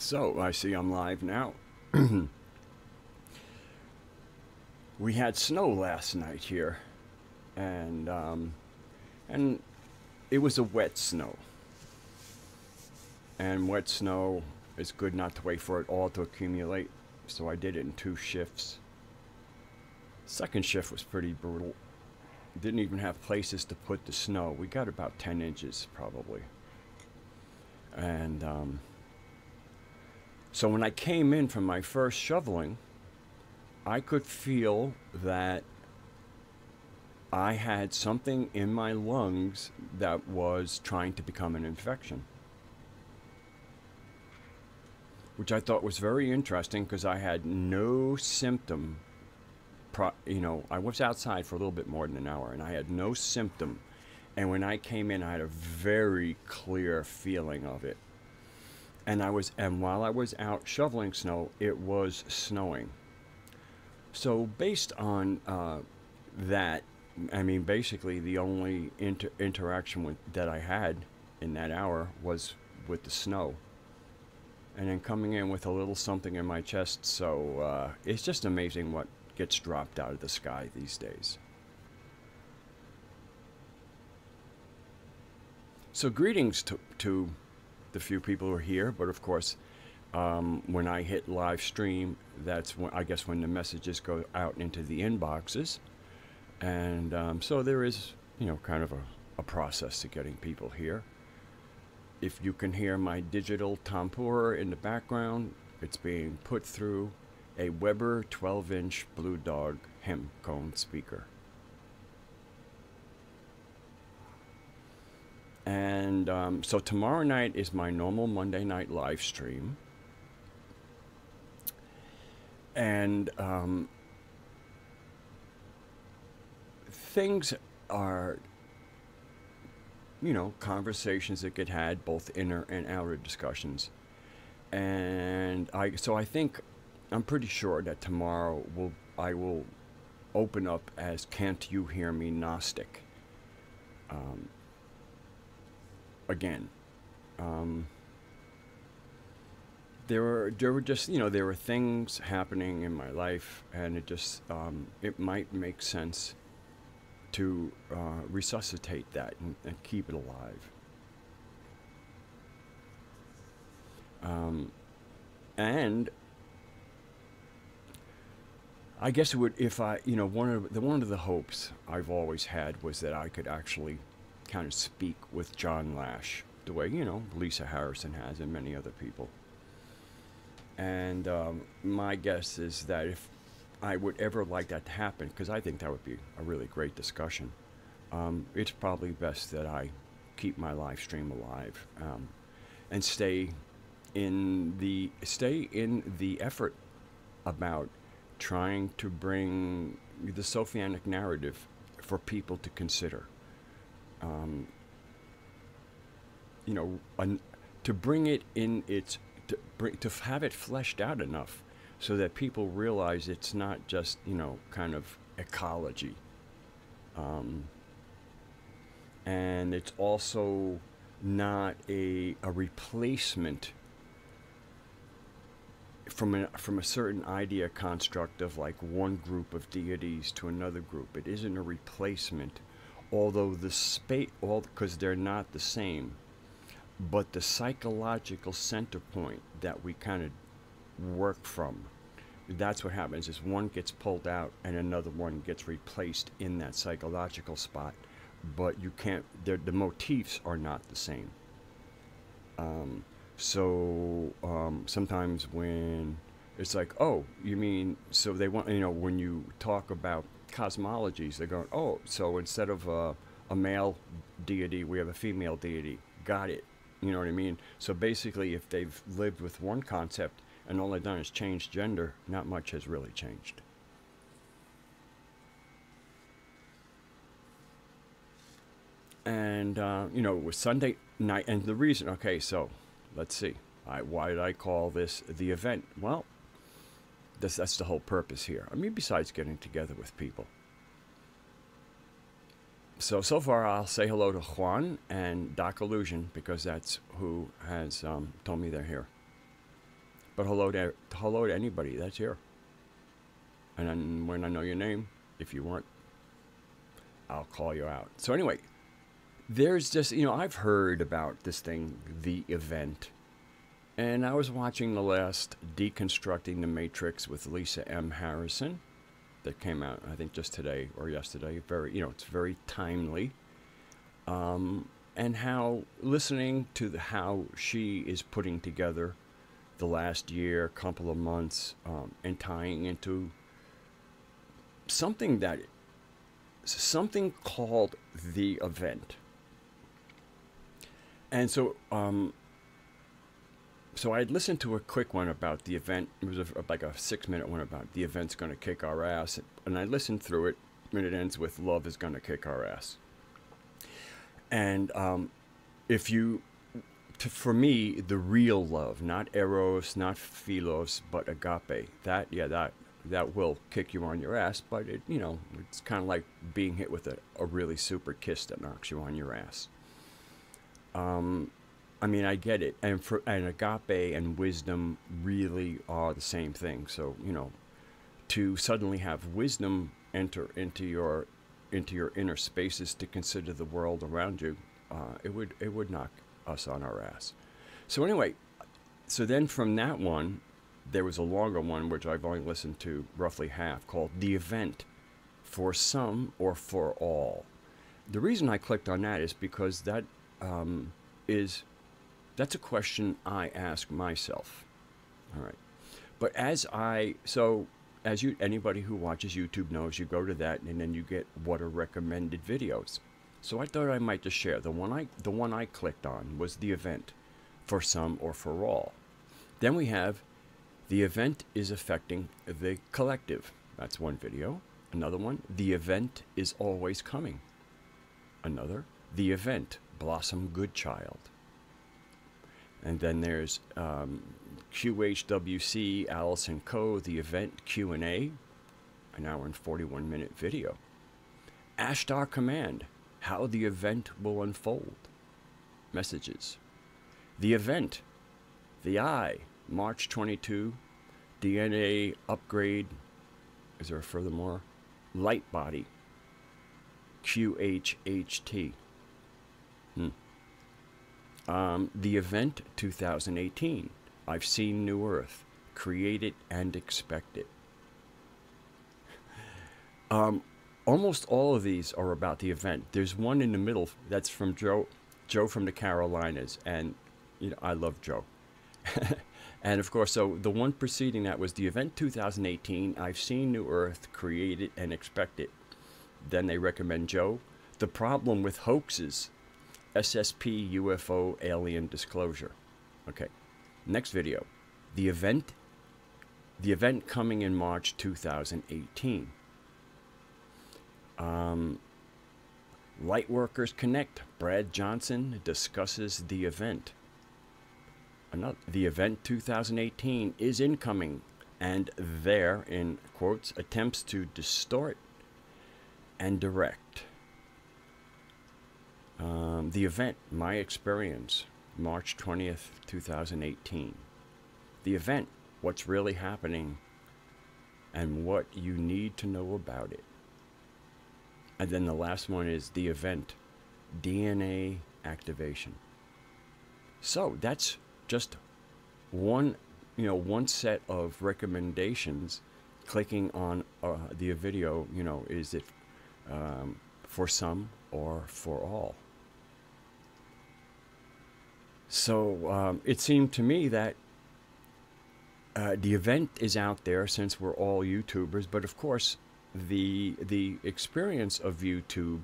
So I see I'm live now. We had snow last night here, and and it was a wet snow. And wet snow is good not to wait for it all to accumulate, so I did it in 2 shifts. Second shift was pretty brutal. Didn't even have places to put the snow. We got about 10 inches probably. And so when I came in from my first shoveling, I could feel that I had something in my lungs that was trying to become an infection, which I thought was very interesting because I had no symptom. I was outside for a little bit more than an hour and I had no symptom. And when I came in, I had a very clear feeling of it. And while I was out shoveling snow, it was snowing. So based on that, I mean, basically the only interaction that I had in that hour was with the snow. And then coming in with a little something in my chest, so it's just amazing what gets dropped out of the sky these days. So greetings to the few people who are here, but of course, when I hit live stream, that's when, I guess, when the messages go out into the inboxes. And so there is, kind of a process to getting people here. If you can hear my digital tambour in the background, it's being put through a Weber 12-inch Blue Dog hem cone speaker. And so tomorrow night is my normal Monday night live stream. And things are, conversations that get had, both inner and outer discussions. And I think, I'm pretty sure that tomorrow I will open up as Can't You Hear Me Gnostic. Again. There were just, there were things happening in my life, and it just, it might make sense to resuscitate that and keep it alive. And I guess it would, if I, one of the hopes I've always had was that I could actually kind of speak with John Lash, the way, Lisa Harrison has and many other people. And my guess is that if I would ever like that to happen, because I think that would be a really great discussion, it's probably best that I keep my live stream alive and stay in the effort about trying to bring the Sophianic narrative for people to consider. To bring it in its, to have it fleshed out enough so that people realize it's not just, kind of ecology. And it's also not a replacement from a certain idea construct of like one group of deities to another group. It isn't a replacement, although because they're not the same. But the psychological center point that we kind of work from, that's what happens, is one gets pulled out and another one gets replaced in that psychological spot. But you can't, the motifs are not the same. Sometimes when it's like, oh, you mean, so they want, when you talk about cosmologies, they're going, oh, so instead of a male deity, we have a female deity. Got it. You know what I mean? So basically, if they've lived with one concept and all they've done is change gender, not much has really changed. And, it was Sunday night, and the reason, okay, so let's see. Why did I call this the event? Well, that's the whole purpose here. I mean, besides getting together with people. So far I'll say hello to Juan and Doc Illusion, because that's who has told me they're here. But hello to anybody that's here. And then when I know your name, if you weren't, I'll call you out. So anyway, there's just, I've heard about this thing, the event. And I was watching the last Deconstructing the Matrix with Lisa M. Harrison that came out, I think, just today or yesterday. Very, it's very timely. And how listening to how she is putting together the last year, couple of months, and tying into something called the event. And so, so I had listened to a quick one about the event. It was like a 6-minute one about the event's going to kick our ass. And I listened through it, and it ends with love is going to kick our ass. And for me, the real love, not eros, not philos, but agape, that will kick you on your ass. But it's kind of like being hit with a really super kiss that knocks you on your ass. I mean, I get it, and agape and wisdom really are the same thing. So to suddenly have wisdom enter into your inner spaces to consider the world around you, it would knock us on our ass. So anyway, so then from that one, there was a longer one which I've only listened to roughly half, called The Event, for Some or For All. The reason I clicked on that is because that's a question I ask myself. All right. But anybody who watches YouTube knows, you go to that and then you get what are recommended videos. So I thought I might just share. The one I clicked on was The Event, for Some or For All. Then we have The Event is Affecting the Collective. That's one video. Another one, The Event is Always Coming. Another, The Event, Blossom Good Child. And then there's QHWC, Alice & Co., The Event Q&A, an hour and 41-minute video. Ashtar Command, How the Event Will Unfold. Messages. The Event, The Eye, March 22, DNA Upgrade, is there a furthermore? Light Body, QHHT. The Event 2018, I've Seen New Earth, Create It and Expect It. Almost all of these are about the event. There's one in the middle that's from Joe from the Carolinas, and I love Joe. And of course, so the one preceding that was The Event 2018, I've Seen New Earth, Create It and Expect It. Then they recommend Joe, The Problem with Hoaxes, SSP UFO Alien Disclosure. Okay, next video. The Event coming in March 2018. Lightworkers Connect, Brad Johnson discusses The Event. The Event 2018 is incoming, and there, in quotes, attempts to distort and direct. The Event, My Experience, March 20th, 2018. The Event, What's Really Happening and What You Need to Know About It. And then the last one is The Event, DNA Activation. So that's just one set of recommendations. Clicking on the video, is it for some or for all? So it seemed to me that the event is out there since we're all YouTubers, but of course the experience of YouTube,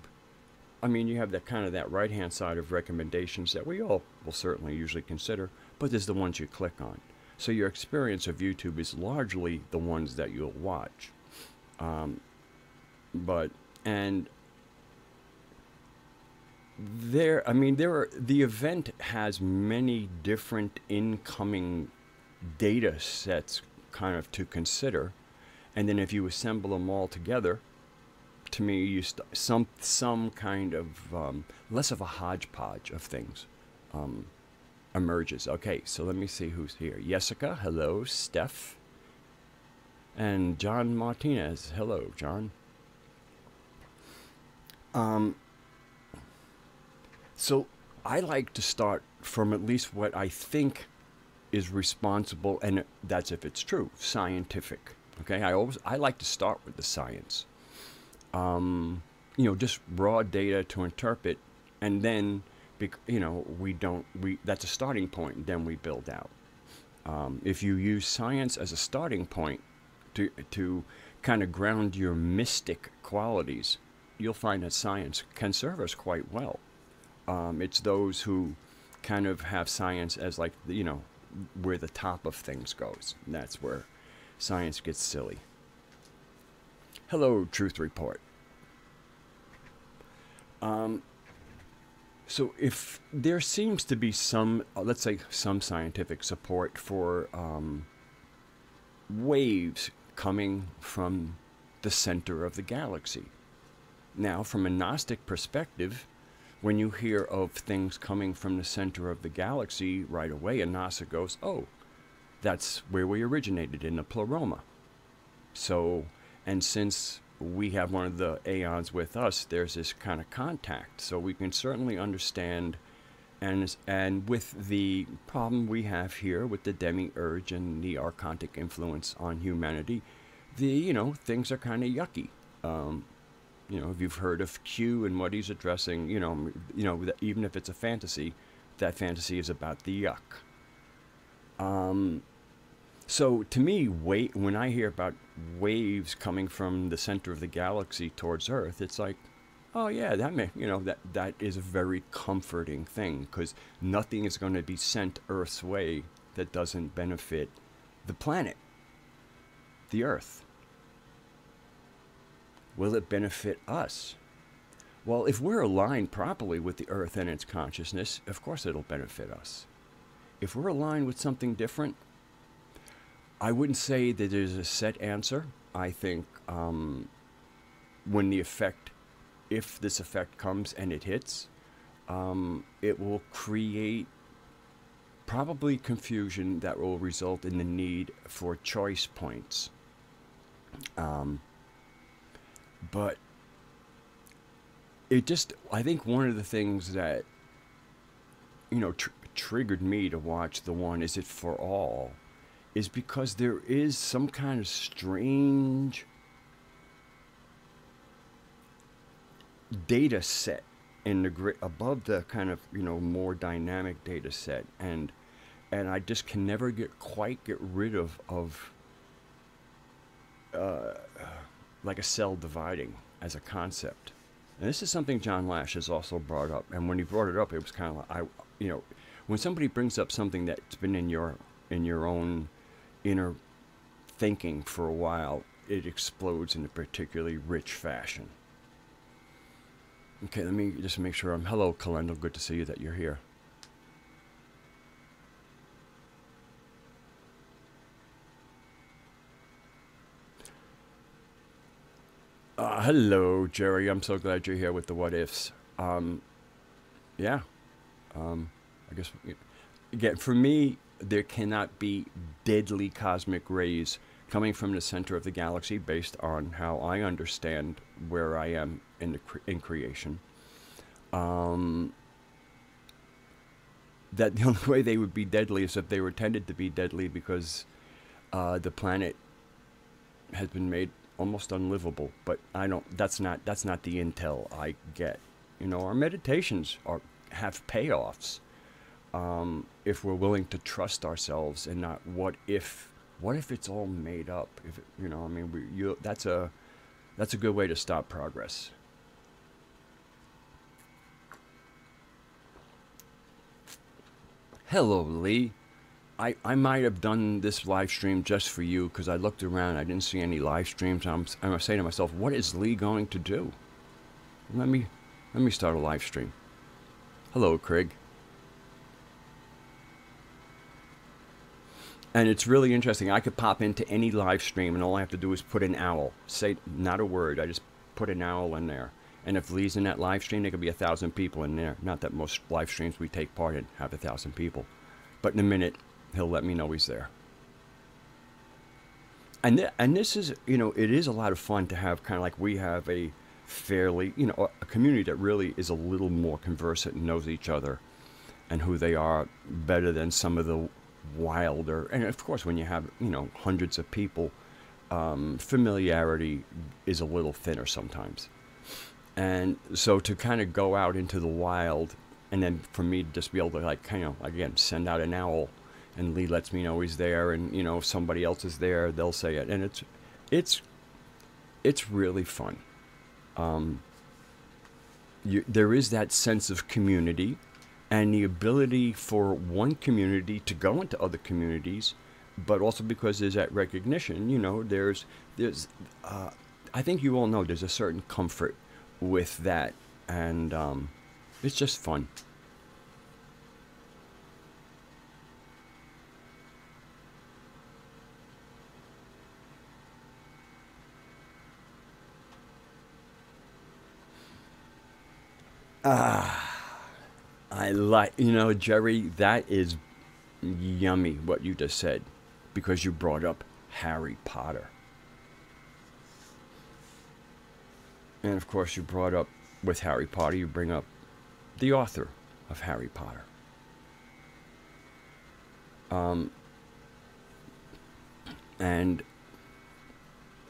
I mean, you have that right-hand side of recommendations that we all will certainly usually consider, but there's the ones you click on. So your experience of YouTube is largely the ones that you'll watch. The event has many different incoming data sets kind of to consider, and then if you assemble them all together, to me, you some kind of less of a hodgepodge of things. emerges. Okay, so let me see who's here. Jessica, hello. Steph. And John Martinez. Hello, John. So I like to start from at least what I think is responsible, and that's if it's true, scientific. Okay, I like to start with the science. Just raw data to interpret, and then that's a starting point. Then we build out. If you use science as a starting point to kind of ground your mystic qualities, you'll find that science can serve us quite well. It's those who kind of have science as like, where the top of things goes. And that's where science gets silly. Hello, Truth Report. So if there seems to be some, let's say some scientific support for waves coming from the center of the galaxy. Now, from a Gnostic perspective, when you hear of things coming from the center of the galaxy, right away a Gnostic goes, oh, that's where we originated, in the pleroma. So, and since we have one of the aeons with us, there's this kind of contact. So we can certainly understand, and with the problem we have here with the demiurge and the archontic influence on humanity, things are kind of yucky. If you've heard of Q and what he's addressing, even if it's a fantasy, that fantasy is about the yuck. So to me, when I hear about waves coming from the center of the galaxy towards Earth, it's like, oh yeah, that is a very comforting thing, because nothing is going to be sent Earth's way that doesn't benefit the planet, the Earth. Will it benefit us? Well, if we're aligned properly with the Earth and its consciousness, of course it'll benefit us. If we're aligned with something different, I wouldn't say that there's a set answer. I think if this effect comes and it hits, it will create probably confusion that will result in the need for choice points. But I think one of the things that, triggered me to watch the one, Is It For All, is because there is some kind of strange data set in the above the kind of, more dynamic data set. And I just can never quite get rid of like a cell dividing as a concept. And this is something John Lash has also brought up. And when he brought it up, it was kind of like, when somebody brings up something that's been in your own inner thinking for a while, it explodes in a particularly rich fashion. Okay, let me just make sure hello, Kalendal, good to see you, that you're here. Hello, Jerry. I'm so glad you're here with the what ifs. Yeah. I guess, again, for me, there cannot be deadly cosmic rays coming from the center of the galaxy based on how I understand where I am in creation. That the only way they would be deadly is if they were tended to be deadly because the planet has been made almost unlivable. But that's not the intel I get. Our meditations have payoffs if we're willing to trust ourselves and not what if it's all made up. That's a good way to stop progress. Hello, Lee. I might have done this live stream just for you because I looked around. I didn't see any live streams. I'm saying to myself, what is Lee going to do? Let me start a live stream. Hello, Craig. And it's really interesting. I could pop into any live stream, and all I have to do is put an owl. Say not a word. I just put an owl in there. And if Lee's in that live stream, there could be 1,000 people in there. Not that most live streams we take part in have 1,000 people. but in a minute, he'll let me know he's there. And this is, it is a lot of fun to have kind of like we have a fairly, a community that really is a little more conversant and knows each other and who they are better than some of the wilder. And of course, when you have, hundreds of people, familiarity is a little thinner sometimes. And so to kind of go out into the wild, and then for me to just be able to, like, again, send out an owl, and Lee lets me know he's there, and if somebody else is there, they'll say it, and it's really fun. There is that sense of community, and the ability for one community to go into other communities, but also because there's that recognition. There's I think you all know there's a certain comfort with that, and it's just fun. I like, Jerry, that is yummy what you just said, because you brought up Harry Potter. And of course, you brought up, with Harry Potter, you bring up the author of Harry Potter. And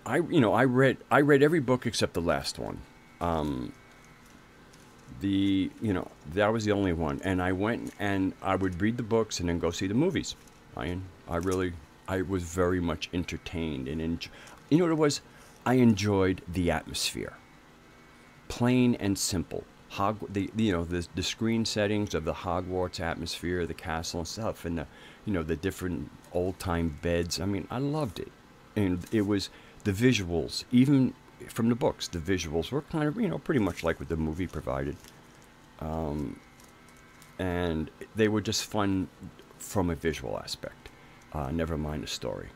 I read every book except the last one. That was the only one, and I went and I would read the books and then go see the movies. I was very much entertained, and what it was, I enjoyed the atmosphere, plain and simple. The screen settings of the Hogwarts atmosphere, the castle and stuff, and the different old time beds. I mean, I loved it, and it was the visuals, even from the books. The visuals were kind of pretty much like what the movie provided, and they were just fun from a visual aspect. Never mind the story.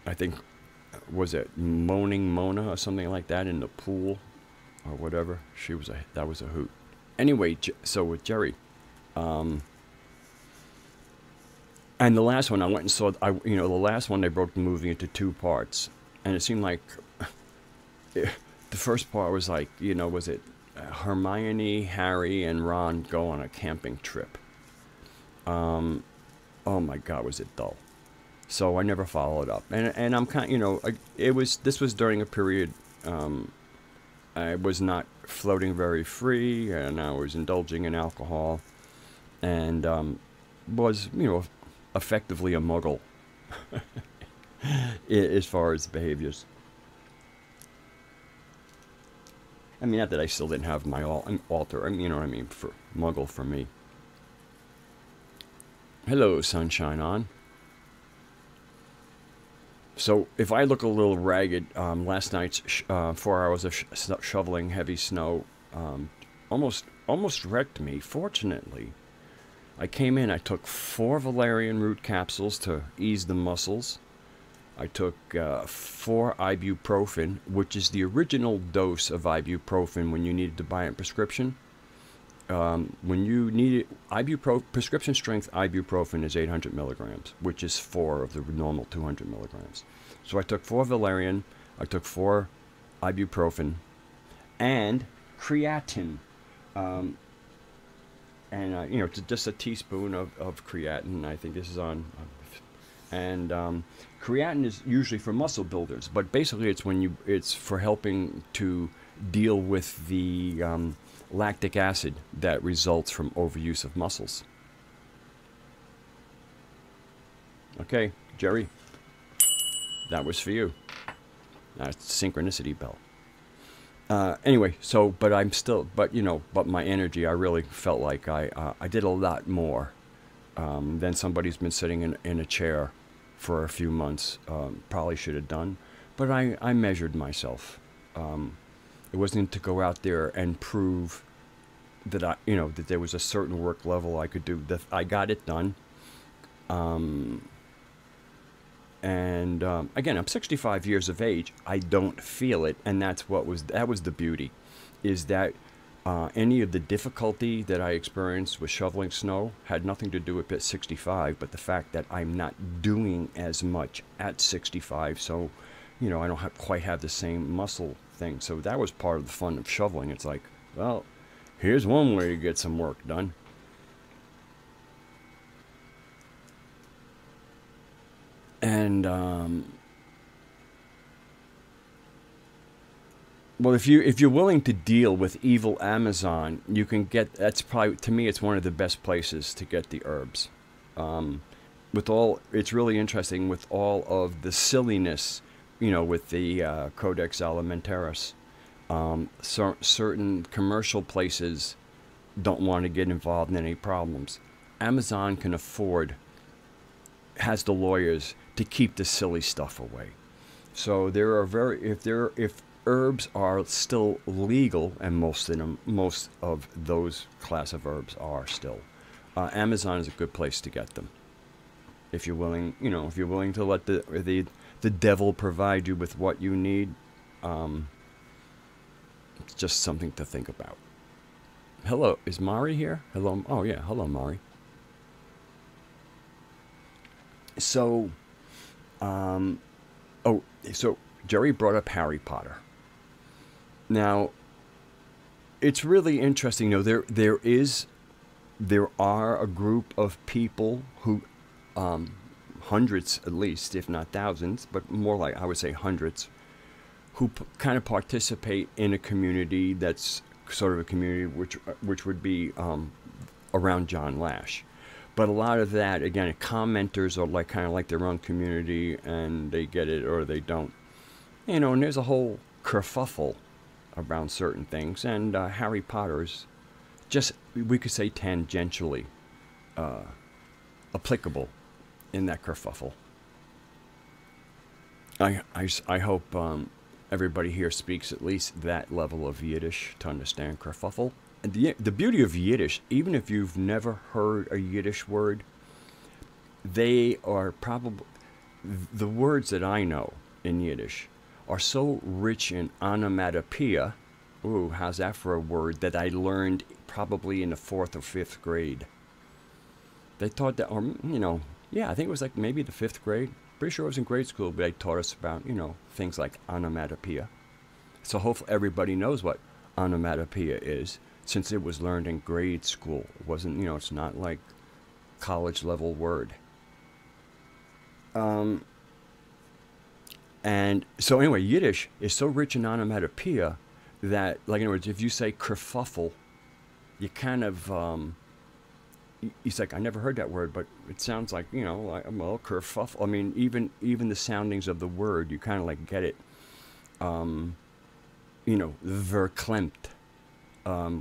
I think, was it Moaning Mona or something like that in the pool or whatever? That was a hoot. Anyway, so with Jerry, and the last one I went and saw, the last one they broke the movie into 2 parts, and it seemed like the first part was like, was it Hermione, Harry, and Ron go on a camping trip. Oh my God, was it dull? So I never followed up, and I'm kind of, this was during a period, I was not floating very free, and I was indulging in alcohol, and was effectively a muggle as far as behaviors. I mean, not that I still didn't have my altar. I mean, you know what I mean, for muggle for me. Hello, sunshine on. So if I look a little ragged, last night's 4 hours of shoveling heavy snow almost wrecked me. Fortunately, I came in, I took 4 valerian root capsules to ease the muscles. I took 4 ibuprofen, which is the original dose of ibuprofen when you needed to buy a prescription. When you need it, prescription strength ibuprofen is 800 milligrams, which is 4 of the normal 200 milligrams. So I took 4 valerian, I took 4 ibuprofen, and creatine. Just a teaspoon of creatine. I think this is on. And creatine is usually for muscle builders, but basically it's for helping to deal with the lactic acid that results from overuse of muscles. Okay, Jerry, that was for you. That's synchronicity bell. Anyway, so, but my energy, I really felt like I did a lot more than somebody's been sitting in a chair for a few months probably should have done. But I measured myself. It wasn't to go out there and prove that that there was a certain work level I could do. I got it done. Again, I'm 65 years of age. I don't feel it, and that was the beauty, is that Any of the difficulty that I experienced with shoveling snow had nothing to do with at 65, but the fact that I'm not doing as much at 65, so, you know, I don't quite have the same muscle thing. So that was part of the fun of shoveling. It's like, well, here's one way to get some work done. And well, if you're willing to deal with evil Amazon, you can get. That's probably, to me, it's one of the best places to get the herbs. With all, it's really interesting with all of the silliness, you know, with the Codex Alimentarius. Certain commercial places don't want to get involved in any problems. Amazon can afford, has the lawyers to keep the silly stuff away. So there are if herbs are still legal, and most of those class of herbs are still, Amazon is a good place to get them. If you're willing, you know, if you're willing to let the devil provide you with what you need, it's just something to think about. Hello, is Mari here? Hello, oh yeah, hello Mari. So, so Jerry brought up Harry Potter. Now, it's really interesting. You know, there are a group of people who, hundreds at least, if not thousands, but more like, I would say hundreds, who kind of participate in a community that's sort of a community which would be around John Lash. But a lot of that, again, commenters are like kind of like their own community, and they get it or they don't. You know, and there's a whole kerfuffle around certain things, and Harry Potter's just, we could say, tangentially applicable in that kerfuffle. I hope everybody here speaks at least that level of Yiddish to understand kerfuffle. And the beauty of Yiddish, even if you've never heard a Yiddish word, they are probably, the words that I know in Yiddish are so rich in onomatopoeia. Ooh, how's that for a word that I learned probably in the 4th or 5th grade? They taught that, or, you know, yeah, I think it was like maybe the 5th grade. Pretty sure it was in grade school, but they taught us about, you know, things like onomatopoeia. So hopefully everybody knows what onomatopoeia is, since it was learned in grade school. It wasn't, you know, it's not like college level word. And so anyway, Yiddish is so rich in onomatopoeia that, like, in other words, if you say kerfuffle, you kind of, he's like, I never heard that word, but it sounds like, you know, like, well, kerfuffle. I mean, even the soundings of the word, you kind of like get it. You know, verklempt,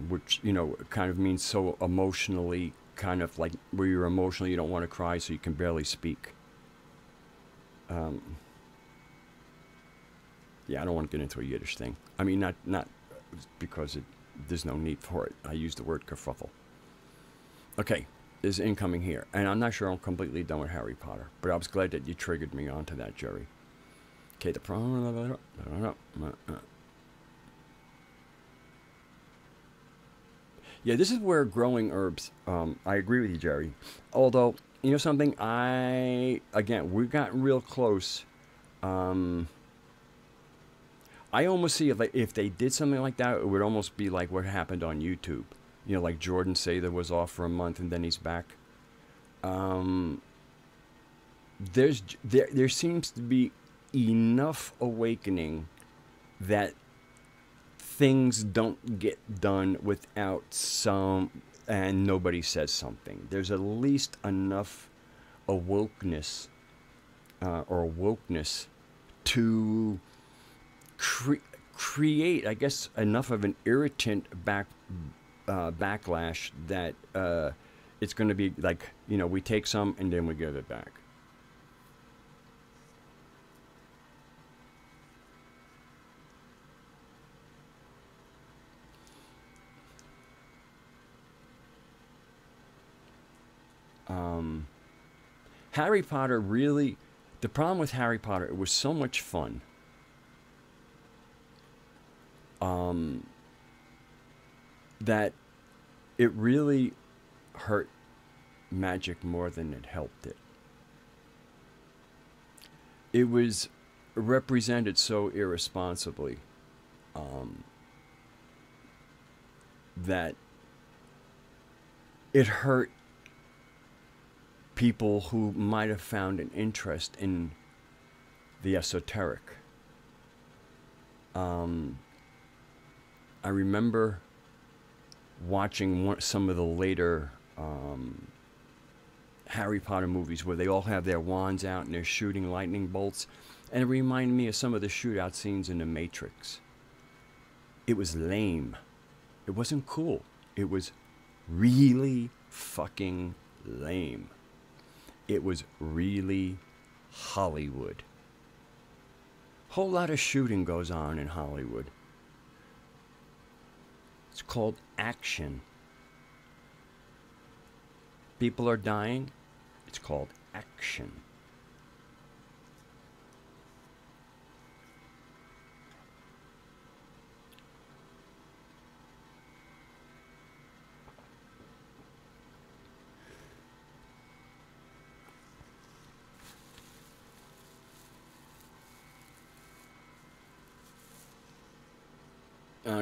which, you know, kind of means so emotionally, kind of like where you're emotional, you don't want to cry, so you can barely speak. Yeah, I don't want to get into a Yiddish thing. I mean, not because there's no need for it. I use the word kerfuffle. Okay, there's incoming here. And I'm not sure I'm completely done with Harry Potter, but I was glad that you triggered me onto that, Jerry. Okay, the problem. Yeah, this is where growing herbs, I agree with you, Jerry. Although, you know something, again, we've gotten real close. I almost see if they did something like that, it would almost be like what happened on YouTube. You know, like Jordan Sather was off for a month and then he's back. There seems to be enough awakening that things don't get done without and nobody says something. There's at least enough awokeness or wokeness to create, I guess, enough of an irritant backlash that it's going to be like, you know, we take some and then we give it back. Harry Potter really, the problem with Harry Potter, it was so much fun. that it really hurt magic more than it helped it. It was represented so irresponsibly that it hurt people who might have found an interest in the esoteric. I remember watching some of the later Harry Potter movies where they all have their wands out and they're shooting lightning bolts, and it reminded me of some of the shootout scenes in The Matrix. It was lame. It wasn't cool. It was really fucking lame. It was really Hollywood. Whole lot of shooting goes on in Hollywood. It's called action. People are dying. It's called action.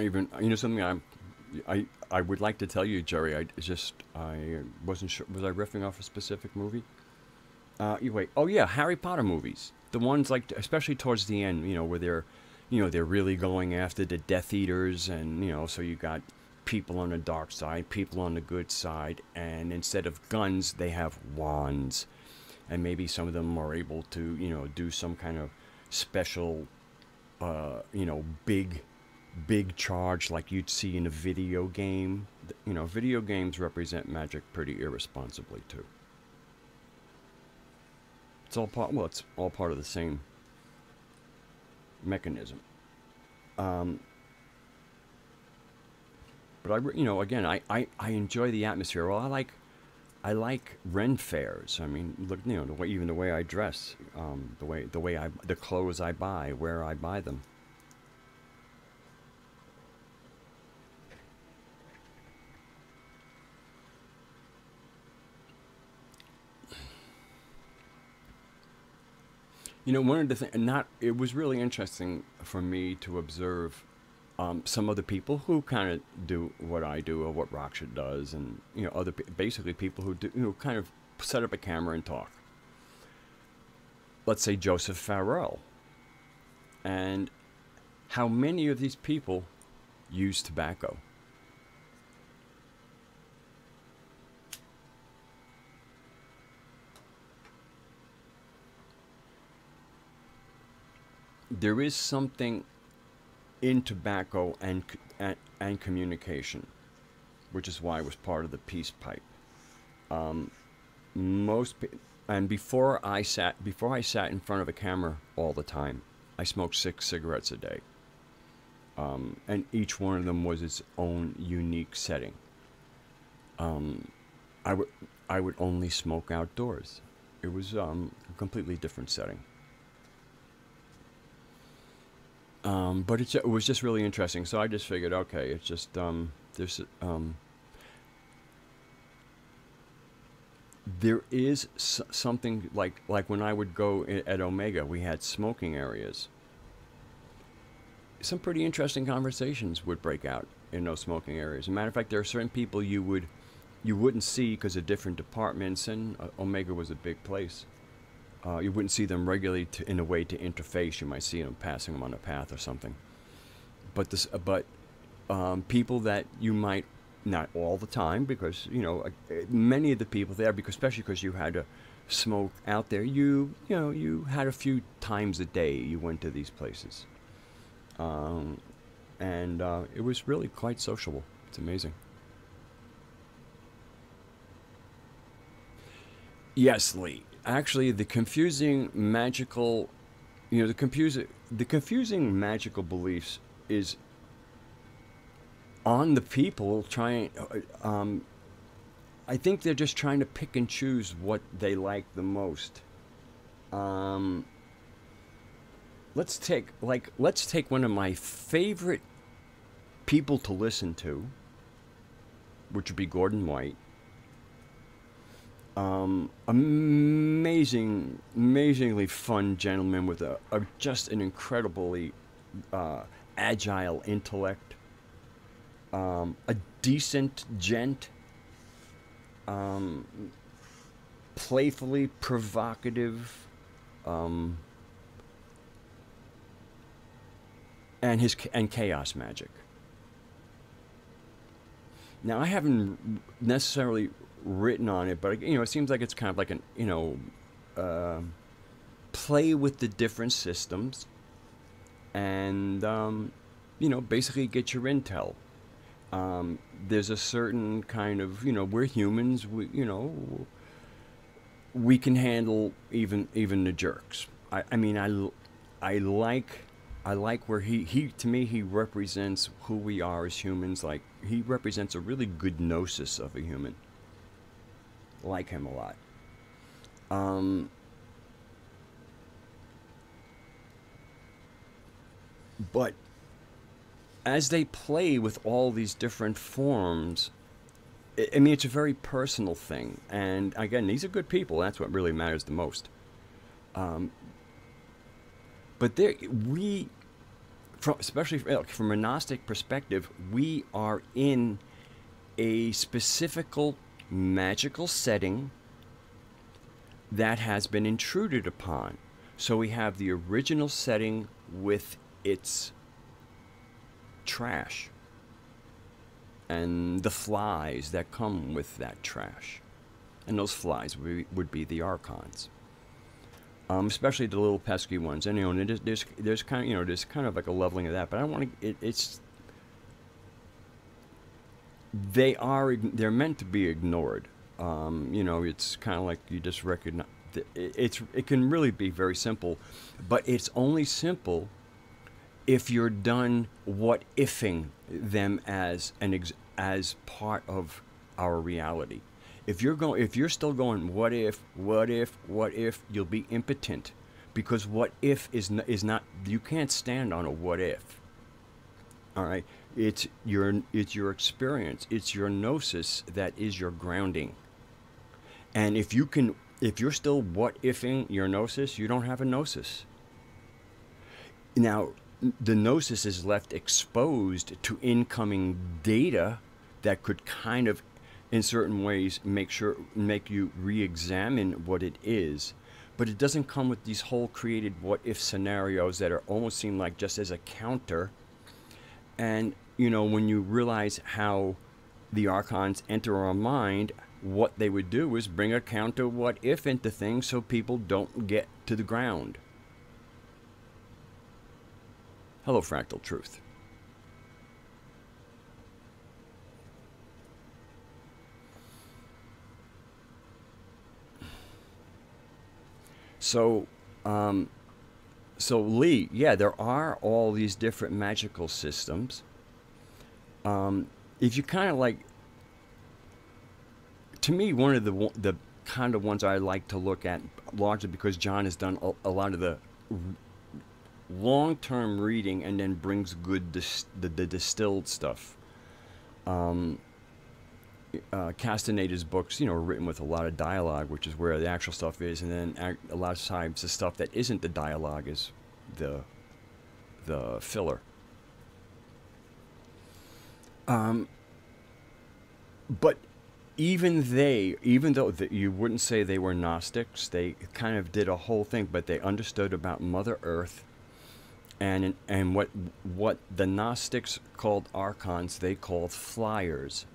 Even something I would like to tell you, Jerry. I wasn't sure. Was I riffing off a specific movie? Wait. Oh yeah, Harry Potter movies. The ones like, especially towards the end, where they're really going after the Death Eaters, and so you got people on the dark side, people on the good side, and instead of guns, they have wands, and maybe some of them are able to do some kind of special, big charge like you'd see in a video game. Video games represent magic pretty irresponsibly too. It's all part of the same mechanism. But again, I enjoy the atmosphere. Well, I like Ren fairs. I mean, look, the way I dress, the clothes I buy, where I buy them. One of the things, it was really interesting for me to observe some other people who kind of do what I do or what Raksha does, and basically people who do kind of set up a camera and talk. Let's say Joseph Farrell, and how many of these people use tobacco. There is something in tobacco and communication, which is why it was part of the peace pipe. Before I sat in front of a camera all the time, I smoked 6 cigarettes a day, and each one of them was its own unique setting. I would only smoke outdoors. It was a completely different setting. But it was just really interesting. So I just figured, okay, it's just there is something like when I would go at Omega, we had smoking areas. Some pretty interesting conversations would break out in those smoking areas. As a matter of fact, there are certain people you wouldn't see because of different departments, and Omega was a big place. You wouldn't see them regularly in a way to interface. You might see them passing them on a path or something. But people that you might, not all the time, because many of the people there, especially because you had to smoke out there, you had a few times a day you went to these places, and it was really quite sociable. It's amazing. Yes, Lee. Actually, the confusing magical beliefs is on the people trying. I think they're just trying to pick and choose what they like the most. Let's take one of my favorite people to listen to, which would be Gordon White. Amazingly fun gentleman with just an incredibly agile intellect. A decent gent. Playfully provocative. And chaos magic. Now, I haven't necessarily written on it, but it seems like it's kind of like play with the different systems, and basically get your intel. There's a certain kind of we're humans. We can handle even the jerks. I like where he to me he represents who we are as humans. Like, he represents a really good gnosis of a human. Like him a lot. But as they play with all these different forms, it's a very personal thing. And again, these are good people. That's what really matters the most. But especially from a Gnostic perspective, we are in a specific magical setting that has been intruded upon. So we have the original setting with its trash and the flies that come with that trash. And those flies would be the archons. Especially the little pesky ones. And there's kind of there's kind of like a leveling of that, but I don't want to. They're meant to be ignored. It's kind of like you just recognize. It can really be very simple, but it's only simple if you're done what ifing them as part of our reality. If you're still going what if, you'll be impotent, because what if is not, you can't stand on a what if. All right, it's your experience, it's your gnosis that is your grounding. And if you're still what ifing your gnosis, you don't have a gnosis. Now, the gnosis is left exposed to incoming data that could kind of, in certain ways, make you re-examine what it is, but it doesn't come with these whole created what-if scenarios that almost seem like just as a counter. And when you realize how the archons enter our mind, what they would do is bring a counter what-if into things so people don't get to the ground. Hello, Fractal Truth. So Lee, yeah, there are all these different magical systems. If you kind of like, to me, one of the kind of ones I like to look at, largely because John has done a lot of the long-term reading and then brings good the distilled stuff. Castaneda's books, are written with a lot of dialogue, which is where the actual stuff is, and then a lot of times the stuff that isn't the dialogue is the filler. But even though you wouldn't say they were Gnostics, they kind of did a whole thing, but they understood about Mother Earth, and what the Gnostics called archons, they called flyers.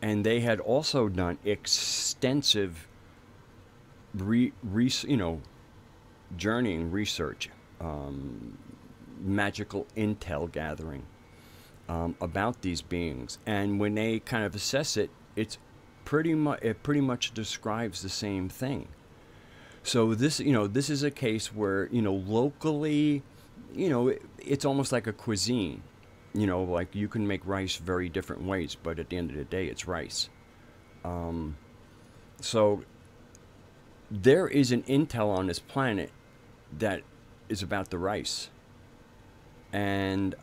And they had also done extensive journeying research, magical intel gathering about these beings. And when they kind of assess it, it pretty much describes the same thing. So this is a case where locally, it's almost like a cuisine. Like you can make rice very different ways, but at the end of the day, it's rice. So there is an intel on this planet that is about the rice. And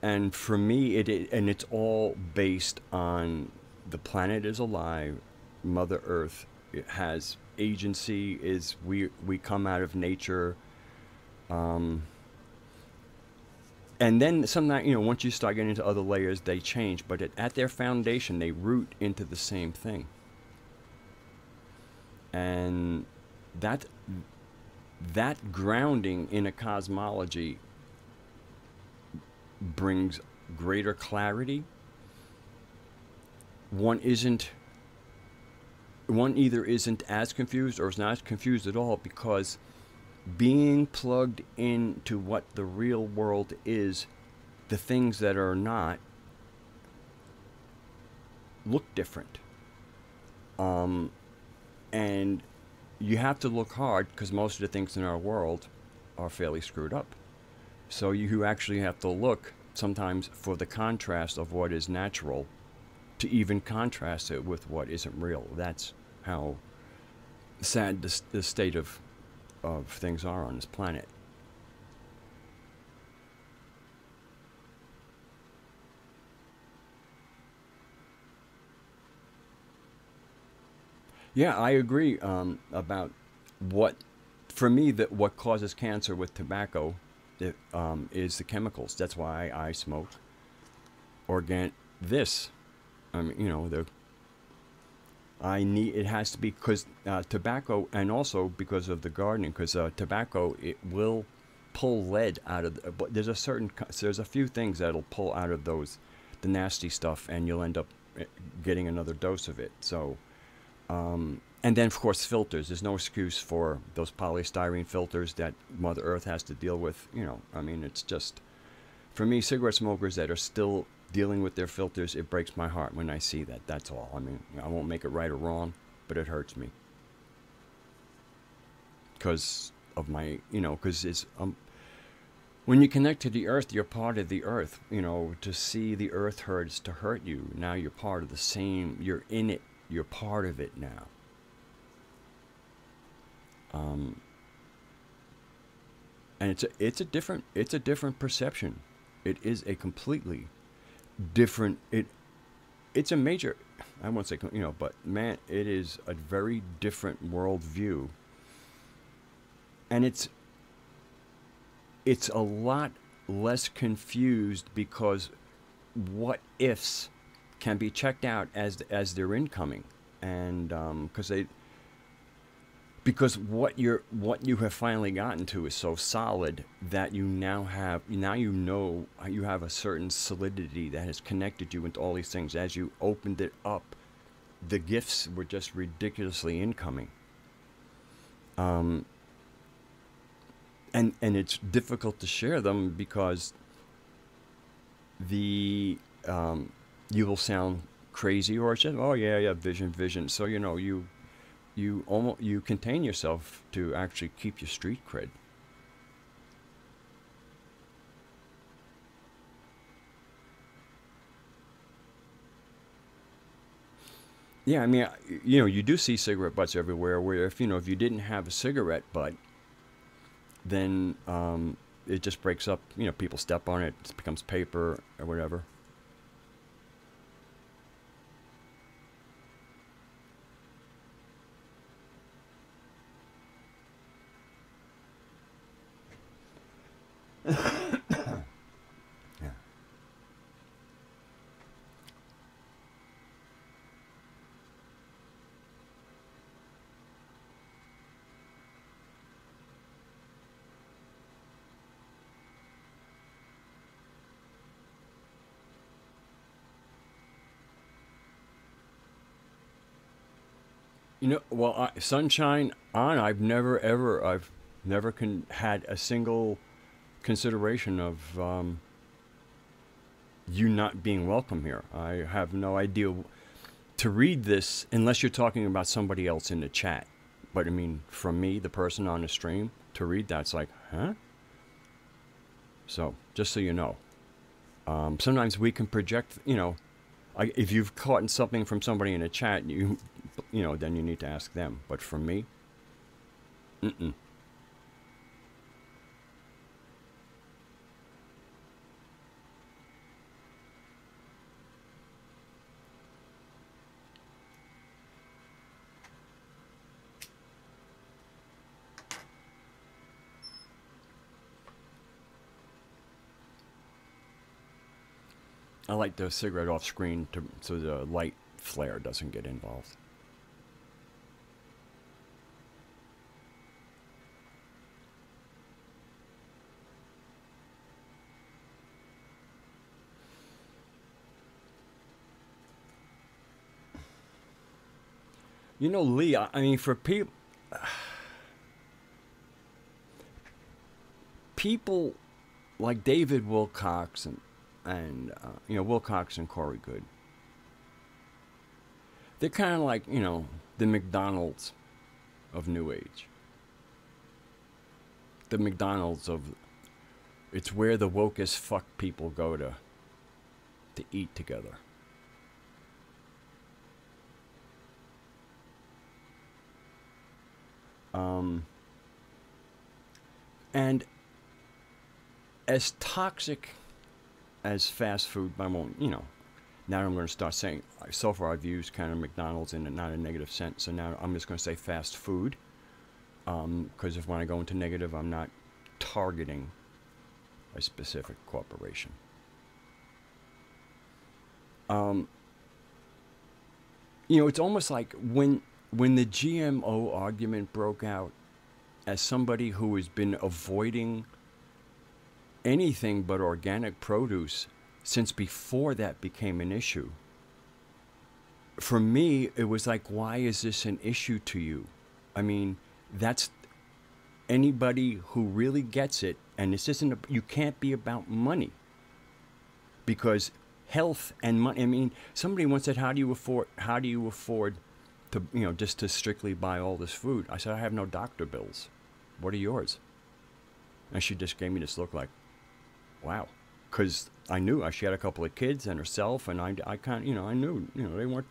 And for me, and it's all based on the planet is alive, Mother Earth, it has agency, is we come out of nature. And then sometimes, once you start getting into other layers, they change, but at their foundation, they root into the same thing. And that grounding in a cosmology brings greater clarity. One either isn't as confused or is not confused at all, because being plugged into what the real world is, the things that are not look different. And you have to look hard, because most of the things in our world are fairly screwed up. So you actually have to look sometimes for the contrast of what is natural to even contrast it with what isn't real. That's how sad the state of things are on this planet. Yeah, I agree about what, for me, that what causes cancer with tobacco is the chemicals. That's why I smoke this. I mean, it has to be, because tobacco, and also because of the gardening, because tobacco, it will pull lead out of, but there's a few things that'll pull out of the nasty stuff, and you'll end up getting another dose of it. So, and then of course filters. There's no excuse for those polystyrene filters that Mother Earth has to deal with. I mean, it's just, for me, cigarette smokers that are still dealing with their filters, it breaks my heart when I see that. That's all. I mean, I won't make it right or wrong, but it hurts me. Because of my, because it's, when you connect to the earth, you're part of the earth. To see the earth hurts to hurt you. Now you're part of the same, you're in it, you're part of it now. And it's a different perception. It is a completely different, it's a major, I won't say, but man, it is a very different worldview. And it's a lot less confused, because what ifs can be checked out as they're incoming. And because what you have finally gotten to is so solid that you have a certain solidity that has connected you into all these things. As you opened it up, the gifts were just ridiculously incoming. And it's difficult to share them, because you will sound crazy, or it's just, oh yeah, vision. So you contain yourself to actually keep your street cred. Yeah, I mean, you do see cigarette butts everywhere, where if you didn't have a cigarette butt, then it just breaks up. People step on it, it becomes paper or whatever. Yeah. Well, sunshine on. I've never had a single consideration of you not being welcome here. I have no idea to read this unless you're talking about somebody else in the chat. But I mean, from me, the person on the stream, to read that, it's like, huh? So, just so you know, sometimes we can project, if you've caught something from somebody in a chat, then you need to ask them. But from me, mm-mm. I light the cigarette off screen so the light flare doesn't get involved. You know, Lee, I mean, for people like David Wilcox and you know, Wilcox and Corey Good, they're kind of like, you know, the McDonald's of New Age. The McDonald's of, it's where the woke as fuck people go to eat together. And as toxic as fast food, I won't, you know, now I'm going to start saying, so far I've used kind of McDonald's in not a negative sense, so now I'm just going to say fast food, because if when I go into negative, I'm not targeting a specific corporation. You know, it's almost like when the GMO argument broke out, as somebody who has been avoiding anything but organic produce since before that became an issue, for me, it was like, why is this an issue to you? I mean, that's anybody who really gets it, and this isn't, you can't be about money, because health and money, I mean, somebody once said, how do you afford to, you know, just to strictly buy all this food? I said, I have no doctor bills. What are yours? And she just gave me this look like, wow. Because I knew she had a couple of kids and herself, and I kind of, you know, I knew, you know,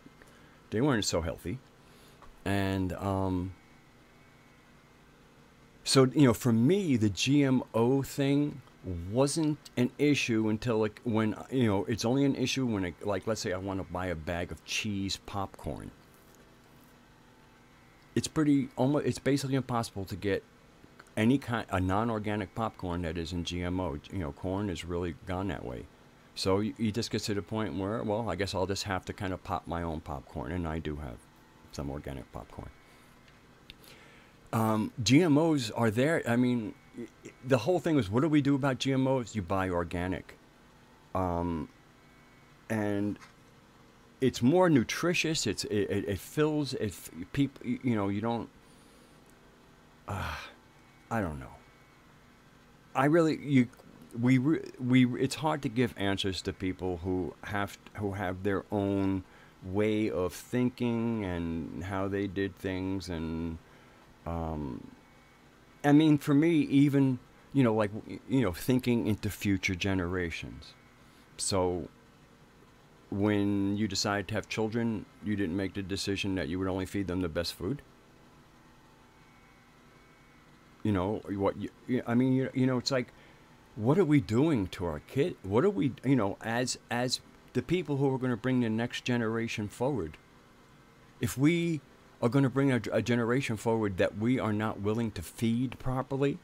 they weren't so healthy. And so, you know, for me, the GMO thing wasn't an issue until, like, when, you know, it's only an issue when it, like, let's say I want to buy a bag of cheese popcorn. It's it's basically impossible to get any kind a non-organic popcorn that isn't GMO. You know, corn has really gone that way. So you just get to the point where, well, I guess I'll just have to kind of pop my own popcorn, and I do have some organic popcorn. GMOs are there. I mean, the whole thing was, what do we do about GMOs? You buy organic. And it's more nutritious. It fills it. People, you know, you don't. I don't know. I really it's hard to give answers to people who have their own way of thinking and how they did things, and I mean, for me, even, you know, like, you know, thinking into future generations. So when you decided to have children, you didn't make the decision that you would only feed them the best food. You know, I mean, you know, it's like, what are we doing to our kid? What are we, you know, as the people who are going to bring the next generation forward? If we are going to bring a generation forward that we are not willing to feed properly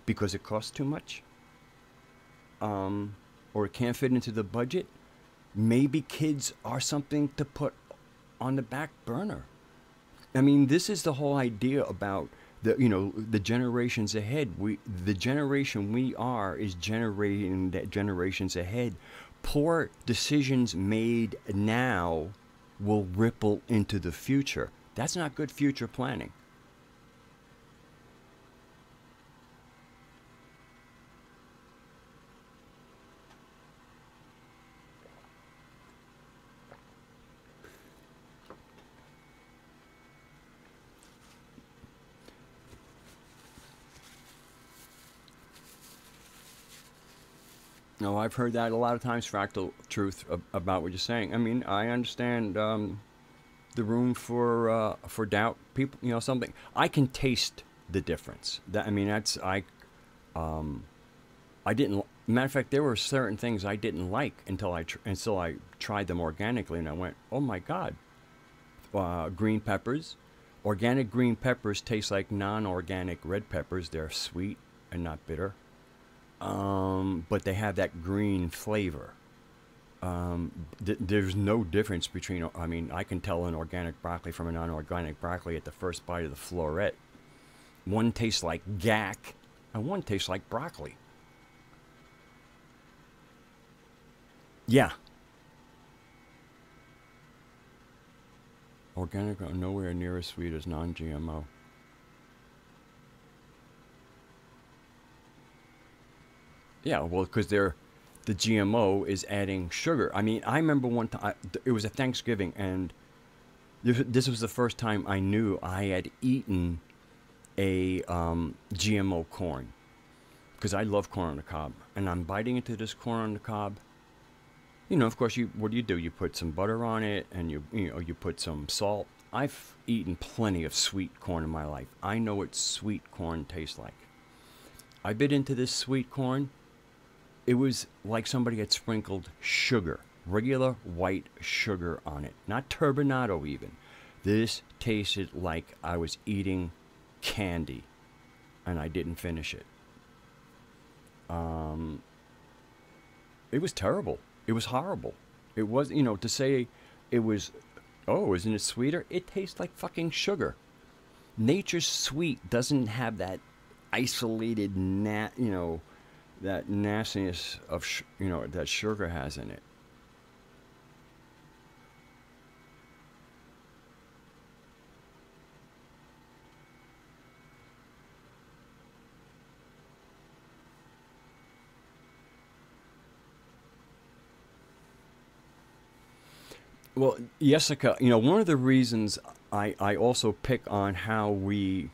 because it costs too much, or it can't fit into the budget, maybe kids are something to put on the back burner. I mean, this is the whole idea about the generations ahead. The generation we are is generating that generations ahead. Poor decisions made now will ripple into the future. That's not good future planning. No, I've heard that a lot of times, fractal truth, about what you're saying. I mean, I understand the room for doubt. People, you know, something. I can taste the difference. I mean, I didn't. Matter of fact, there were certain things I didn't like until I tried them organically, and I went, oh my God. Green peppers, organic green peppers taste like non-organic red peppers. They're sweet and not bitter. But they have that green flavor. There's no difference between, I mean, I can tell an organic broccoli from a non-organic broccoli at the first bite of the floret. One tastes like gack, and one tastes like broccoli. Yeah. Organic are nowhere near as sweet as non-GMO. Yeah, well, because the GMO is adding sugar. I mean, I remember one time, it was a Thanksgiving, and this was the first time I knew I had eaten a GMO corn, because I love corn on the cob, and I'm biting into this corn on the cob. You know, of course, what do? You put some butter on it, and you put some salt. I've eaten plenty of sweet corn in my life. I know what sweet corn tastes like. I bit into this sweet corn. It was like somebody had sprinkled sugar, regular white sugar on it, not turbinado even. This tasted like I was eating candy, and I didn't finish it. It was terrible. It was horrible. It was, to say it was, oh, isn't it sweeter? It tastes like fucking sugar. Nature's sweet doesn't have that isolated, that nastiness of, that sugar has in it. Well, Jessica, one of the reasons I also pick on how we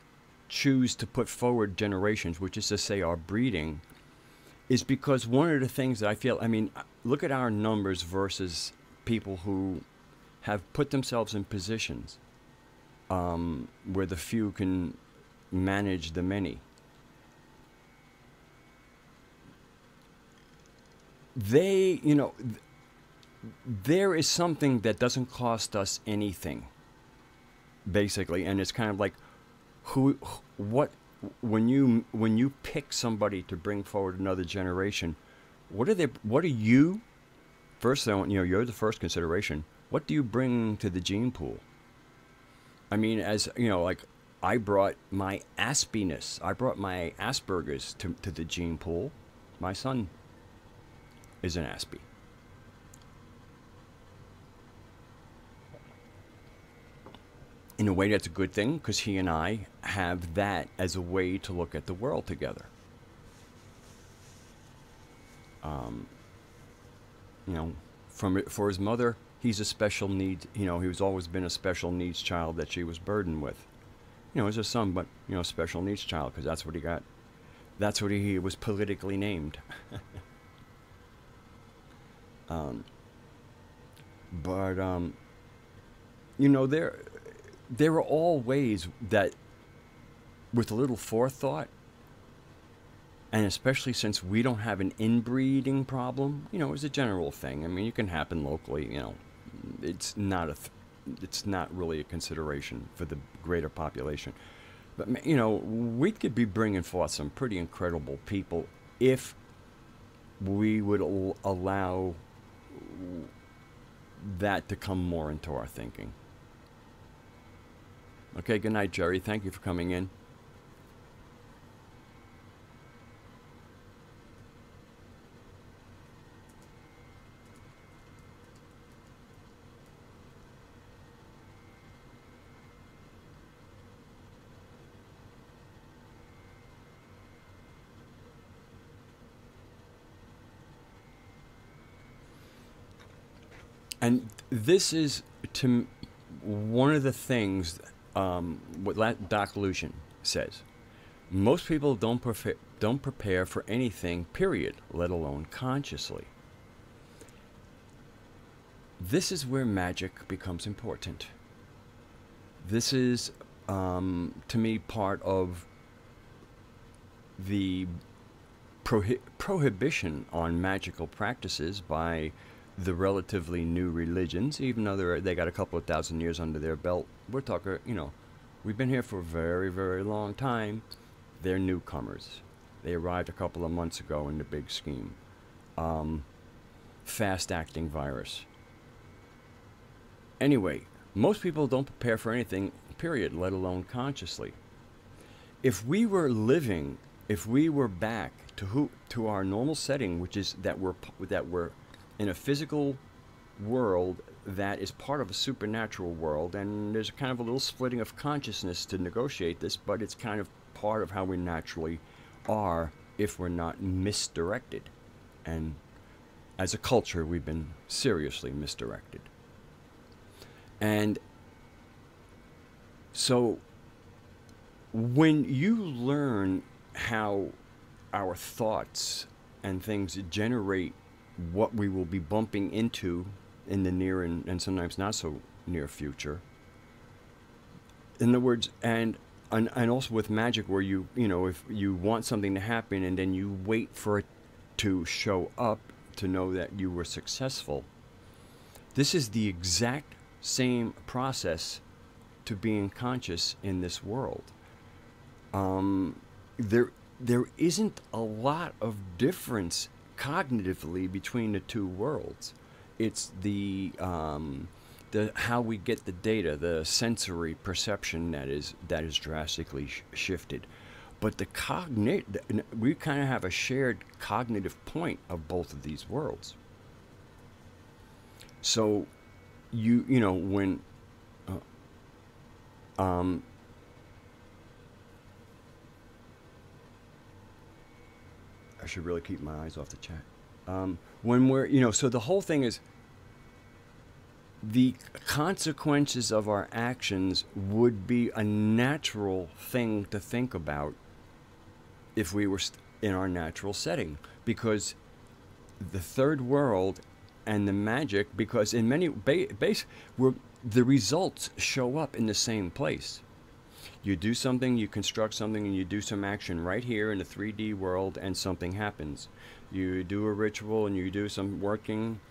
choose to put forward generations, which is to say our breeding, is because one of the things that I feel, I mean, look at our numbers versus people who have put themselves in positions where the few can manage the many. They, there is something that doesn't cost us anything, basically, and it's kind of like, what, when you pick somebody to bring forward another generation, what are you? First, you're the first consideration. What do you bring to the gene pool? I mean, as like I brought my aspiness, I brought my Asperger's to the gene pool. My son is an Aspie. In a way, that's a good thing, because he and I have that as a way to look at the world together. For his mother, he's a special needs. He was always been a special needs child that she was burdened with. As a son, but special needs child, because that's what he got. That's what he was politically named. But there are all ways that, with a little forethought, and especially since we don't have an inbreeding problem, it's a general thing. I mean, it can happen locally. It's not it's not really a consideration for the greater population. But we could be bringing forth some pretty incredible people if we would allow that to come more into our thinking. Okay, good night, Jerry. Thank you for coming in. And this is one of the things what Doc Lucian says. Most people don't prepare for anything, period, let alone consciously. This is where magic becomes important. This is, to me, part of the prohibition on magical practices by the relatively new religions, even though they got a couple of thousand years under their belt. We're talking, we've been here for a very, very long time. They're newcomers. They arrived a couple of months ago in the big scheme. fast-acting virus. Anyway, most people don't prepare for anything, period, let alone consciously. If we were living, if we were back to our normal setting, which is that we're in a physical world that is part of a supernatural world, and there's kind of a little splitting of consciousness to negotiate this, but it's kind of part of how we naturally are if we're not misdirected. And as a culture, we've been seriously misdirected. And so when you learn how our thoughts and things generate what we will be bumping into in the near and sometimes not so near future. In other words, and also with magic, where you know, if you want something to happen and then you wait for it to show up to know that you were successful. This is the exact same process to being conscious in this world. There isn't a lot of difference cognitively between the two worlds. It's the how we get the data, the sensory perception that is drastically shifted. But we kind of have a shared cognitive point of both of these worlds. So you know, when I should really keep my eyes off the chat. When we're, you know, so the whole thing is the consequences of our actions would be a natural thing to think about if we were in our natural setting, because the third world and the magic, because in many the results show up in the same place. You do something, you construct something, and you do some action right here in the 3D world, and something happens. You do a ritual and you do some working,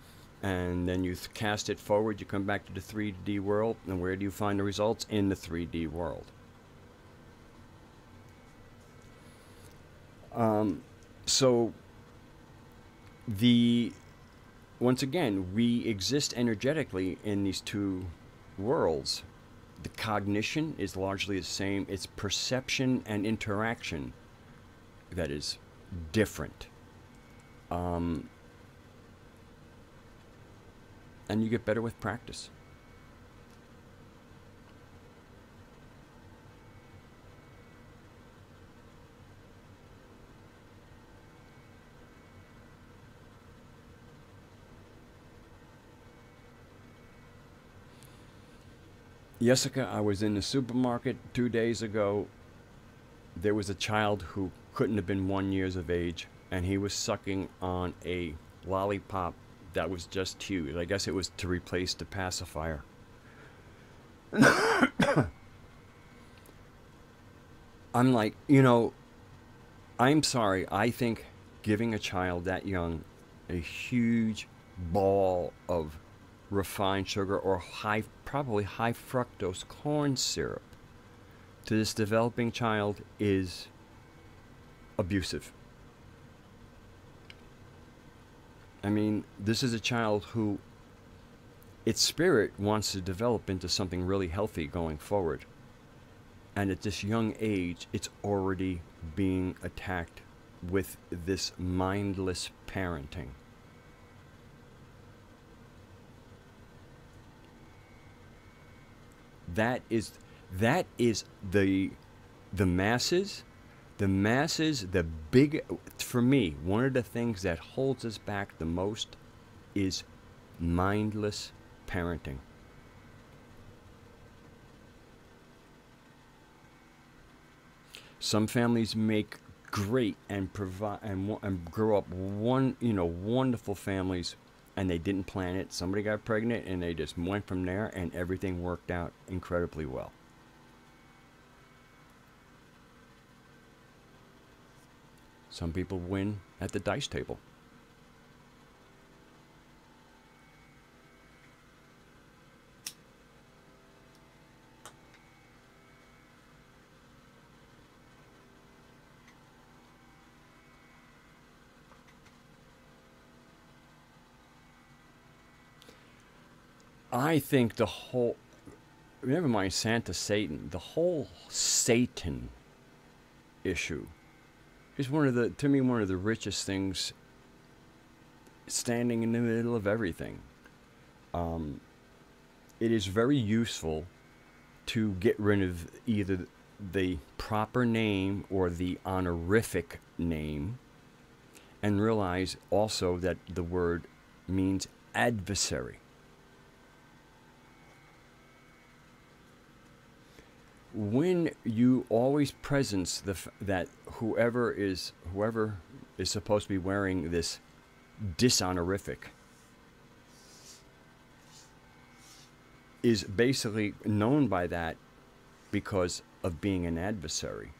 and then you cast it forward, you come back to the 3D world, and where do you find the results? In the 3D world. So once again, we exist energetically in these two worlds. The cognition is largely the same. It's perception and interaction that is different. And you get better with practice. Jessica, I was in the supermarket 2 days ago. There was a child who couldn't have been 1 year of age, and he was sucking on a lollipop that was just huge. I guess it was to replace the pacifier. I'm like, you know, I'm sorry. I think giving a child that young a huge ball of refined sugar or probably high fructose corn syrup to this developing child is abusive. I mean, this is a child who its spirit wants to develop into something really healthy going forward. And at this young age, it's already being attacked with this mindless parenting. That is the masses. The masses, the big, for me, one of the things that holds us back the most is mindless parenting. Some families make great and provide and grow up wonderful families, and they didn't plan it. Somebody got pregnant and they just went from there, and everything worked out incredibly well. Some people win at the dice table. I think the whole, never mind Santa Satan, the whole Satan issue is one of the, to me, one of the richest things standing in the middle of everything. It is very useful to get rid of either the proper name or the honorific name, and realize also that the word means adversary. When you always presence that whoever is supposed to be wearing this dishonorific is basically known by that because of being an adversary,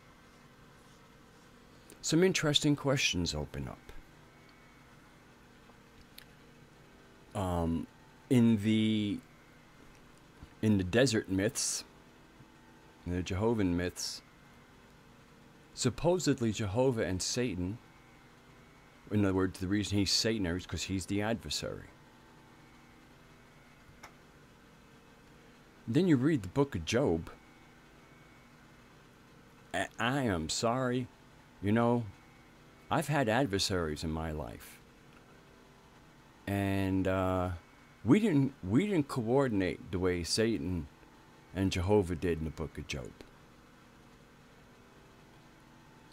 some interesting questions open up. In the desert myths, in the Jehovah myths, supposedly Jehovah and Satan, in other words, the reason he's Satan is because he's the adversary. Then you read the book of Job. I am sorry, you know, I've had adversaries in my life, and we didn't coordinate the way Satan and Jehovah did in the book of Job.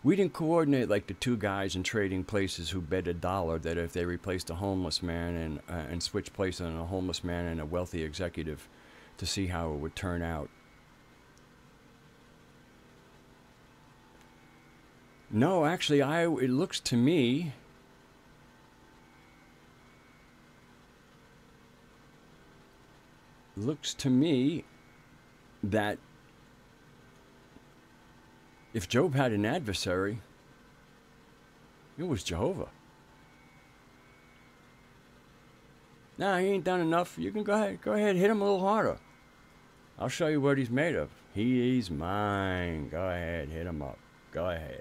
We didn't coordinate like the two guys in Trading Places who bet $1 that if they replaced a homeless man and switched places on a homeless man and a wealthy executive, to see how it would turn out. No, actually, it looks to me that if Job had an adversary, it was Jehovah. Nah, he ain't done enough. You can go ahead, hit him a little harder. I'll show you what he's made of. He's mine. Go ahead, hit him up. Go ahead.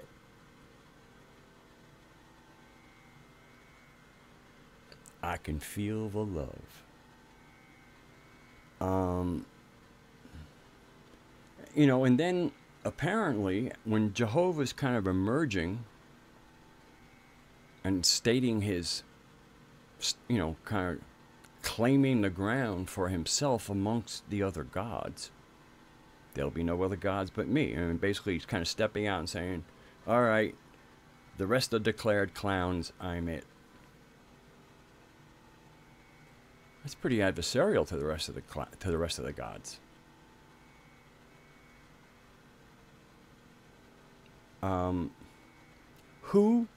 I can feel the love. You know, and then apparently when Jehovah's kind of emerging and stating his, you know, kind of claiming the ground for himself amongst the other gods, there'll be no other gods but me. And basically he's kind of stepping out and saying, all right, the rest are declared clowns, I'm it. That's pretty adversarial to the rest of the gods. Who?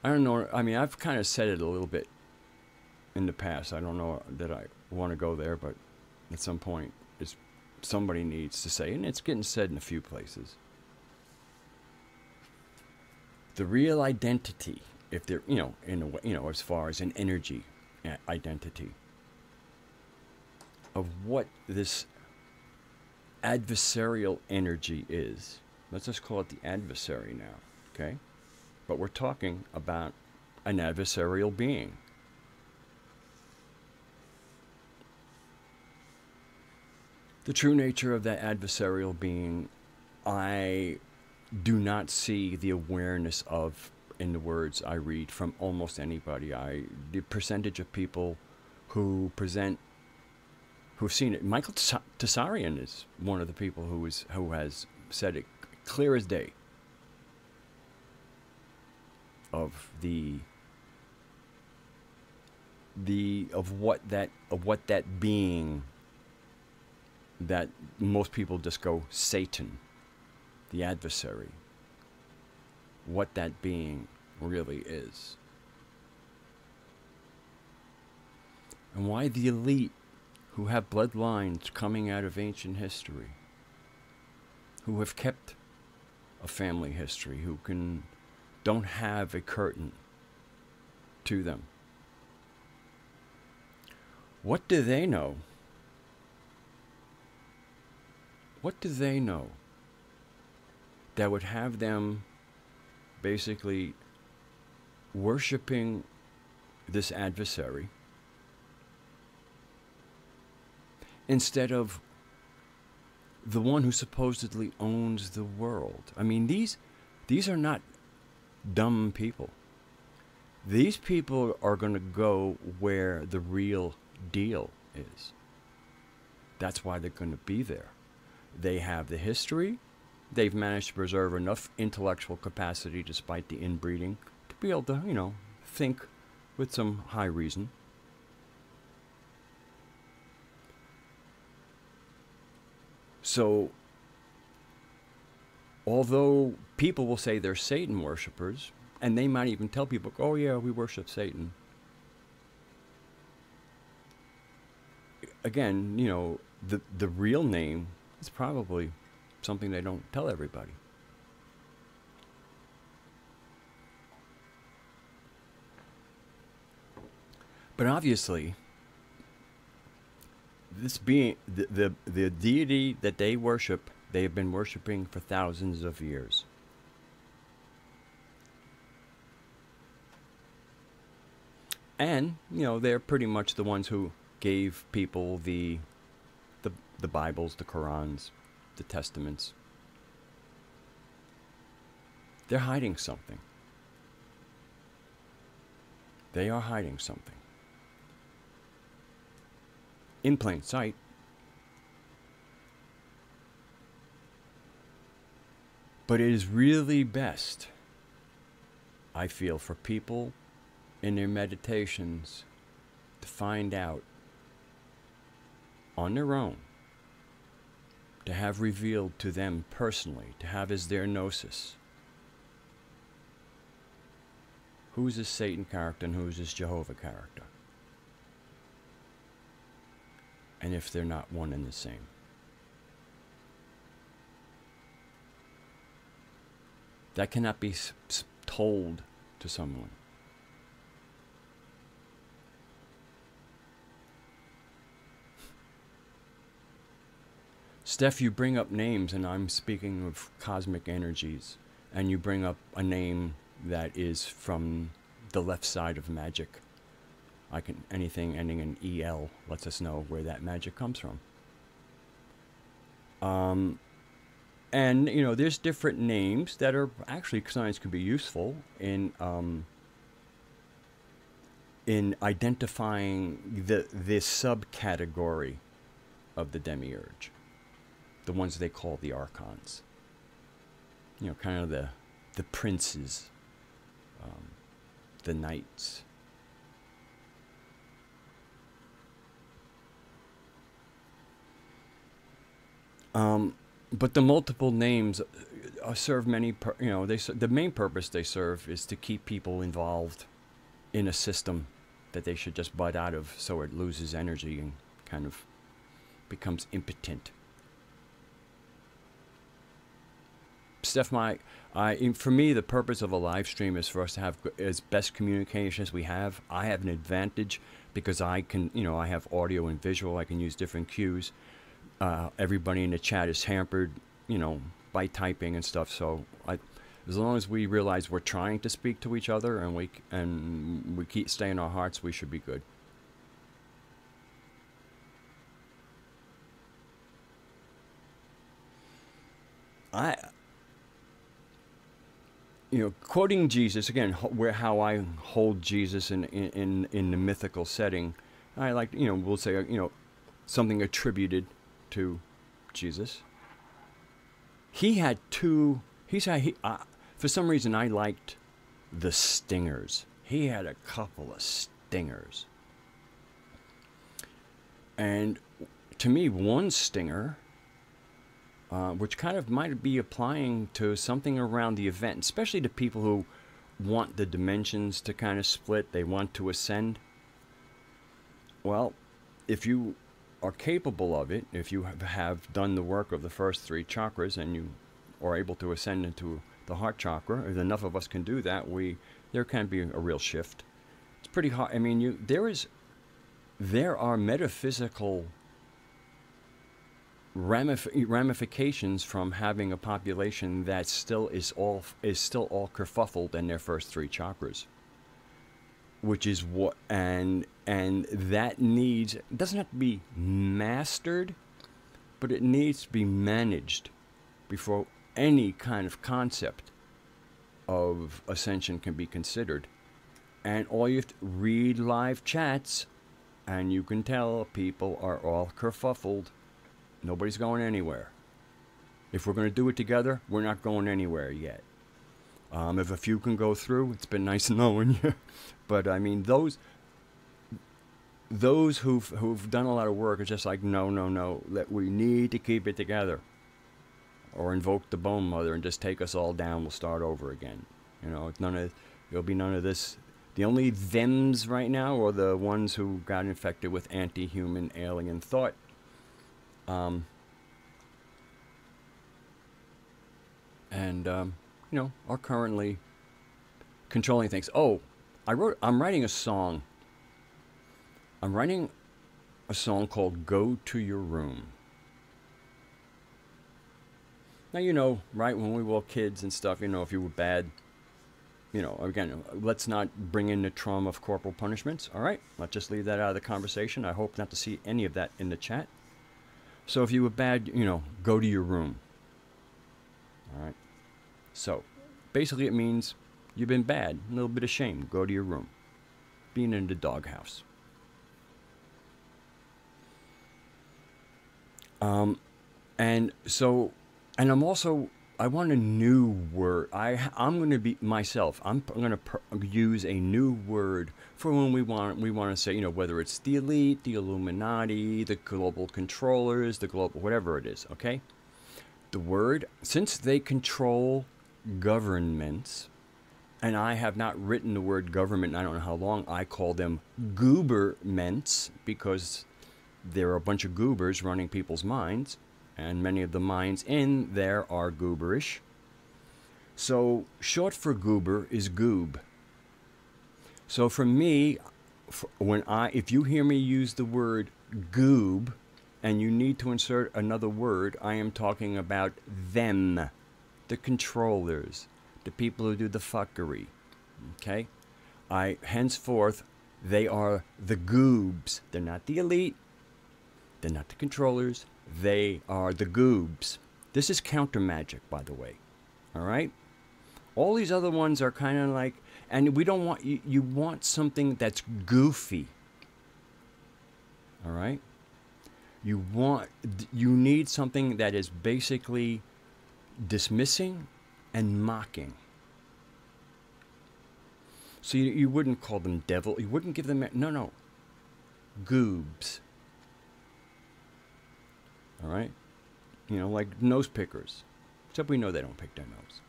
I don't know. I mean, I've kind of said it a little bit in the past. I don't know that I want to go there, but at some point, somebody needs to say, and it's getting said in a few places. The real identity, if they're, you know, in a way, you know, as far as an energy identity of what this adversarial energy is. Let's just call it the adversary now, okay? But we're talking about an adversarial being. The true nature of that adversarial being, I do not see the awareness of in the words I read from almost anybody. The percentage of people who've seen it. Michael Tsarian is one of the people who has said it clear as day of what that being that most people just go Satan, the adversary, what that being really is. And why the elite who have bloodlines coming out of ancient history, who have kept a family history, who don't have a curtain to them. What do they know? What do they know that would have them basically worshiping this adversary instead of the one who supposedly owns the world. I mean, these are not dumb people. These people are going to go where the real deal is. That's why they're going to be there. They have the history. They've managed to preserve enough intellectual capacity, despite the inbreeding, to be able to, you know, think with some high reason. So, although people will say they're Satan worshippers, and they might even tell people, oh yeah, we worship Satan. Again, you know, the real name is probably something they don't tell everybody. But obviously, this being the deity that they worship, they have been worshiping for thousands of years. And, you know, they're pretty much the ones who gave people the Bibles, the Qurans, the Testaments. They're hiding something. They are hiding something. In plain sight. But it is really best, I feel, for people in their meditations to find out on their own, to have revealed to them personally, to have as their gnosis, who's this Satan character and who's this Jehovah character, and if they're not one and the same. That cannot be told to someone. Steph, you bring up names, and I'm speaking of cosmic energies, and you bring up a name that is from the left side of magic. Anything ending in EL lets us know where that magic comes from. And, you know, there's different names that are actually sometimes could be useful in identifying this subcategory of the demiurge. The ones they call the archons. You know, kind of the princes, the knights. But the multiple names serve many, you know, the main purpose they serve is to keep people involved in a system that they should just bud out of, so it loses energy and kind of becomes impotent. Steph, for me, the purpose of a live stream is for us to have as best communication as we have. I have an advantage because I can, you know, I have audio and visual. I can use different cues. Everybody in the chat is hampered, you know, by typing and stuff. So as long as we realize we're trying to speak to each other and we keep staying in our hearts, we should be good. You know, quoting Jesus again, how I hold Jesus in the mythical setting, I like, you know, we'll say, you know, something attributed to Jesus. He had two. For some reason, I liked the stingers. He had a couple of stingers, and to me, one stinger, which kind of might be applying to something around the event, especially to people who want the dimensions to kind of split, they want to ascend. Well, if you are capable of it, if you have done the work of the first three chakras and you are able to ascend into the heart chakra, if enough of us can do that, there can be a real shift. It's pretty hard. I mean, there are metaphysical ramifications from having a population that still is all kerfuffled in their first three chakras, which is what, and And that needs, it doesn't have to be mastered, but it needs to be managed before any kind of concept of ascension can be considered. And all you have to read live chats, and you can tell people are all kerfuffled. Nobody's going anywhere. If we're going to do it together, we're not going anywhere yet. If a few can go through, it's been nice knowing you. But I mean, those who've done a lot of work are just like, no, that we need to keep it together, or invoke the Bone Mother and just take us all down. We'll start over again. You know, there'll be none of this. The only thems right now are the ones who got infected with anti-human alien thought. You know, are currently controlling things. Oh, I'm writing a song. I'm writing a song called Go to Your Room. Now, you know, right, when we were kids and stuff, you know, if you were bad, you know, again, let's not bring in the trauma of corporal punishments, all right? Let's just leave that out of the conversation. I hope not to see any of that in the chat. So if you were bad, you know, go to your room. All right? So, basically it means you've been bad, a little bit of shame, go to your room. Being in the doghouse. And so, and I'm also, I want a new word. I'm going to be myself. I'm going to use a new word for when we want to say, you know, whether it's the elite, the Illuminati, the global controllers, the global, whatever it is, okay? The word, since they control governments, and I have not written the word government in I don't know how long, I call them gooberments, because there are a bunch of goobers running people's minds, and many of the minds in there are gooberish. So short for goober is goob. So for me, if you hear me use the word goob, and you need to insert another word, I am talking about them, the controllers, the people who do the fuckery. Okay? Henceforth, they are the goobs. They're not the elite. They're not the controllers. They are the goobs. This is counter magic, by the way. All right? All these other ones are kind of like, and we don't want, you want something that's goofy. All right? You need something that is basically dismissing and mocking. So you wouldn't call them devil. You wouldn't give them, no. Goobs. All right? You know, like nose pickers. Except we know they don't pick their nose.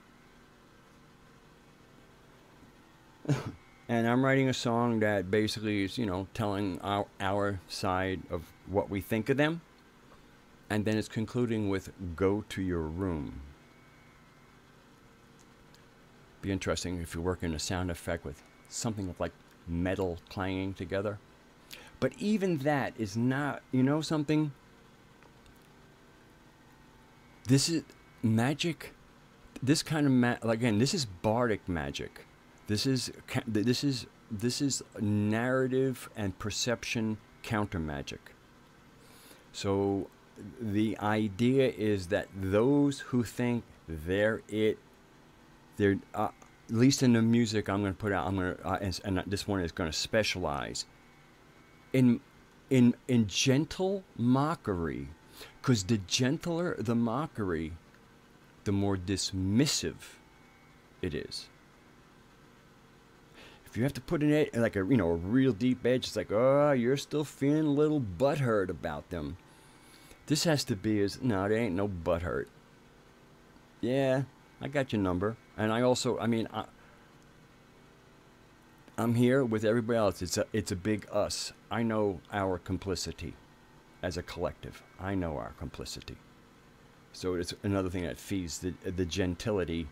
And I'm writing a song that basically is, you know, telling our side of what we think of them. And then it's concluding with, go to your room. Be interesting if you work in a sound effect with something like metal clanging together. But even that is not, you know something? This is magic. This kind of again, this is bardic magic. This is narrative and perception counter magic. So the idea is that those who think they're at least in the music I'm going to put out, and this one is going to specialize in gentle mockery, because the gentler the mockery, the more dismissive it is. If you have to put in it like a real deep edge, it's like, oh, you're still feeling a little butthurt about them. This has to be no, there ain't no butthurt. Yeah, I got your number. And I also, I'm here with everybody else. It's a big us. I know our complicity as a collective. I know our complicity. So it's another thing that feeds the gentility,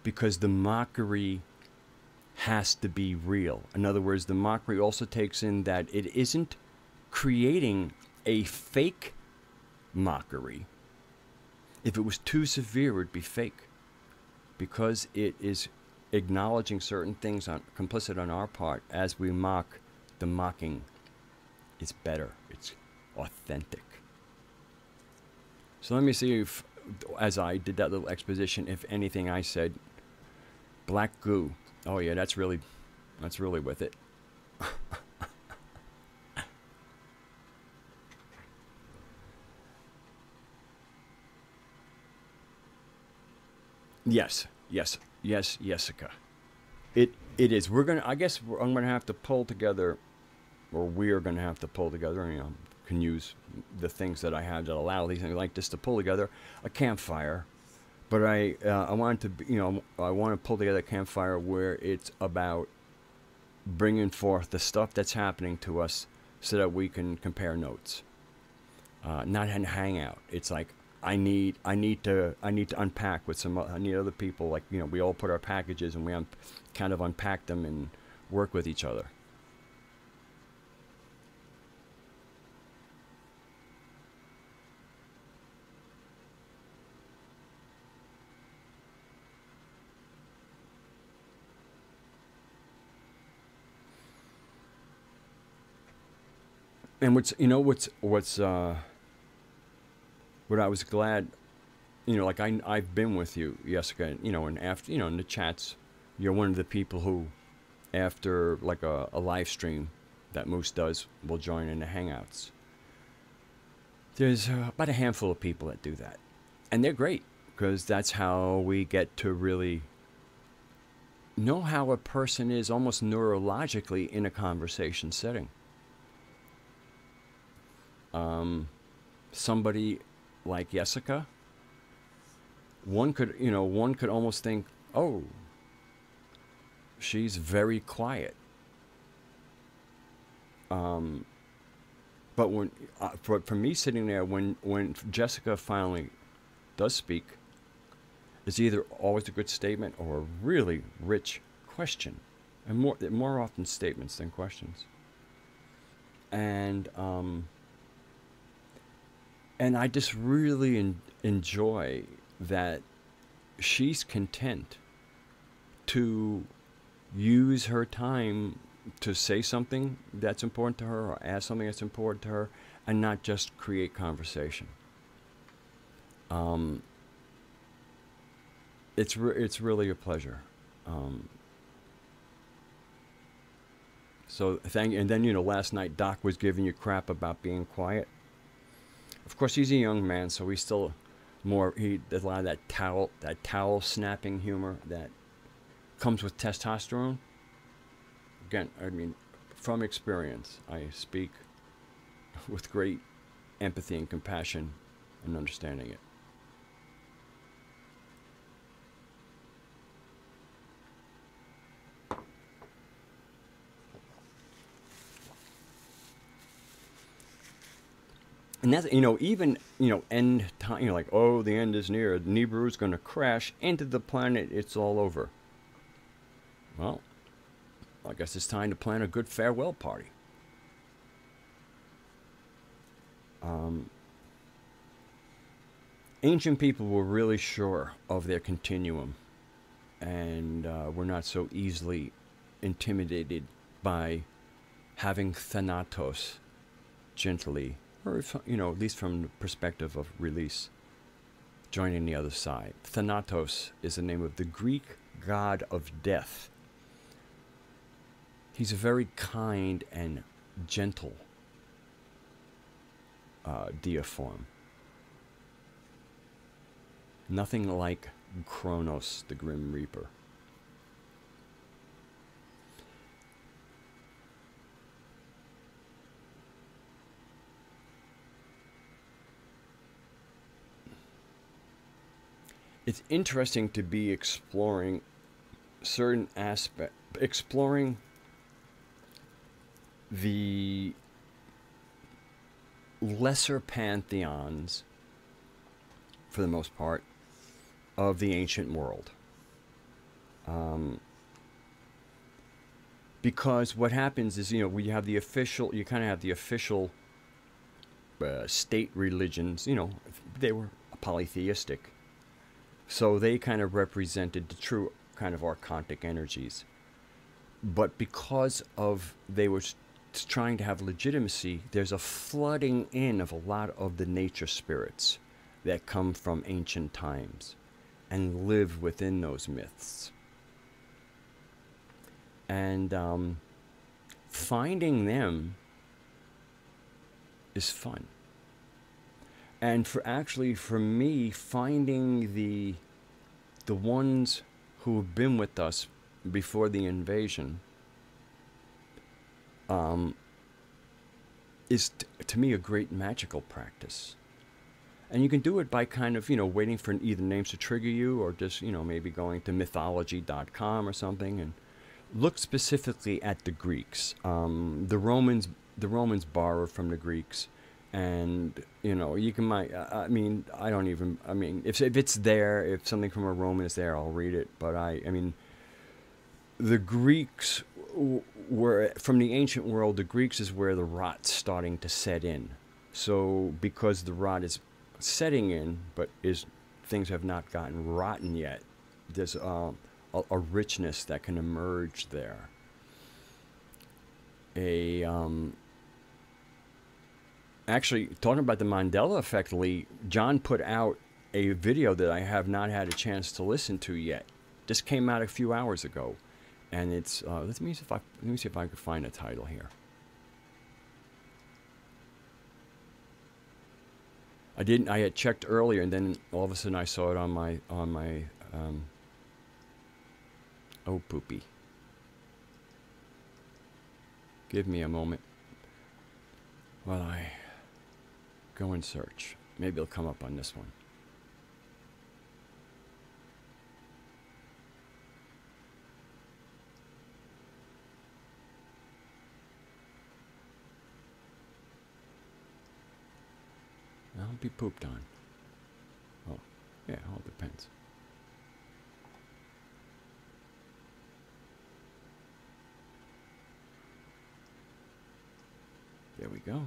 because the mockery has to be real. In other words, the mockery also takes in that it isn't creating a fake mockery. If it was too severe, it would be fake. Because it is acknowledging certain things complicit on our part as we mock the mocking It's better. It's authentic. So let me see if, as I did that little exposition, if anything I said, black goo. Oh yeah, that's really with it. Yes, yes, yes, Jessica. It is. I'm gonna have to pull together, or we're gonna have to pull together. You know, can use the things that I have that allow these things like this to pull together a campfire. But I wanted to I want to pull together a campfire where it's about bringing forth the stuff that's happening to us, so that we can compare notes, not hang out. It's like I need to unpack with I need other people. Like, you know, we all put our packages and we kind of unpack them and work with each other. And what I was glad, you know, like I've been with you, Jessica, you know, and after, you know, in the chats, you're one of the people who, after like a live stream that Moose does, will join in the Hangouts. There's about a handful of people that do that, and they're great because that's how we get to really know how a person is almost neurologically in a conversation setting. Somebody like Jessica, one could almost think, oh, she's very quiet. But when for me sitting there, when Jessica finally does speak, it's either always a good statement or a really rich question, and more often statements than questions. And I just really enjoy that she's content to use her time to say something that's important to her or ask something that's important to her, and not just create conversation. It's really a pleasure. So thank you. And then, you know, last night Doc was giving you crap about being quiet. Of course, he's a young man, so he's still there's a lot of that towel snapping humor that comes with testosterone. Again, I mean, from experience, I speak with great empathy and compassion and understanding it. And that's, you know, even, you know, end time, you know, like, oh, the end is near. Nibiru's going to crash into the planet. It's all over. Well, I guess it's time to plan a good farewell party. Ancient people were really sure of their continuum, and were not so easily intimidated by having Thanatos gently, or if, you know, at least from the perspective of release, joining the other side. Thanatos is the name of the Greek god of death. He's a very kind and gentle deiform. Nothing like Kronos, the Grim Reaper. It's interesting to be exploring certain aspects, exploring the lesser pantheons, for the most part, of the ancient world. Because what happens is, you know, you kind of have the official state religions, you know, they were polytheistic. So they kind of represented the true kind of archontic energies. But because of they were it's trying to have legitimacy, there's a flooding in of a lot of the nature spirits that come from ancient times and live within those myths. And finding them is fun. And for me, finding the ones who have been with us before the invasion is to me a great magical practice. And you can do it by kind of, waiting for either names to trigger you, or just, maybe going to mythology.com or something and look specifically at the Greeks. The Romans borrow from the Greeks. And, you can, if it's there, if something from a Roman is there, I'll read it. But the Greeks were, from the ancient world, the Greeks is where the rot's starting to set in. So because the rot is setting in, but things have not gotten rotten yet, there's a richness that can emerge there. Actually, talking about the Mandela effect, Lee, John put out a video that I have not had a chance to listen to yet. Just came out a few hours ago, and it's let me see if I can find a title here. I had checked earlier, and then all of a sudden I saw it on my oh poopy. Give me a moment while I go and search. Maybe it'll come up on this one. I'll be pooped on. Oh, yeah, it all depends. There we go.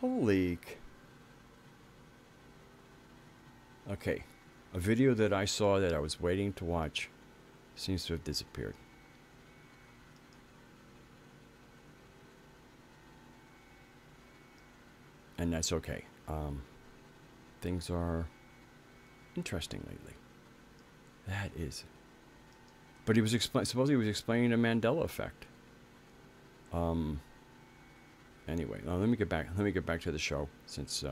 Holy. Okay. A video that I saw that I was waiting to watch seems to have disappeared. And that's okay. Things are interesting lately. That is. But he was supposedly he was explaining the Mandela effect. Anyway, let me get back. Let me get back to the show, since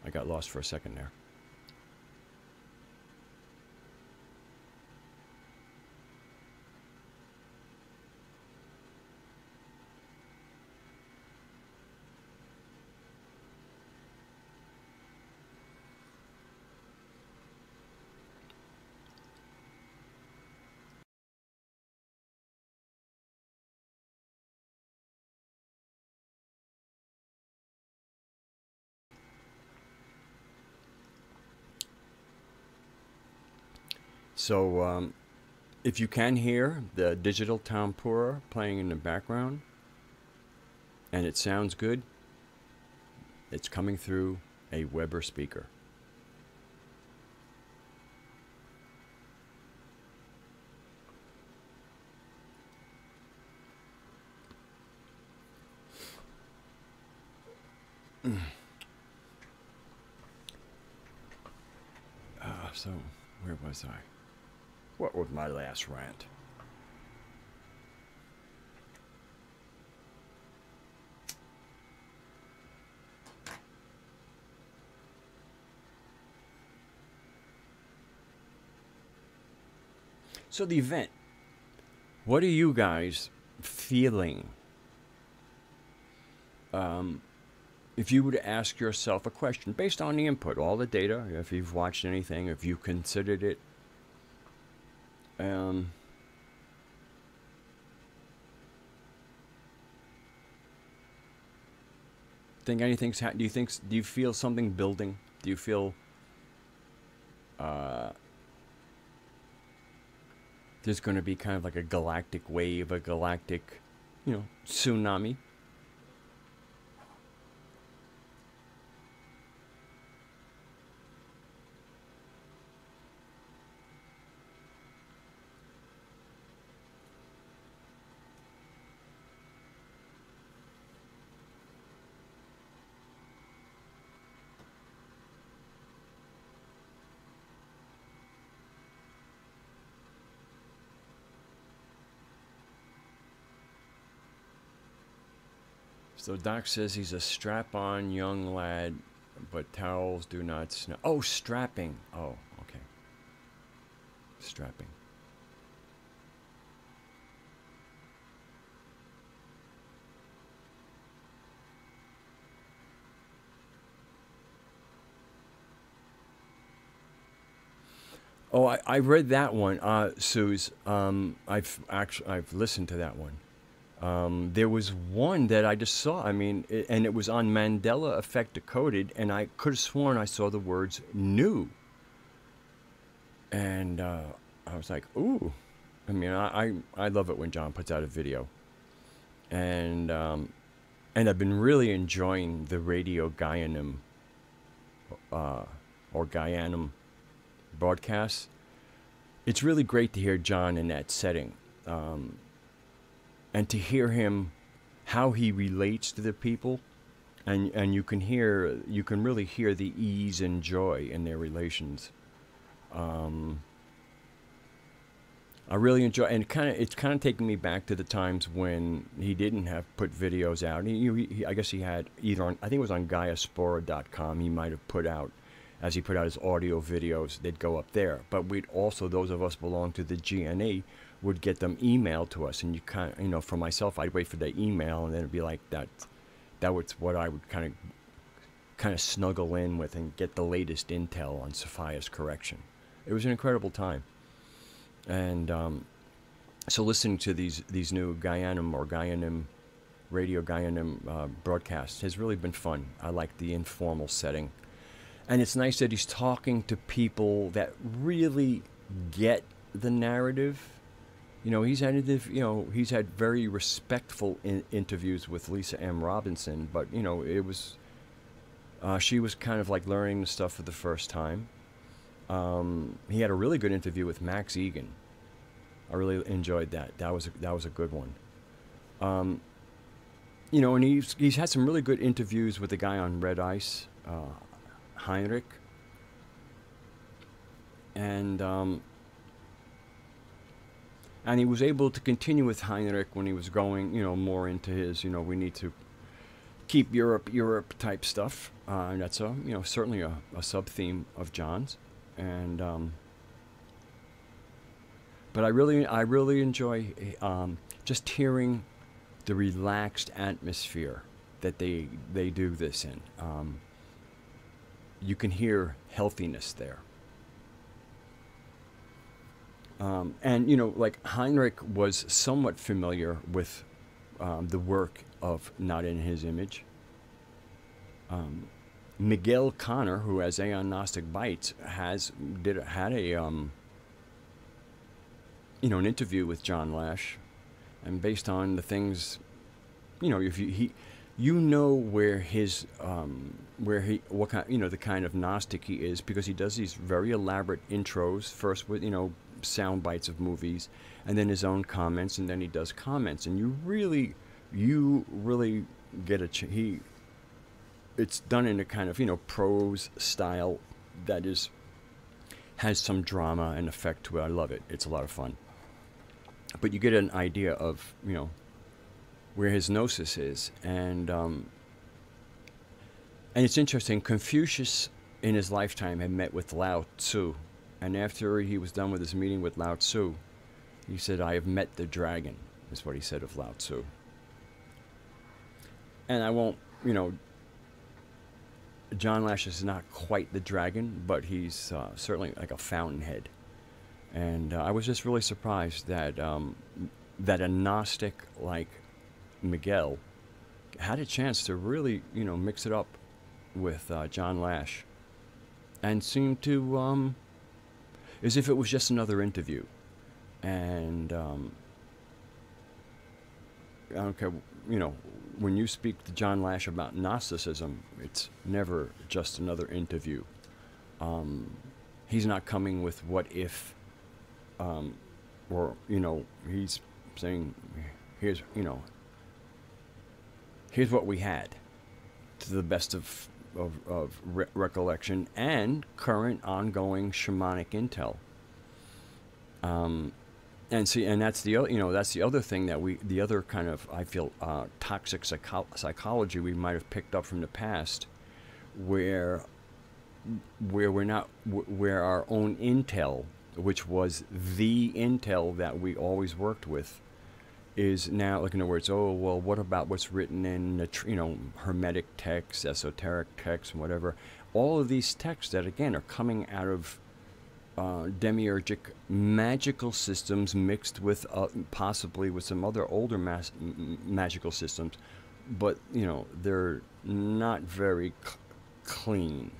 I got lost for a second there. So, if you can hear the digital tambour playing in the background, and it sounds good, it's coming through a Weber speaker. So, where was I? What was my last rant? So the event, what are you guys feeling? If you were to ask yourself a question based on the input, all the data, if you've watched anything, if you considered it, think anything's do you feel something building? Do you feel there's going to be kind of like a galactic wave, a galactic, tsunami? So Doc says he's a strap-on young lad, but towels do not snow. Oh, strapping. Oh, okay. Strapping. Oh, I read that one, Suze. I've listened to that one. There was one that I just saw. I mean, and it was on Mandela Effect Decoded, and I could have sworn I saw the words "new," and I was like, "Ooh." I mean, I love it when John puts out a video, and I've been really enjoying the radio Gaianum or Gaianum broadcasts. It's really great to hear John in that setting. And to hear him, how he relates to the people, and you can really hear the ease and joy in their relations. I really enjoy, and it's kind of taking me back to the times when he didn't have put videos out. I guess he had either on, I think it was on Gaiaspora.com. He might have put out, as he put out his audio videos, they'd go up there. But we'd also, those of us belong to the GNA, would get them emailed to us, and for myself, I'd wait for the email, and then it'd be like that. That was what I would kind of snuggle in with and get the latest intel on Sophia's correction. It was an incredible time, and so listening to these new Gaianum or Gaianum radio Gaianum broadcasts has really been fun. I like the informal setting, and it's nice that he's talking to people that really get the narrative. He's had very respectful interviews with Lisa M. Robinson, but it was she was kind of like learning the stuff for the first time. He had a really good interview with Max Egan. I really enjoyed that. That was a good one. And he's had some really good interviews with the guy on Red Ice, Heinrich, and he was able to continue with Heinrich when he was going, more into his, we need to keep Europe type stuff. And that's certainly a sub-theme of John's. And but I really enjoy just hearing the relaxed atmosphere that they do this in. You can hear healthiness there. And like Heinrich was somewhat familiar with the work of Not in His Image. Miguel Connor, who has Aeon Gnostic Bites, had an interview with John Lash, and based on the things, where his what kind, the kind of Gnostic he is, because he does these very elaborate intros first with sound bites of movies, and then his own comments, and then he does comments, and you really get it's done in a kind of prose style that has some drama and effect to it. I love it. It's a lot of fun. But you get an idea of where his gnosis is, and it's interesting. Confucius in his lifetime had met with Lao Tzu, and after he was done with his meeting with Lao Tzu, he said, "I have met the dragon," is what he said of Lao Tzu. And I won't, John Lash is not quite the dragon, but he's certainly like a fountainhead. And I was just really surprised that that a Gnostic like Miguel had a chance to really, mix it up with John Lash, and seemed to, as if it was just another interview. And I don't care, when you speak to John Lash about Gnosticism, it's never just another interview. He's not coming with what if, or, he's saying, here's what we had, to the best of recollection and current ongoing shamanic intel. And see, and that's the other, that's the other thing that the other kind of, I feel, toxic psychology we might have picked up from the past, where we're not, where our own intel, which was the intel that we always worked with, is now, like, in other words, oh, well, what about what's written in the, hermetic texts, esoteric texts, whatever, all of these texts that, again, are coming out of demiurgic magical systems mixed with possibly with some other older magical systems, but they're not very clean.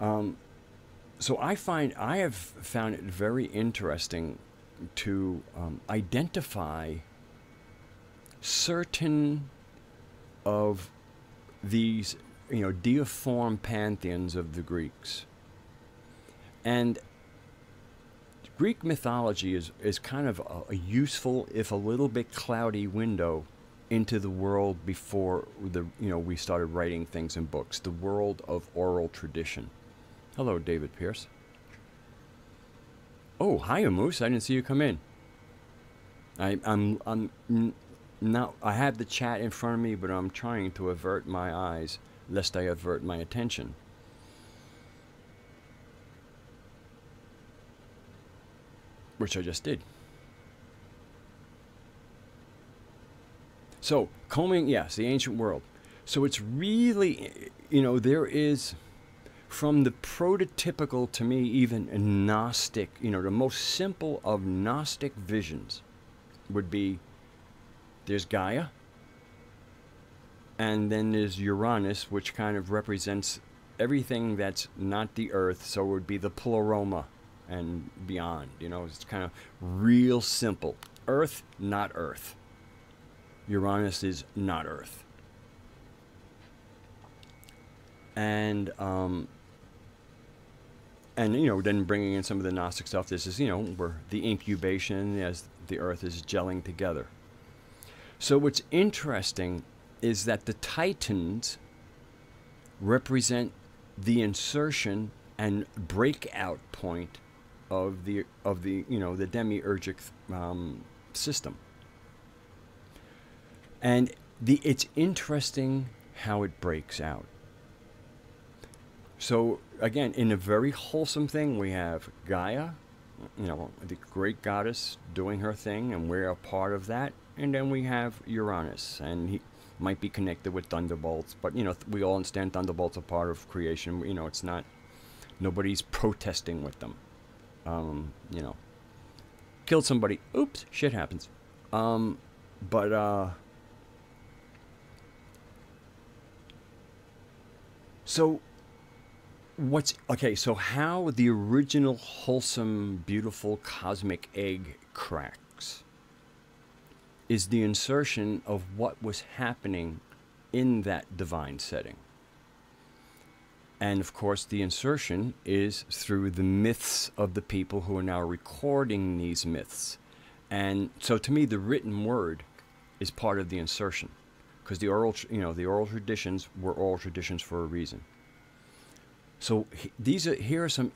So I have found it very interesting to identify certain of these deiform pantheons of the Greeks. And Greek mythology is kind of a useful, if a little bit cloudy, window into the world before we started writing things in books, the world of oral tradition. Hello, David Pierce. Oh, hi, Moose. I didn't see you come in. I'm not. I have the chat in front of me, but I'm trying to avert my eyes lest I avert my attention. Which I just did. So, combing, yes, the ancient world. So it's really, there is, from the prototypical, to me, even Gnostic, the most simple of Gnostic visions would be, there's Gaia, and then there's Uranus, which kind of represents everything that's not the Earth, so it would be the Pleroma and beyond. It's kind of real simple. Earth, not Earth. Uranus is not Earth. And then bringing in some of the Gnostic stuff, this is, where the incubation as the Earth is gelling together. So what's interesting is that the Titans represent the insertion and breakout point of the the demiurgic system. And it's interesting how it breaks out. So again, in a very wholesome thing, we have Gaia, the great goddess doing her thing, and we're a part of that. And then we have Uranus, and he might be connected with thunderbolts, but we all understand thunderbolts are part of creation. It's not, nobody's protesting with them. Killed somebody. Oops, shit happens. So so how the original wholesome, beautiful cosmic egg cracks is the insertion of what was happening in that divine setting. And of course, the insertion is through the myths of the people who are now recording these myths. And so to me, the written word is part of the insertion, because the oral traditions were oral traditions for a reason. So here are some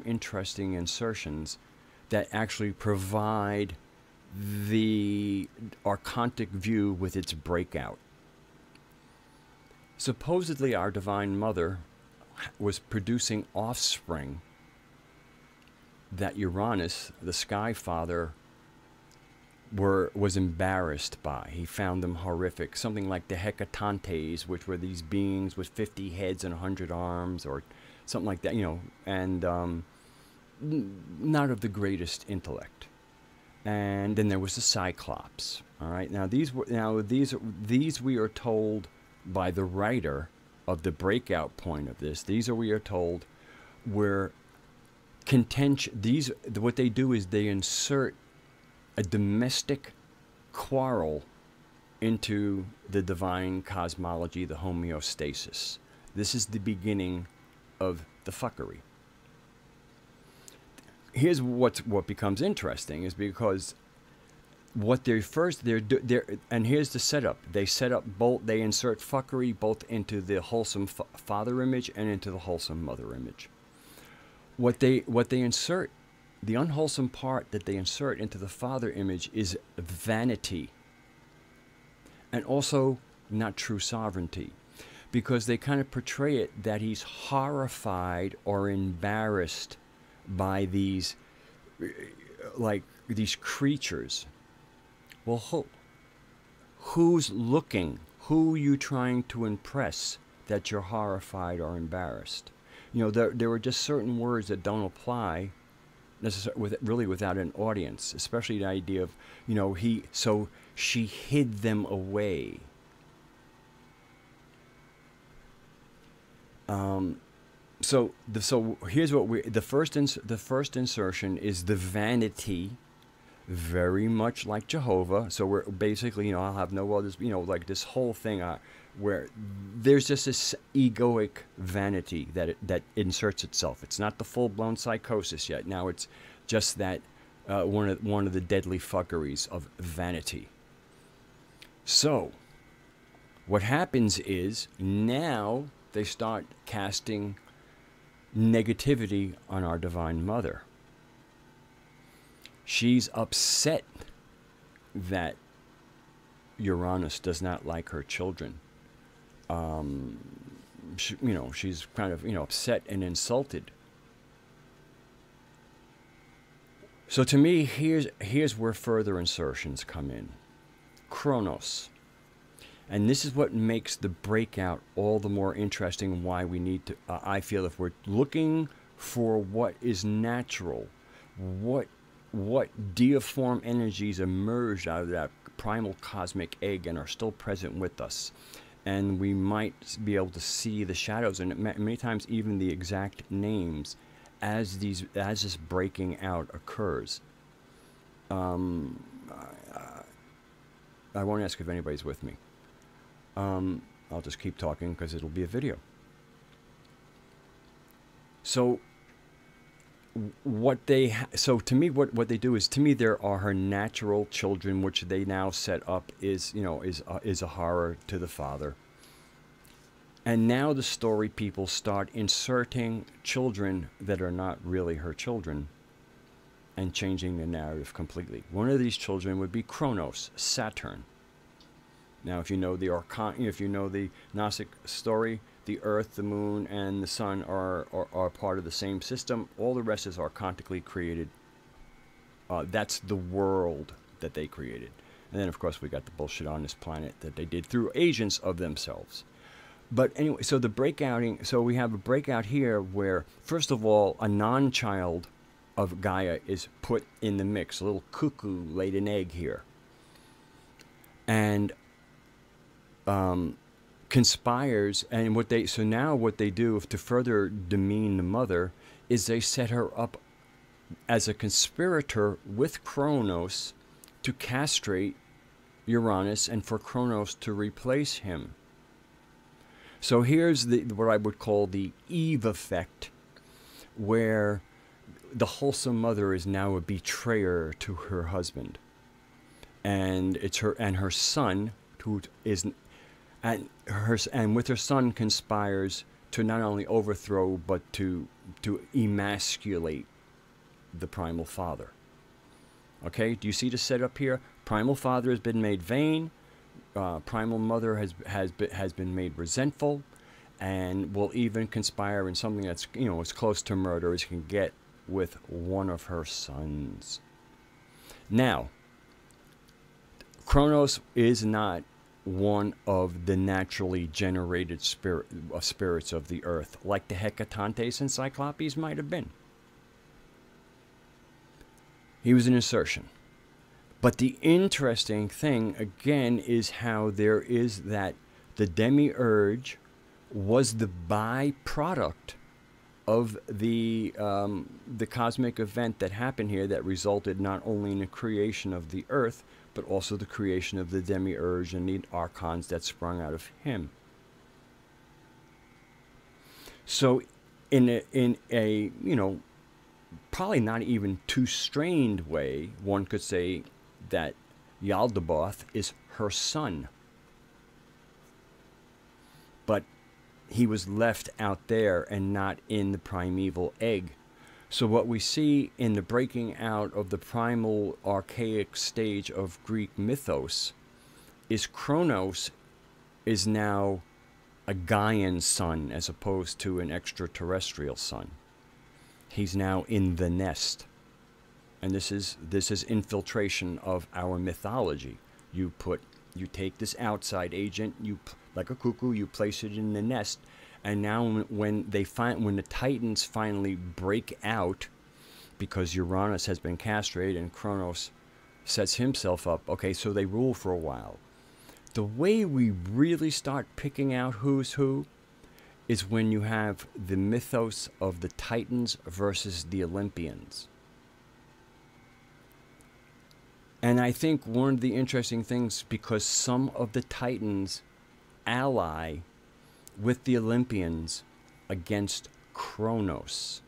interesting insertions that actually provide the archontic view with its breakout. Supposedly, our Divine Mother was producing offspring that Uranus, the Sky Father, was embarrassed by. He found them horrific. Something like the Hecatontes, which were these beings with 50 heads and 100 arms, or something like that, and not of the greatest intellect. And then there was the Cyclops. All right. Now these we are told by the writer of the breakout point of this. These are, we are told, were contention. What they do is they insert a domestic quarrel into the divine cosmology, the homeostasis. This is the beginning of the fuckery. Here's what becomes interesting, is because what they're and here's the setup. They insert fuckery both into the wholesome father image and into the wholesome mother image. What they insert the unwholesome part that they insert into the father image is vanity, and also not true sovereignty, because they kind of portray it that he's horrified or embarrassed by these, like, these creatures. Well, who's looking? Who are you trying to impress that you're horrified or embarrassed? You know, there were just certain words that don't apply really without an audience, especially the idea of, you know, so she hid them away. So here's what the first insertion is the vanity, very much like Jehovah. So we're basically, you know, I'll have no others, you know, like this whole thing where there's just this egoic vanity that inserts itself. It's not the full-blown psychosis yet. Now it's just that one of the deadly fuckeries of vanity. So what happens is now they start casting negativity on our Divine Mother. She's upset that Uranus does not like her children. You know, she's kind of, you know, upset and insulted. So to me, here's where further insertions come in. Kronos. And this is what makes the breakout all the more interesting, why we need to, I feel, if we're looking for what is natural, what deiform energies emerged out of that primal cosmic egg and are still present with us. And we might be able to see the shadows, and many times even the exact names as this breaking out occurs. I won't ask if anybody's with me. I'll just keep talking because it'll be a video. So to me, what they do is, to me, there are her natural children, which they now set up is a horror to the father. And now the story people start inserting children that are not really her children and changing the narrative completely. One of these children would be Kronos, Saturn. Now, if you know the Gnostic story, the Earth, the Moon, and the Sun are part of the same system. All the rest is archontically created. That's the world that they created. And then, of course, we got the bullshit on this planet that they did through agents of themselves. But anyway, so we have a breakout here where, first of all, a non-child of Gaia is put in the mix. A little cuckoo laid an egg here. And conspires, and what they do to further demean the mother is they set her up as a conspirator with Kronos to castrate Uranus and for Kronos to replace him. So here's what I would call the Eve effect, where the wholesome mother is now a betrayer to her husband, and her son, who is, and with her son conspires to not only overthrow but to emasculate the primal father. Okay, do you see the setup here? Primal father has been made vain. Primal mother has been made resentful, and will even conspire in something that's, you know, as close to murder as you can get with one of her sons. Now, Kronos is not one of the naturally generated spirits of the earth, like the Hecatontes and Cyclopes might have been. He was an insertion. But the interesting thing, again, is how there is that the demiurge was the byproduct of the cosmic event that happened here that resulted not only in the creation of the earth, but also the creation of the demiurge and the archons that sprung out of him. So in a you know, probably not even too strained way, one could say that Yaldabaoth is her son. But he was left out there and not in the primeval egg. So what we see in the breaking out of the primal archaic stage of Greek mythos is Kronos is now a Gaian sun as opposed to an extraterrestrial sun. He's now in the nest. And this is infiltration of our mythology. You take this outside agent, like a cuckoo, you place it in the nest, and now when the Titans finally break out, because Uranus has been castrated and Kronos sets himself up, okay, so they rule for a while. The way we really start picking out who's who is when you have the mythos of the Titans versus the Olympians. And I think one of the interesting things, because some of the Titans ally with the Olympians against Kronos.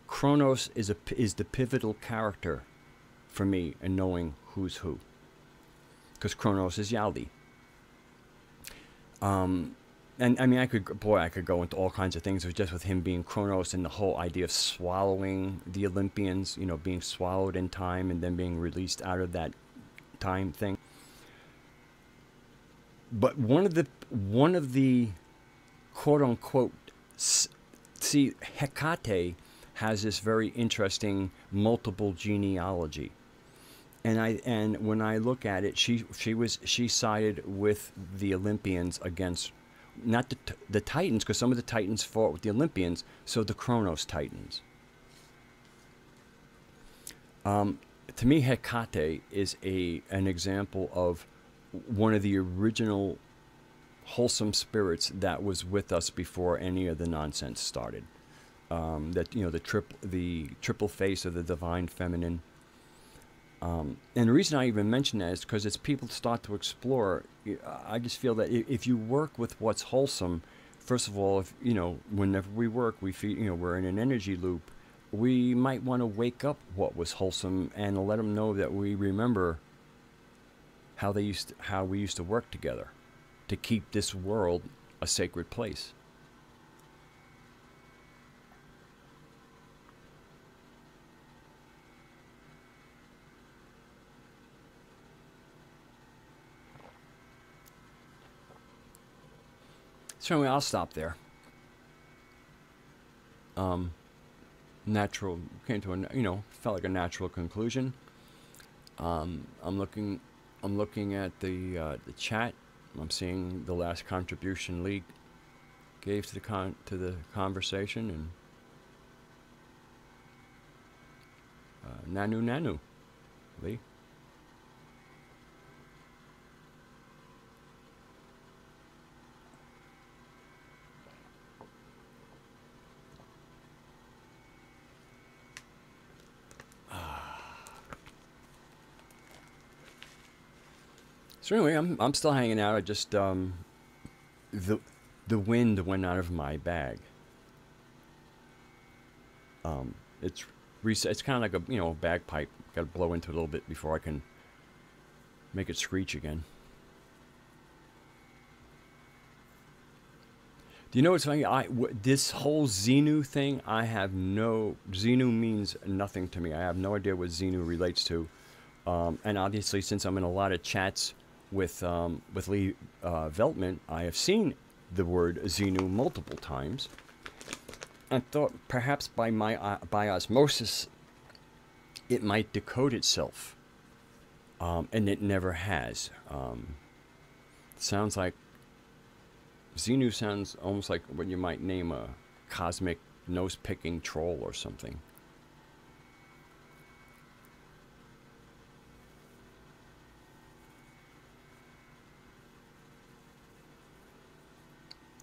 Kronos is the pivotal character for me in knowing who's who, because Kronos is Yaldi. And I mean, I could go into all kinds of things just with him being Kronos and the whole idea of swallowing the Olympians, being swallowed in time and then being released out of that time thing. But one of the quote unquote, see, Hecate has this very interesting multiple genealogy. And when I look at it, she sided with the Olympians against not the Titans, because some of the Titans fought with the Olympians, so the Kronos Titans. To me, Hecate is an example of one of the original wholesome spirits that was with us before any of the nonsense started. The triple face of the divine feminine. And the reason I even mention that is because as people start to explore, I just feel that if you work with what's wholesome, first of all, whenever we work, we feel, we're in an energy loop. We might want to wake up what was wholesome and let them know that we remember how we used to work together to keep this world a sacred place. So anyway, I'll stop there. Came to felt like a natural conclusion. I'm looking at the chat. I'm seeing the last contribution Lee gave to the conversation, and Nanu, Lee. So anyway, I'm still hanging out. I just the wind went out of my bag. It's kind of like a bagpipe. Got to blow into it a little bit before I can make it screech again. Do you know what's funny? This whole Xenu thing, Xenu means nothing to me. I have no idea what Xenu relates to. And obviously, since I'm in a lot of chats with Lee Veltman, I have seen the word Xenu multiple times. I thought perhaps by osmosis, it might decode itself, and it never has. Sounds like Xenu sounds almost like what you might name a cosmic nose-picking troll or something.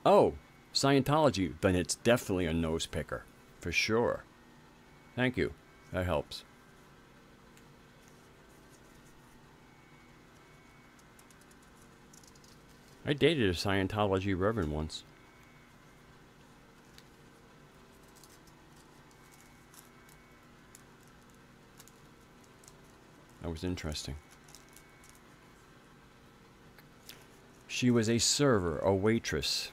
Oh, Scientology, then it's definitely a nose picker, for sure. Thank you. That helps. I dated a Scientology reverend once. That was interesting. She was a server, a waitress,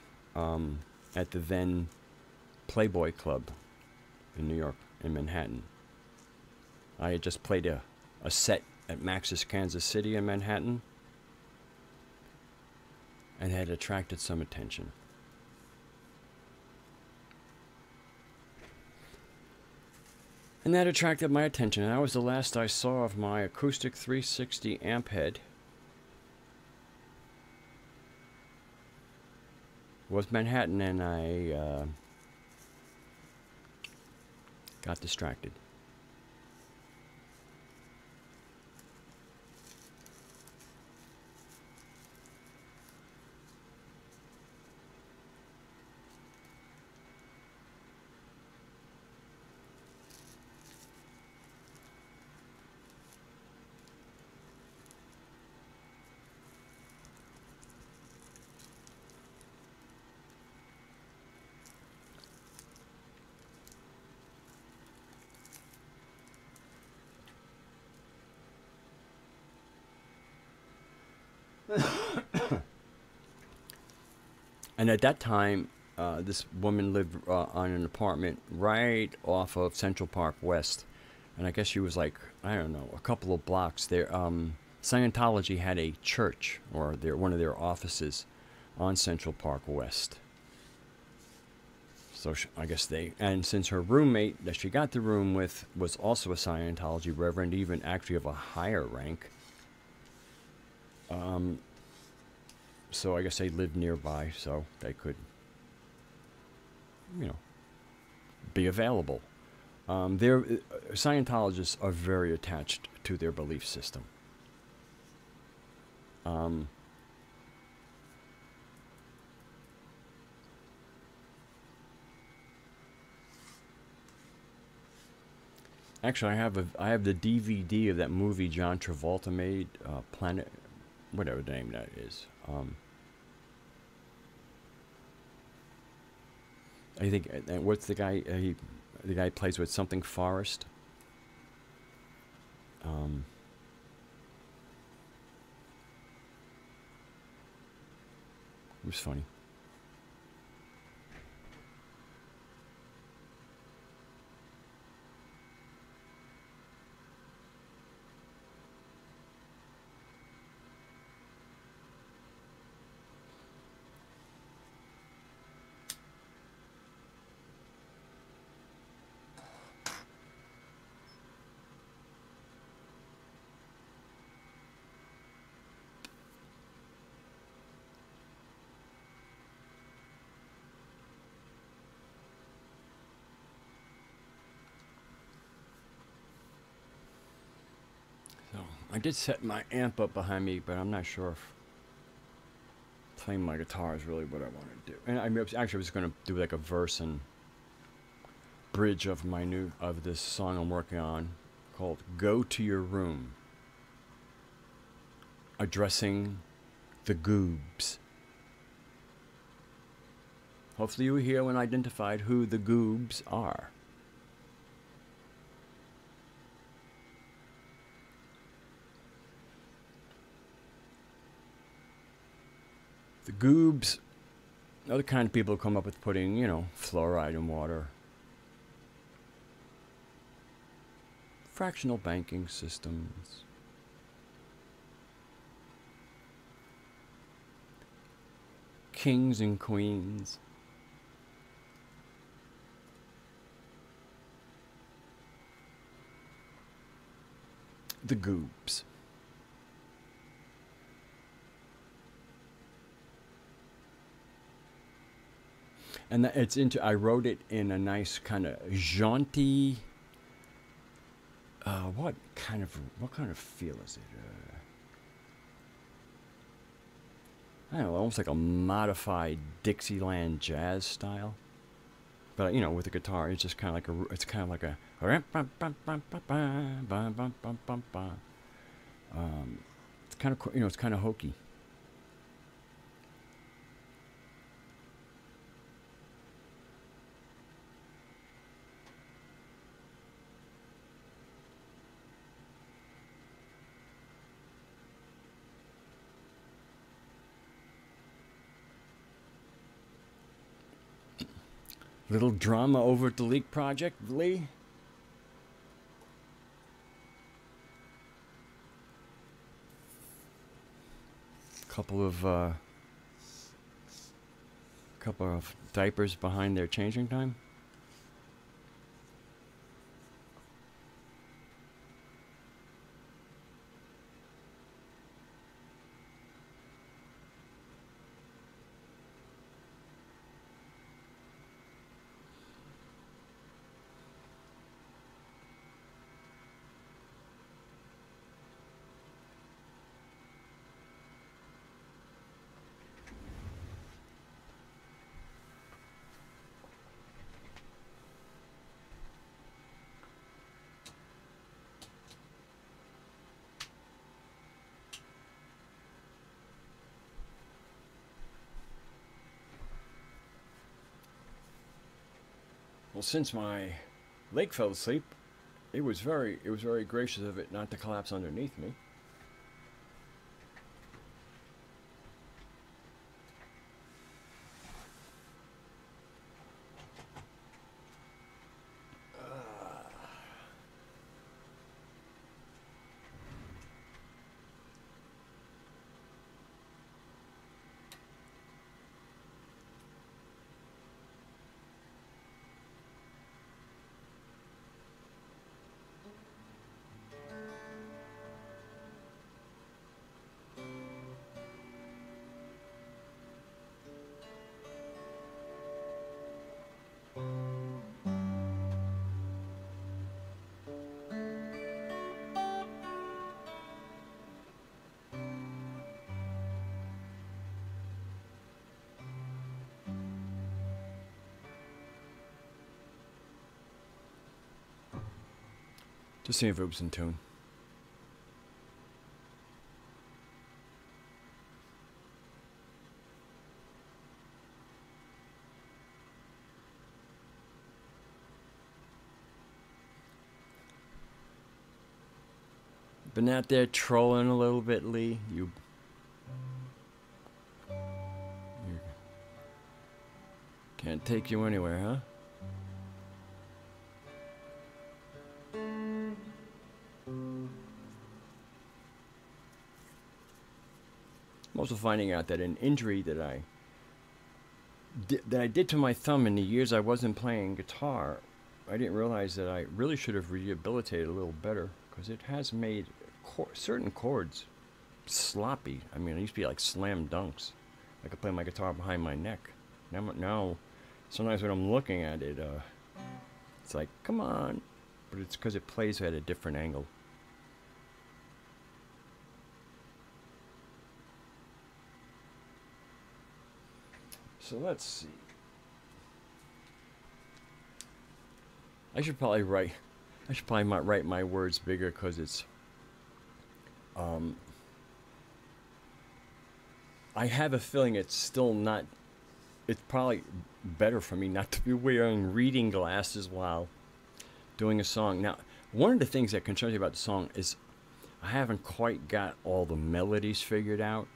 at the then Playboy Club. in New York, in Manhattan. I had just played a set at Max's Kansas City in Manhattan, and had attracted some attention. And that attracted my attention, and that was the last I saw of my acoustic 360 amp head. Was Manhattan, and I got distracted. And at that time, this woman lived on an apartment right off of Central Park West. And I guess she was like, I don't know, a couple of blocks there. Scientology had a church, or one of their offices, on Central Park West. So I guess and since her roommate that she got the room with was also a Scientology reverend, even actually of a higher rank, so I guess they lived nearby, so they could, be available. Scientologists are very attached to their belief system. Actually, I have the DVD of that movie John Travolta made, Planet, whatever the name that is. I think, what's the guy? The guy plays with something Forrest. It was funny. I did set my amp up behind me, but I'm not sure if playing my guitar is really what I want to do. And I was going to do like a verse and bridge of this song I'm working on called "Go to Your Room," addressing the goobs. Hopefully you hear when I identified who the goobs are. The goobs are the kind of people who come up with putting, fluoride in water. Fractional banking systems. Kings and queens. The goobs. And I wrote it in a nice kind of jaunty, what kind of feel is it? I don't know, almost like a modified Dixieland jazz style. But with the guitar, it's just kind of like it's kind of like a it's kind of it's kind of hokey. Little drama over at the leak project, Lee. Couple of diapers behind their changing time. Well, since my leg fell asleep, it was very gracious of it not to collapse underneath me. Just seeing if it was in tune. Been out there trolling a little bit, Lee. You can't take you anywhere, huh? I'm also finding out that an injury that I did to my thumb in the years I wasn't playing guitar, I didn't realize that I really should have rehabilitated a little better, because it has made certain chords sloppy. I mean, it used to be like slam dunks. I could play my guitar behind my neck. Now sometimes when I'm looking at it, it's like, come on. But it's because it plays at a different angle. So let's see. I should probably write my words bigger, because it's I have a feeling it's still not, it's probably better for me not to be wearing reading glasses while doing a song. Now, one of the things that concerns me about the song is I haven't quite got all the melodies figured out,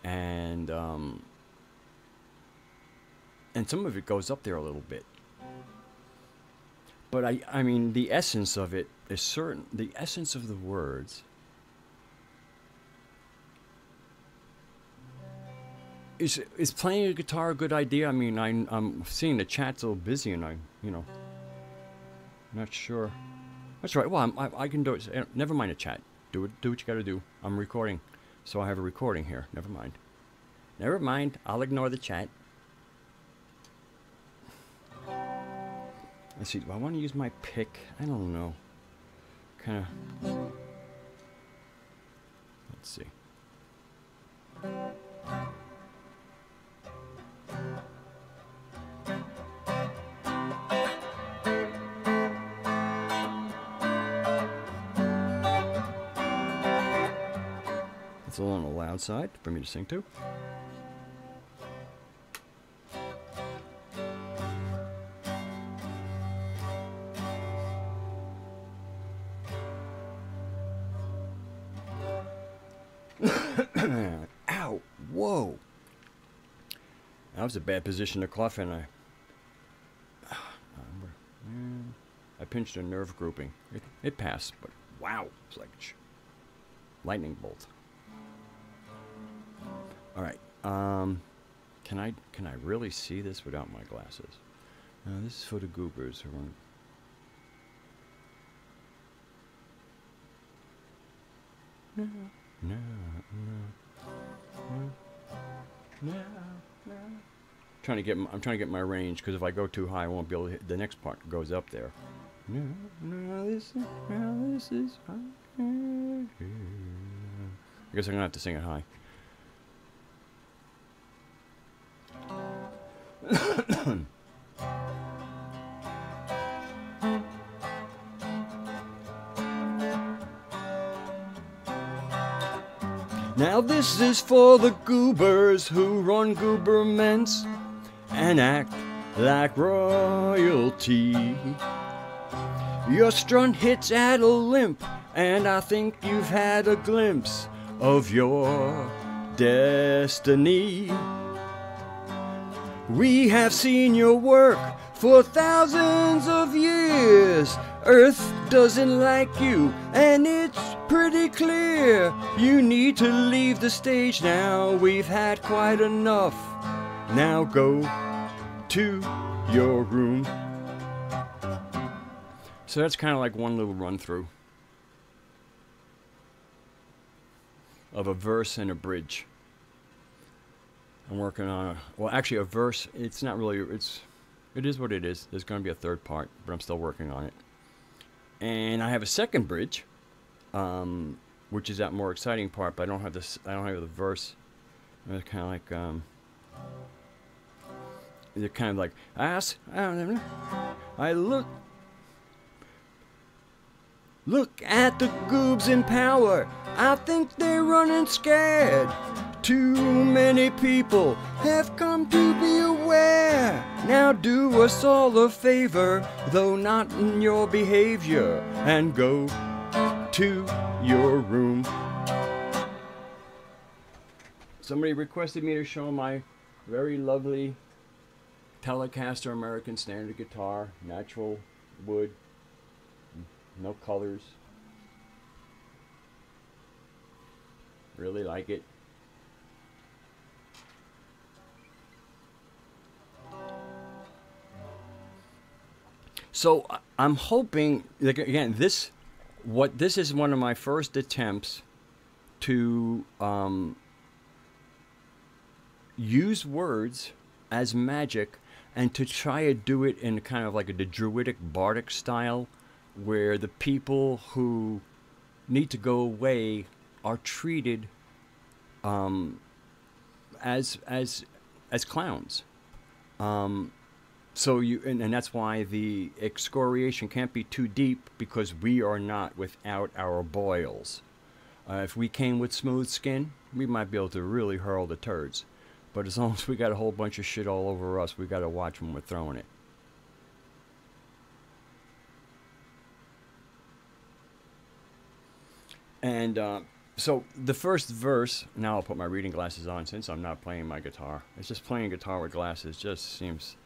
and some of it goes up there a little bit. But I mean, the essence of it is certain. The essence of the words is playing a guitar a good idea? I mean, I'm seeing the chat's a little busy, and I'm, not sure. That's right. Well, I can do it. Never mind the chat. Do what you got to do. I'm recording, so I have a recording here. Never mind. Never mind. I'll ignore the chat. Let's see, do I want to use my pick? I don't know. Kind of. Let's see. It's a little on the loud side for me to sing to. Ow! Whoa! That was a bad position to cough in. pinched a nerve grouping. It passed, but wow, it's like lightning bolt. All right. Can I really see this without my glasses? This is for the goobers who are. No, no, no, no, no. I'm trying to get my range, because if I go too high, I won't be able to hit. The next part goes up there. No, no, this is. I guess I'm gonna have to sing it high. Now this is for the goobers who run gooberments and act like royalty. Your strut hits at a limp, and I think you've had a glimpse of your destiny. We have seen your work for thousands of years. Earth doesn't like you, and it's pretty clear. You need to leave the stage now. We've had quite enough. Now go to your room. So that's kind of like one little run through of a verse and a bridge. I'm working on actually a verse. It's not really, it is what it is. There's going to be a third part, but I'm still working on it. And I have a second bridge, which is that more exciting part, but I don't have this. I don't have the verse. It's kind of like they're kind of like I look at the goobs in power. I think they're running scared. Too many people have come to be aware. Now do us all a favor, though not in your behavior, and go to your room. Somebody requested me to show my very lovely Telecaster American Standard guitar, natural wood, no colors. Really like it. So I'm hoping, like, again, this is one of my first attempts to use words as magic, and to try to do it in kind of like the druidic bardic style, where the people who need to go away are treated as clowns. So and that's why the excoriation can't be too deep, because we are not without our boils. If we came with smooth skin, we might be able to really hurl the turds. But as long as we got a whole bunch of shit all over us, we got to watch when we're throwing it. And so the first verse, now I'll put my reading glasses on since I'm not playing my guitar. It's just playing guitar with glasses just seems...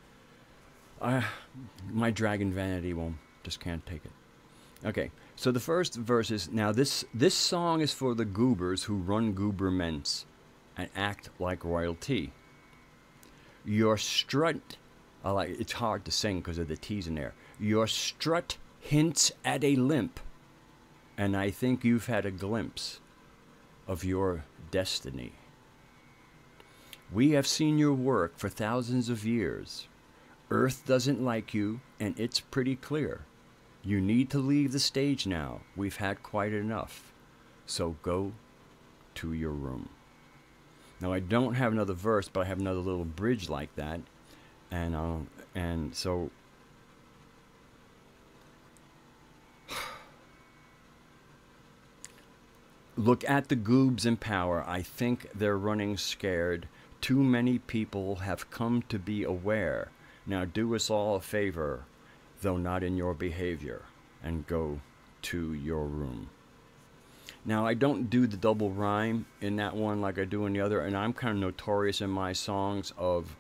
my dragon vanity just can't take it. Okay, so the first verse is, now this song is for the goobers who run gooberments and act like royalty. Your strut, it's hard to sing because of the T's in there. Your strut hints at a limp, and I think you've had a glimpse of your destiny. We have seen your work for thousands of years. Earth doesn't like you, and it's pretty clear. You need to leave the stage now. We've had quite enough. So go to your room. Now, I don't have another verse, but I have another little bridge like that. And so... Look at the goobs in power. I think they're running scared. Too many people have come to be aware. Now do us all a favor, though not in your behavior, and go to your room. Now, I don't do the double rhyme in that one like I do in the other, and I'm kind of notorious in my songs of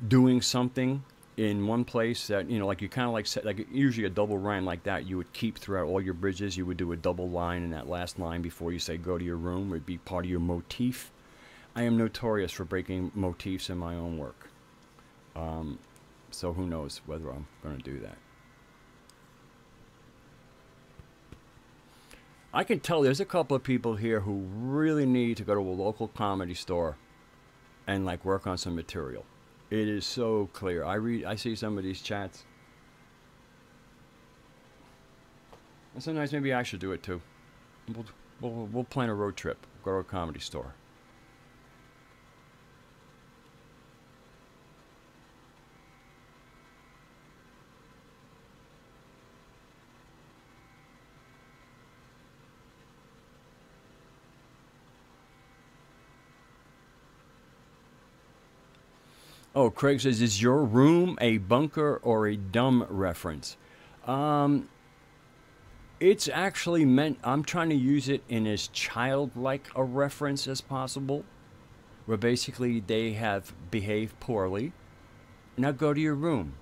doing something in one place that, you know, like you kind of like set, like usually a double rhyme like that you would keep throughout all your bridges. You would do a double line in that last line before you say go to your room. It would be part of your motif. I am notorious for breaking motifs in my own work. So who knows whether I'm going to do that. I can tell there's a couple of people here who really need to go to a local comedy store and like work on some material. It is so clear. I see some of these chats. And sometimes maybe I should do it too. We'll plan a road trip. Go to a comedy store. Oh, Craig says, is your room a bunker or a dumb reference? It's actually meant, I'm trying to use it in as childlike a reference as possible, where basically they have behaved poorly. Now go to your room.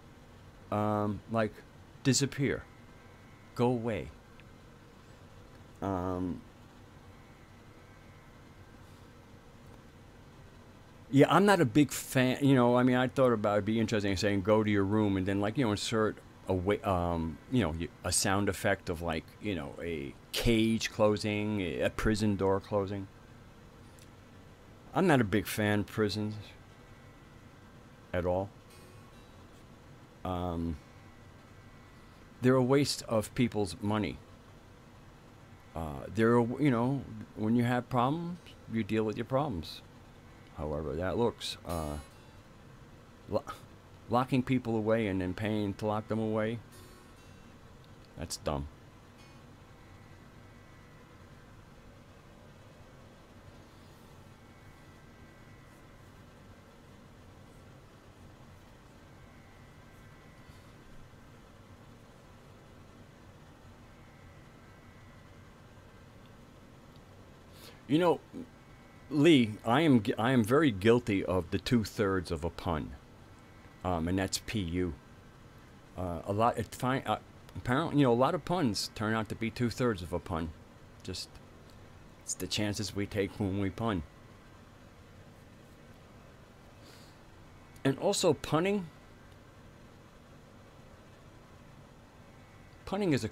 Like, disappear. Go away. Yeah, I'm not a big fan. You know, I mean, I thought about it'd be interesting saying go to your room and then, like, you know, insert a way, you know, a sound effect of like, you know, a cage closing, a prison door closing. I'm not a big fan of prisons at all. They're a waste of people's money. They're, you know, when you have problems, you deal with your problems. However that looks, locking people away and then paying to lock them away, that's dumb. You know, Lee, I am very guilty of the 2/3 of a pun, and that's PU. A lot, apparently, you know, a lot of puns turn out to be 2/3 of a pun. Just, it's the chances we take when we pun. And also punning. Punning is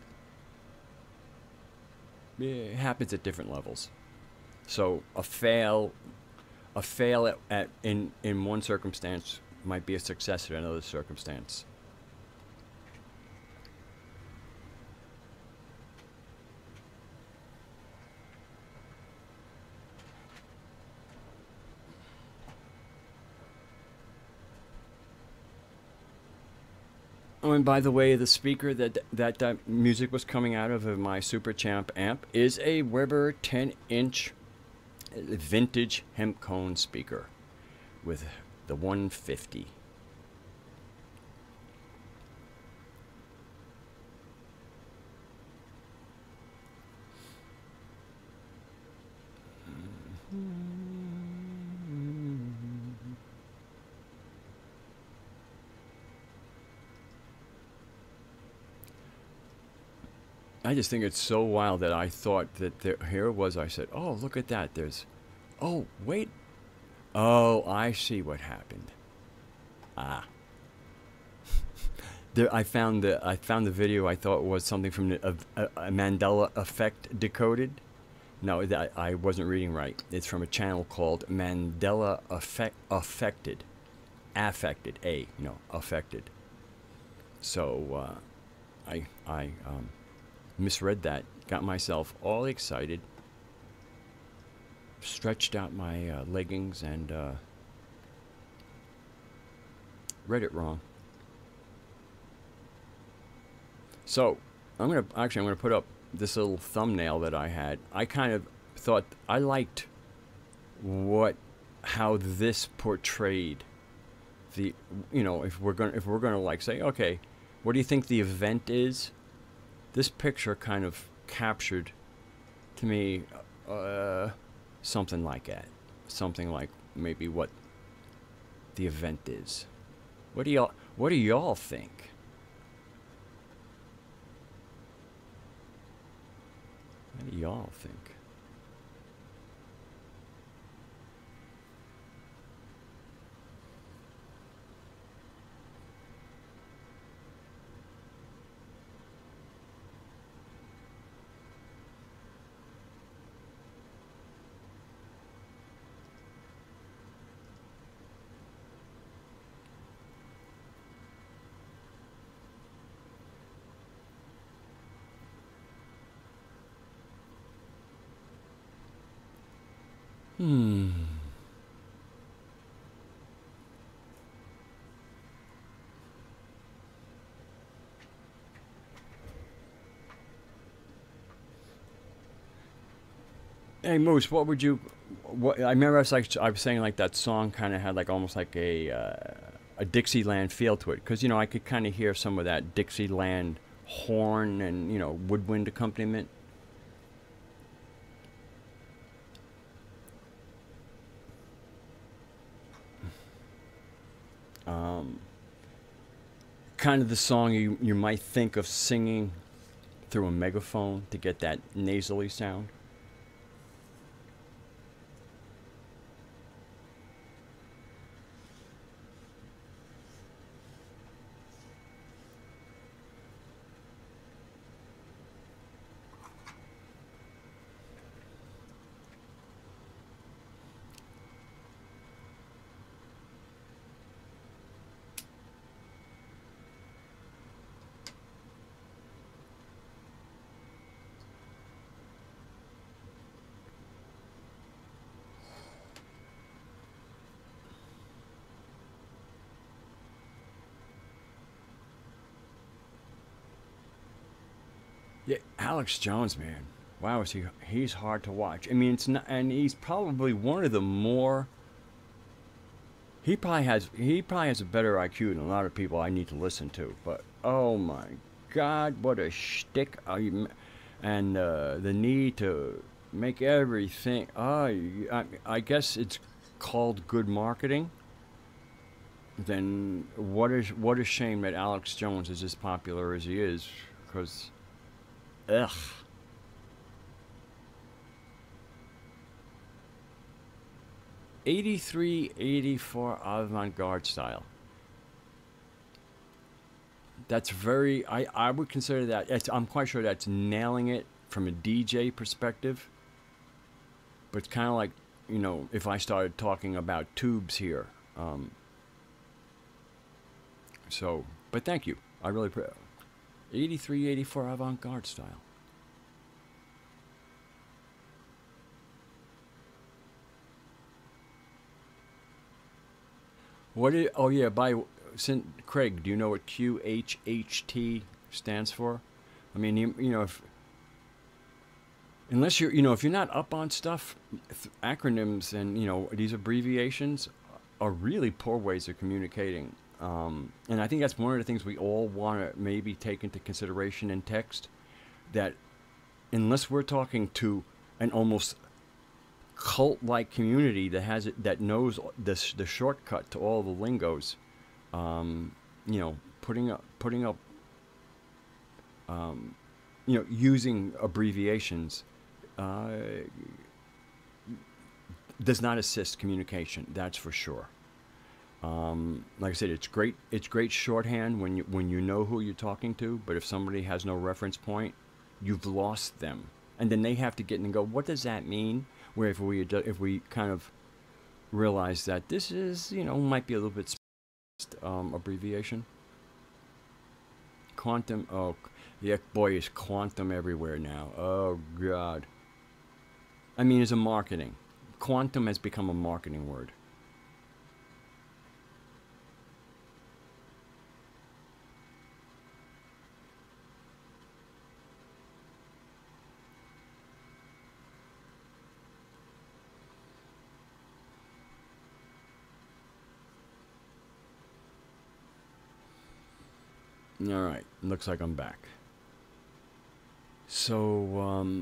it happens at different levels. So a fail in one circumstance might be a success in another circumstance. Oh, and by the way, the speaker that music was coming out of my Super Champ amp is a Weber 10-inch vintage hemp cone speaker with the 150. I just think it's so wild that I thought that here it was. I said, "Oh, look at that! There's, oh wait, oh I see what happened. Ah, there I found the video. I thought was something from a Mandela Effect Decoded. No, I wasn't reading right. It's from a channel called Mandela Affected, affected. So I misread that, got myself all excited, stretched out my leggings and read it wrong. So I'm gonna put up this little thumbnail that I had. I kind of thought I liked how this portrayed the, you know, if we're gonna like say, okay, what do you think the event is? This picture kind of captured to me something like that. Something like maybe what the event is. What What do y'all think? What do y'all think? Hmm. Hey Moose, what would you? What I remember, I was saying like that song kind of had like almost like a Dixieland feel to it, because I could kind of hear some of that Dixieland horn and woodwind accompaniment. Um, Kind of the song you might think of singing through a megaphone to get that nasally sound. Yeah, Alex Jones, man. Wow, he's hard to watch. I mean, it's not, and he's probably one of the more. He probably has a better IQ than a lot of people I need to listen to. But oh my God, what a shtick! And the need to make everything. I guess it's called good marketing. Then what a shame that Alex Jones is as popular as he is, because ugh. 83, 84 avant-garde style. That's very. I would consider that. I'm quite sure that's nailing it from a DJ perspective. But it's kind of like, if I started talking about tubes here. But thank you. I really 83, 84 avant-garde style. Oh yeah, Craig, do you know what QHHT stands for? I mean, unless if you're not up on stuff, acronyms and these abbreviations are really poor ways of communicating. And I think that's one of the things we all want to maybe take into consideration in text. That unless we're talking to an almost cult-like community that knows the shortcut to all the lingos, putting up, using abbreviations uh, does not assist communication. That's for sure. Like I said, it's great. It's great shorthand when you know who you're talking to. But if somebody has no reference point, you've lost them, and then they have to get in and go, "What does that mean?" Where if we kind of realize that this is might be a little bit abbreviation. Quantum. Oh, yeah, boy, is quantum everywhere now. Oh God. I mean, it's a marketing. Quantum has become a marketing word. All right, looks like I'm back. So,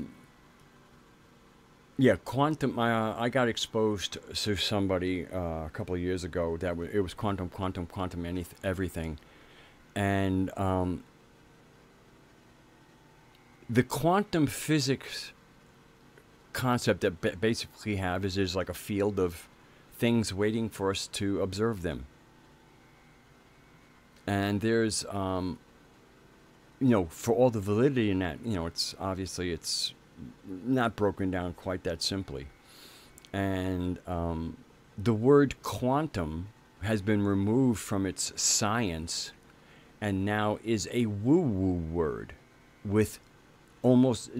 Yeah, quantum. I got exposed to somebody a couple of years ago that it was quantum, quantum, quantum, everything, and the quantum physics concept that basically have is there's like a field of things waiting for us to observe them, and there's for all the validity in that, it's obviously it's not broken down quite that simply. And the word quantum has been removed from its science and now is a woo-woo word with almost,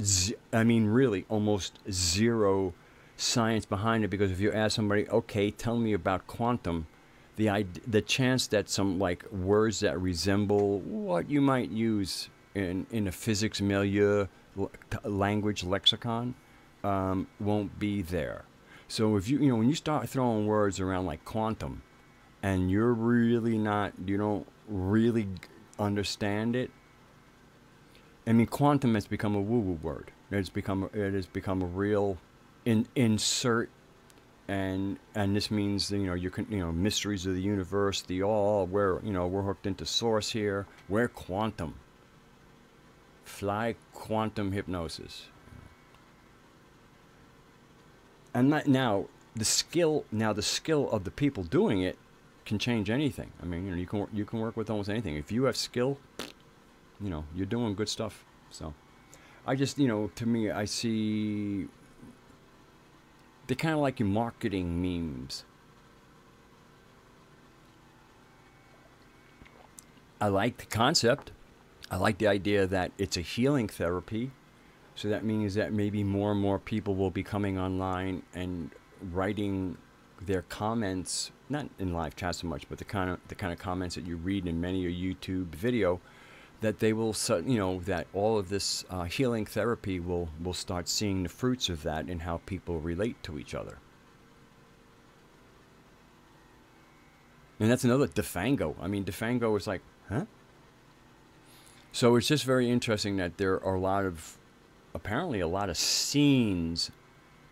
really almost zero science behind it. Because if you ask somebody, okay, tell me about quantum, the chance that some like words that resemble what you might use in a physics milieu, language lexicon, won't be there. So if when you start throwing words around like quantum, and you don't really understand it. I mean, quantum has become a woo-woo word. It has become a real insert, and this means mysteries of the universe, the all. We're hooked into source here. We're quantum. Fly quantum hypnosis. And now the skill of the people doing it can change anything. I mean, you can work with almost anything. If you have skill, you're doing good stuff. So I just, to me, I see they're kind of like marketing memes. I like the concept. I like the idea that it's a healing therapy. So that means that maybe more and more people will be coming online and writing their comments, not in live chat so much, but the kind of comments that you read in many a YouTube video, that they will, that all of this healing therapy will start seeing the fruits of that in how people relate to each other. And that's another Defango. I mean, Defango is like, huh? So it's just very interesting that there are apparently a lot of scenes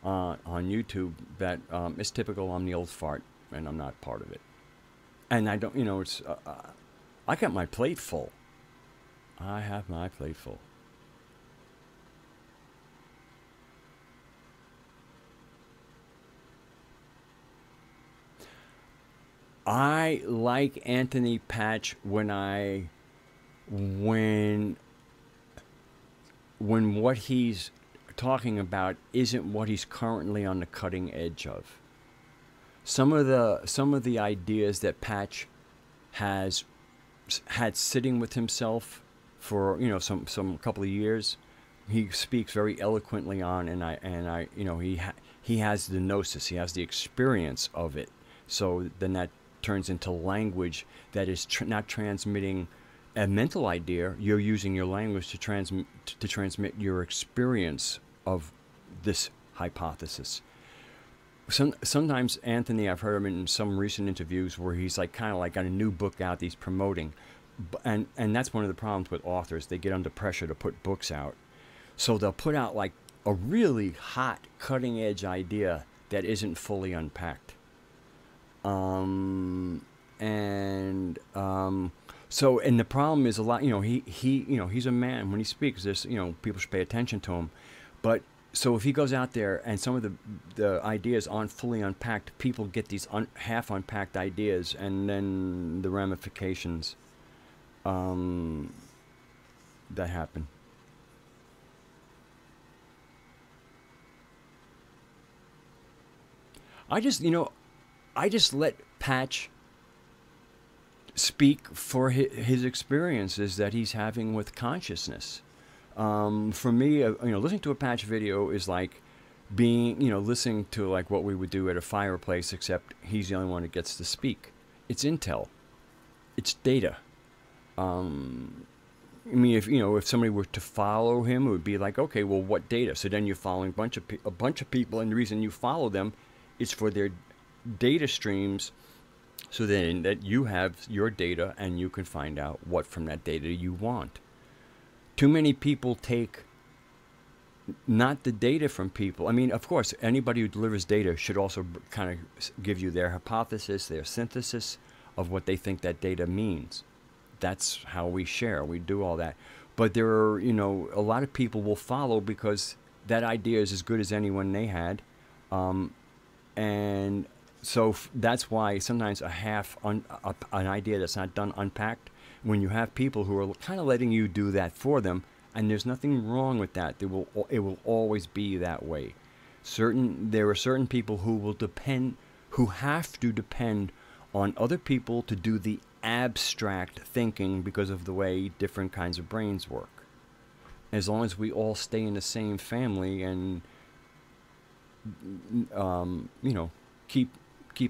on YouTube that is typical. I'm the old fart, and I'm not part of it. And I don't, it's, I got my plate full. I have my plate full. I like Anthony Patch when what he's talking about isn't what he's currently on the cutting edge of. Some of the ideas that Patch has had sitting with himself for some couple of years, he speaks very eloquently on, and he has the gnosis, he has the experience of it. So then that turns into language that is not transmitting a mental idea. You're using your language to transmit your experience of this hypothesis. Sometimes Anthony, I've heard him in some recent interviews where he's like kind of like got a new book out he's promoting, and that's one of the problems with authors. They get under pressure to put books out, so they'll put out like a really hot, cutting edge idea that isn't fully unpacked. So, and the problem is a lot, he's a man. When he speaks, there's, people should pay attention to him. But, so if he goes out there and some of the ideas aren't fully unpacked, people get these half unpacked ideas, and then the ramifications that happen. I just let Patch speak for his experiences that he's having with consciousness. For me, listening to a Patch video is like being, listening to like what we would do at a fireplace, except he's the only one that gets to speak. It's intel. It's data. I mean, if somebody were to follow him, it would be like, okay, well, what data? So then you're following a bunch of people, and the reason you follow them is for their data streams, so then that you have your data and you can find out what from that data you want. Too many people take not the data from people. I mean, of course, anybody who delivers data should also kind of give you their hypothesis, their synthesis of what they think that data means. That's how we share. We do all that. But there are, you know, a lot of people will follow because that idea is as good as anyone they had. And so that's why sometimes an idea that's not done unpacked, when you have people who are kind of letting you do that for them, and there's nothing wrong with that. It will always be that way. There are certain people who have to depend on other people to do the abstract thinking because of the way different kinds of brains work. As long as we all stay in the same family and you know, keep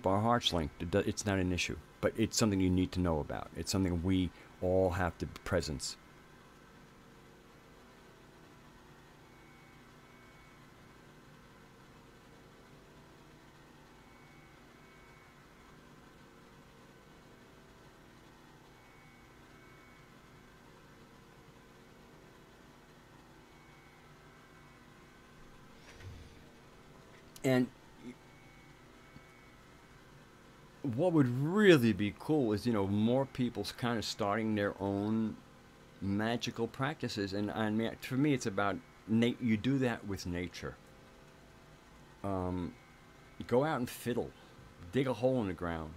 our hearts linked, it's not an issue. But it's something you need to know about. It's something we all have to presence. And what would really be cool is, you know, more people kind of starting their own magical practices. And I mean, for me, it's about you do that with nature. Go out and fiddle, dig a hole in the ground.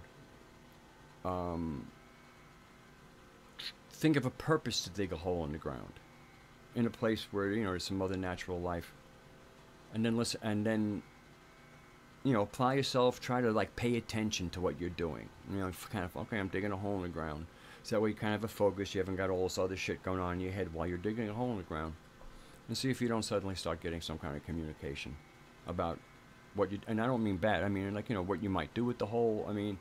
Think of a purpose to dig a hole in the ground, in a place where, you know, there's some other natural life. And then listen, and then, you know, apply yourself, try to like pay attention to what you're doing. You know, kind of, okay, I'm digging a hole in the ground. So that way you kind of have a focus, you haven't got all this other shit going on in your head while you're digging a hole in the ground. And see if you don't suddenly start getting some kind of communication about what you, and I don't mean bad, I mean like, you know, what you might do with the hole. I mean,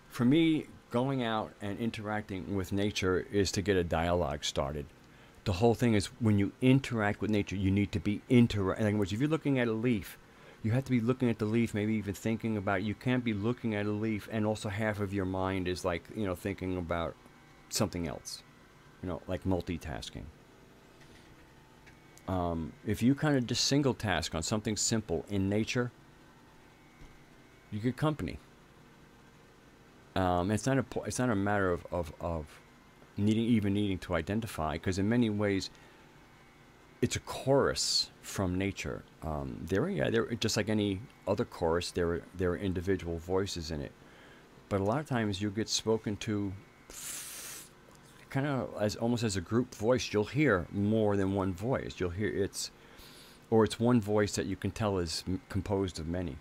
for me, going out and interacting with nature is to get a dialogue started. The whole thing is, when you interact with nature, you need to be in other words, if you're looking at a leaf, you have to be looking at the leaf, maybe even thinking about it. You can't be looking at a leaf and also half of your mind is like, you know, thinking about something else, you know, like multitasking. If you kind of just single task on something simple in nature, you get company. It's not a matter of needing to identify, because in many ways it's a chorus from nature. There just like any other chorus, there are individual voices in it, but a lot of times you get spoken to kind of almost as a group voice. You'll hear more than one voice. You'll hear it's one voice that you can tell is composed of many.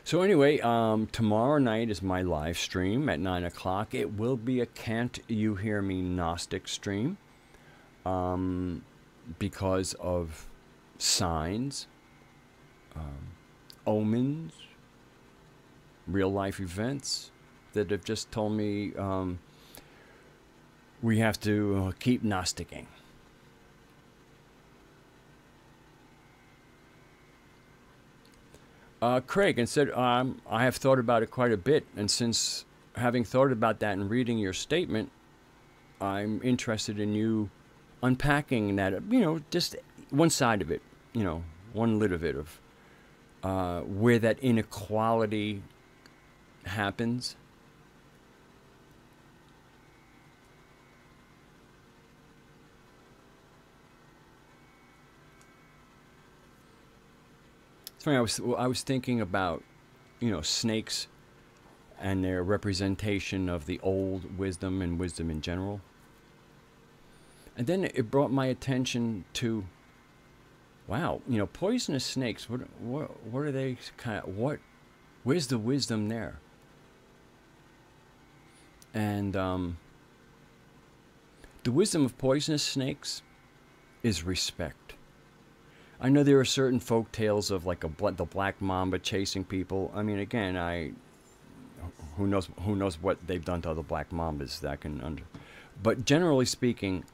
So anyway, tomorrow night is my live stream at 9 o'clock. It will be a Can't You Hear Me Gnostic stream, because of signs, omens, real life events that have just told me we have to keep Gnosticking. Craig, and said, I have thought about it quite a bit, and since having thought about that and reading your statement, I'm interested in you unpacking that, you know, just one side of it, you know, one lit of it, of where that inequality happens. I was thinking about, you know, snakes and their representation of the old wisdom and wisdom in general. And then it brought my attention to, wow, you know, poisonous snakes, what are they kind of, where's the wisdom there? And the wisdom of poisonous snakes is respect. I know there are certain folk tales of like the black mamba chasing people. I mean, again, who knows what they've done to other black mambas that can but generally speaking,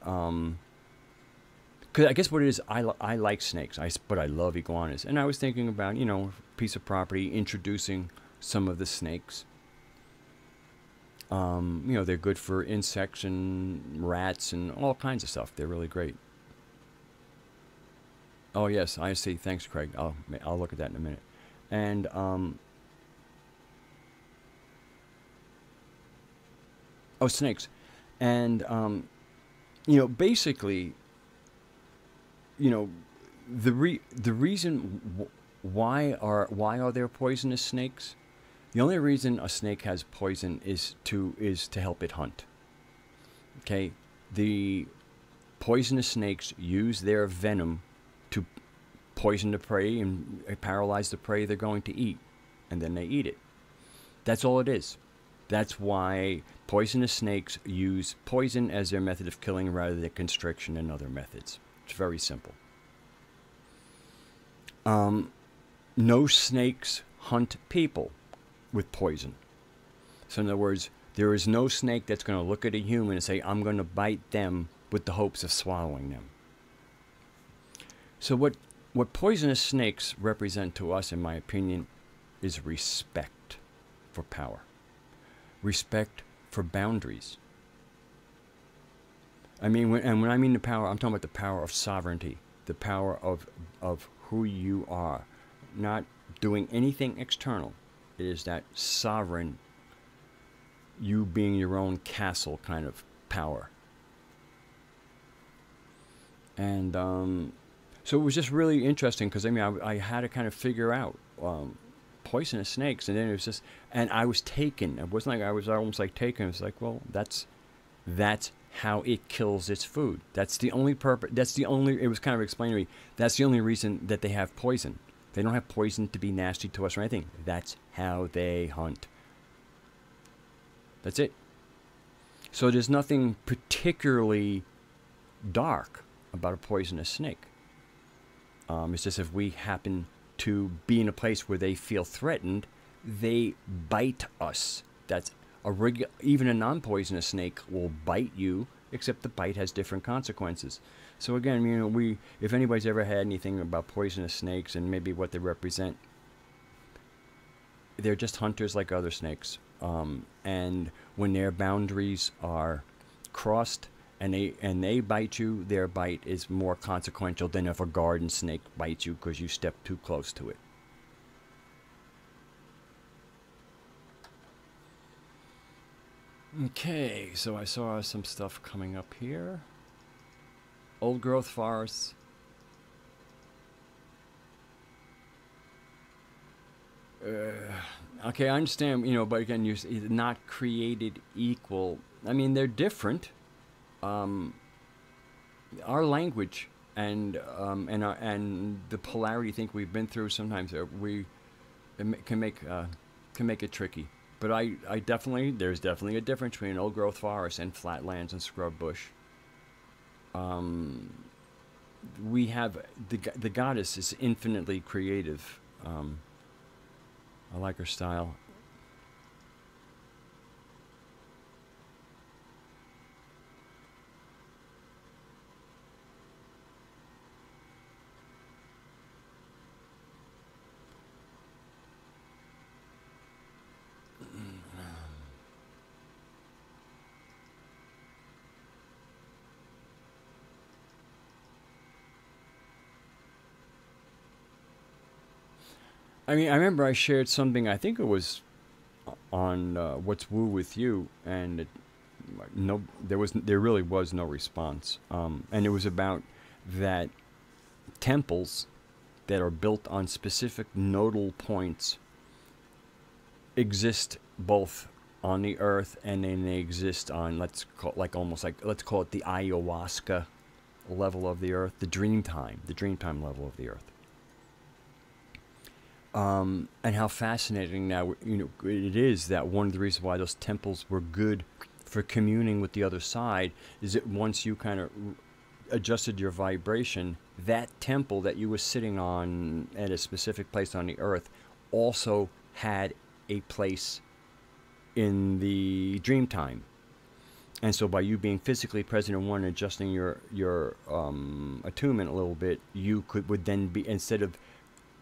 because I guess what it is, I like snakes, but I love iguanas, and I was thinking about, you know, piece of property, introducing some of the snakes. You know, they're good for insects and rats and all kinds of stuff. They're really great. Oh yes, I see. Thanks, Craig. I'll look at that in a minute. And oh, snakes. And you know, basically, you know, the reason why are there poisonous snakes? The only reason a snake has poison is to help it hunt. Okay, the poisonous snakes use their venom to poison the prey and paralyze the prey they're going to eat, and then they eat it. That's all it is. That's why poisonous snakes use poison as their method of killing rather than constriction and other methods. It's very simple. No snakes hunt people with poison. So in other words, there is no snake that's going to look at a human and say, I'm going to bite them with the hopes of swallowing them. So what poisonous snakes represent to us, in my opinion, is respect for power. Respect for boundaries. I mean, when I mean the power, I'm talking about the power of sovereignty, the power of who you are, not doing anything external. It is that sovereign, you being your own castle kind of power. And so it was just really interesting because, I mean, I had to kind of figure out poisonous snakes, and then it was just, and I was taken. It wasn't like I was almost like taken. It was like, well, that's how it kills its food. That's the only purpose. That's the only. It was kind of explained to me. That's the only reason that they have poison. They don't have poison to be nasty to us or anything. That's how they hunt. That's it. So there's nothing particularly dark about a poisonous snake. It's just if we happen to be in a place where they feel threatened, they bite us. That's even a non-poisonous snake will bite you, except the bite has different consequences. So again, you know, if anybody's ever had anything about poisonous snakes and maybe what they represent, they're just hunters like other snakes. And when their boundaries are crossed and they bite you, their bite is more consequential than if a garden snake bites you because you step too close to it. Okay, so I saw some stuff coming up here. Old growth forests. Okay, I understand, you know, but again, you're not created equal. I mean, they're different. Our language and the polarity thing we've been through sometimes can make it tricky. But there's definitely a difference between old growth forests and flatlands and scrub bush. We have the goddess is infinitely creative. I like her style. I mean, I remember I shared something, I think it was on What's Woo With You, and there really was no response. And it was about that temples that are built on specific nodal points exist both on the earth and then they exist on, let's call it the ayahuasca level of the earth, the dreamtime level of the earth. And how fascinating now, you know, it is that one of the reasons why those temples were good for communing with the other side is that once you kind of adjusted your vibration, that temple that you were sitting on at a specific place on the earth also had a place in the dream time. And so by you being physically present in one, adjusting your attunement a little bit, you would then be, instead of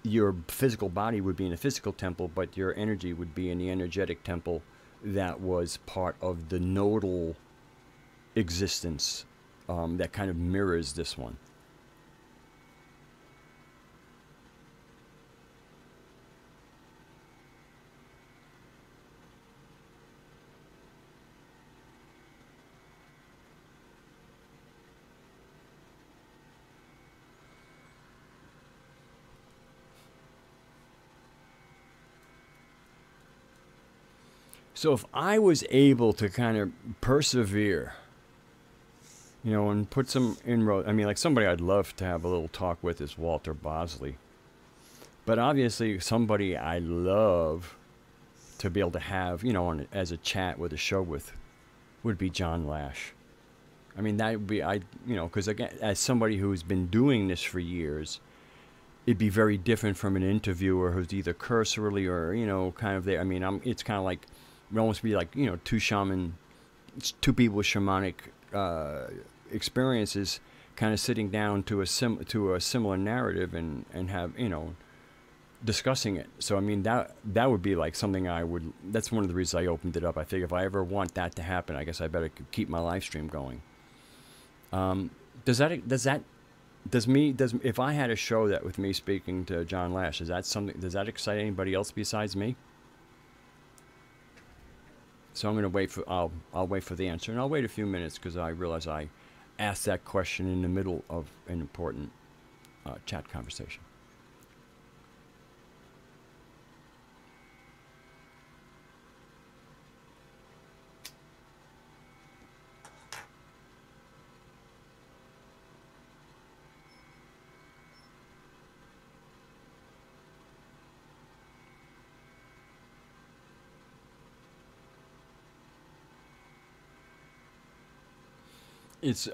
your physical body would be in a physical temple, but your energy would be in the energetic temple that was part of the nodal existence that kind of mirrors this one. So if I was able to kind of persevere, you know, and put some inroad, I mean, like somebody I'd love to have a little talk with is Walter Bosley. But obviously somebody I love to be able to have, you know, as a chat with a show with would be John Lash. I mean, that would be, you know, because again, as somebody who's been doing this for years, it'd be very different from an interviewer who's either cursorily or, you know, kind of there. I mean, it's kind of like, it would almost be like, you know, two people with shamanic experiences kind of sitting down to a similar narrative and have, you know, discussing it. So I mean, that would be like something that's one of the reasons I opened it up. I think if I ever want that to happen, I guess I better keep my live stream going. If I had a show that with me speaking to John Lash, does that excite anybody else besides me? So I'm going to wait I'll wait for the answer, and I'll wait a few minutes because I realize I asked that question in the middle of an important chat conversation.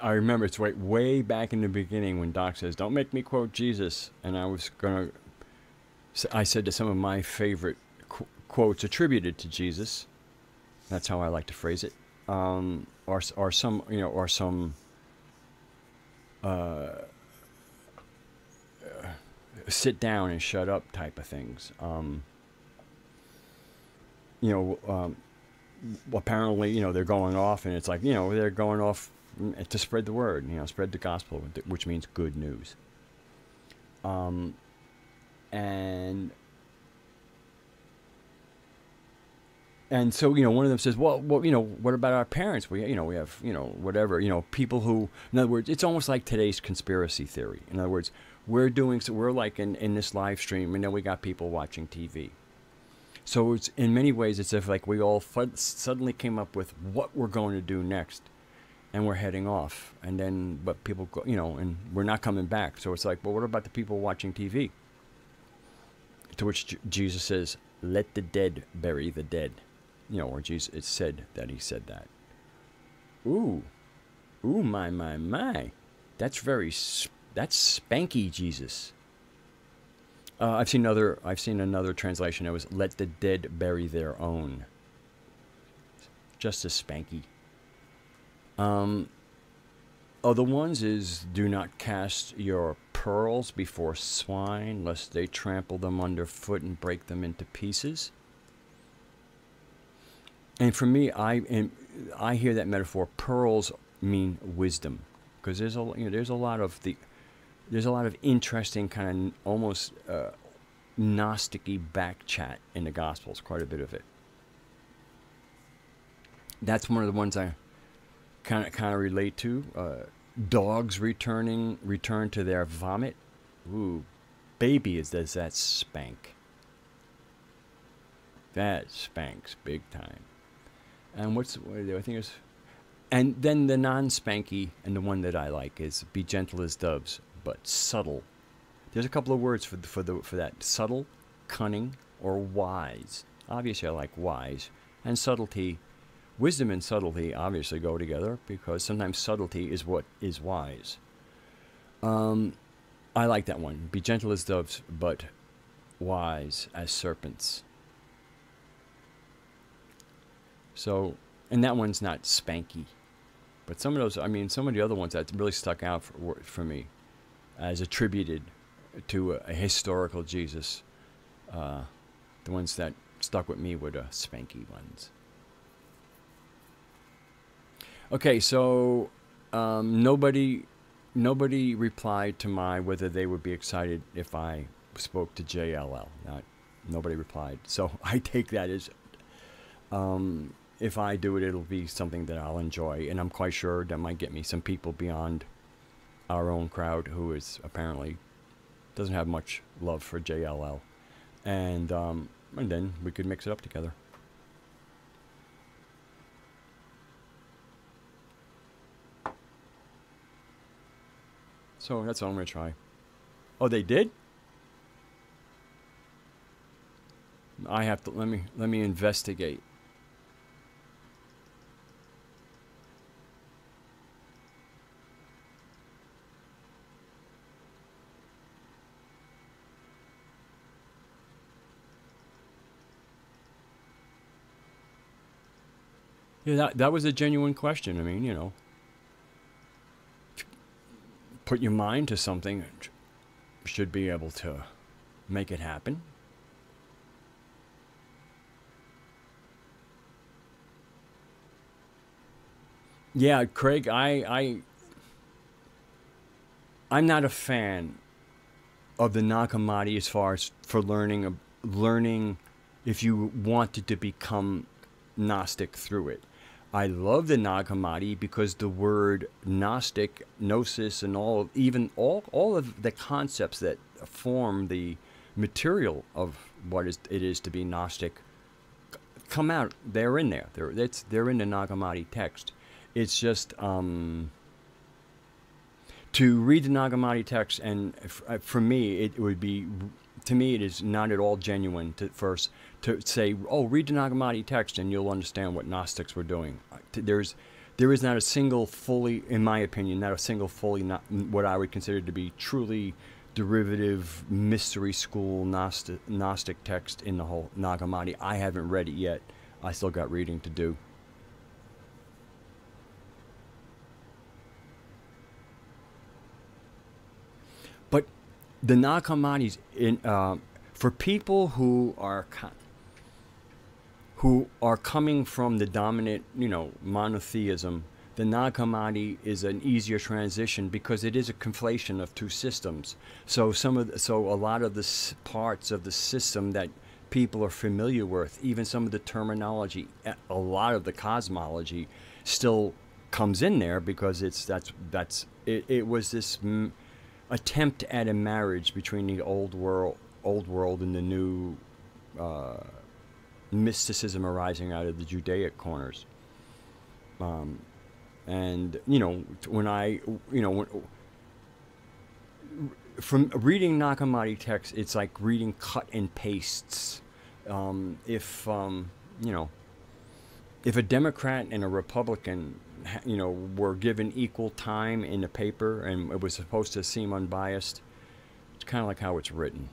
I remember it's way back in the beginning when Doc says, "Don't make me quote Jesus," and I said to some of my favorite quotes attributed to Jesus. That's how I like to phrase it, or some, you know, or some sit down and shut up type of things. You know, apparently, you know, they're going off, and it's like, you know, they're going off to spread the word, you know, spread the gospel, which means good news. And so, you know, one of them says, well, you know, what about our parents? We have, you know, whatever, you know, people who, in other words, it's almost like today's conspiracy theory. In other words, we're like in this live stream, and then we got people watching TV. So it's, in many ways, it's if like we all suddenly came up with what we're going to do next. And we're heading off, and then, but people go, you know, and we're not coming back. So it's like, well, what about the people watching TV? To which Jesus says, "Let the dead bury the dead," you know, or Jesus, it's said that he said that. Ooh, my, that's spanky Jesus. I've seen another translation that was, "Let the dead bury their own." Just as spanky. Other ones is, "Do not cast your pearls before swine, lest they trample them underfoot and break them into pieces." And for me, I hear that metaphor. Pearls mean wisdom, because there's a lot of interesting kind of almost Gnostic-y back chat in the Gospels. Quite a bit of it. That's one of the ones I kind of relate to. Dogs return to their vomit. Ooh, baby, does that spank. That spanks big time. And I think it's, and then the non-spanky, and the one that I like is, "Be gentle as doves, but subtle." There's a couple of words for that: subtle, cunning, or wise. Obviously, I like wise, and subtlety. Wisdom and subtlety obviously go together, because sometimes subtlety is what is wise. I like that one. "Be gentle as doves, but wise as serpents." So, and that one's not spanky. But some of those, I mean, some of the other ones that really stuck out for me as attributed to a historical Jesus, the ones that stuck with me were the spanky ones. Okay, so nobody replied to my whether they would be excited if I spoke to JLL. Nobody replied. So I take that as if I do it, it'll be something that I'll enjoy, and I'm quite sure that might get me some people beyond our own crowd who is apparently doesn't have much love for JLL, and then we could mix it up together. So that's all I'm gonna try. Oh, they did? I have to let me investigate. Yeah, that was a genuine question. I mean, you know, put your mind to something, should be able to make it happen. Yeah, Craig, I'm not a fan of the Nag Hammadi as far as for learning if you wanted to become Gnostic through it. I love the Nag Hammadi because the word Gnostic, Gnosis, and all of the concepts that form the material of what it is to be Gnostic come out. They're in there. They're in the Nag Hammadi text. It's just to read the Nag Hammadi text, and for me, it would be, to me, it is not at all genuine to first to say, oh, read the Nag Hammadi text and you'll understand what Gnostics were doing. There is not a single fully, in my opinion, not a single fully, not what I would consider to be truly derivative mystery school Gnostic text in the whole Nag Hammadi. I haven't read it yet. I still got reading to do. But the Nag Hammadi's for people who are coming from the dominant, you know, monotheism. The Nag Hammadi is an easier transition because it is a conflation of two systems. So a lot of the parts of the system that people are familiar with, even some of the terminology, a lot of the cosmology, still comes in there because it was this attempt at a marriage between the old world and the new mysticism arising out of the Judaic corners. And you know, when I, you know, from reading Nag Hammadi text, it's like reading cut and pastes. If you know, if a Democrat and a Republican, you know, were given equal time in the paper and it was supposed to seem unbiased, it's kind of like how it's written.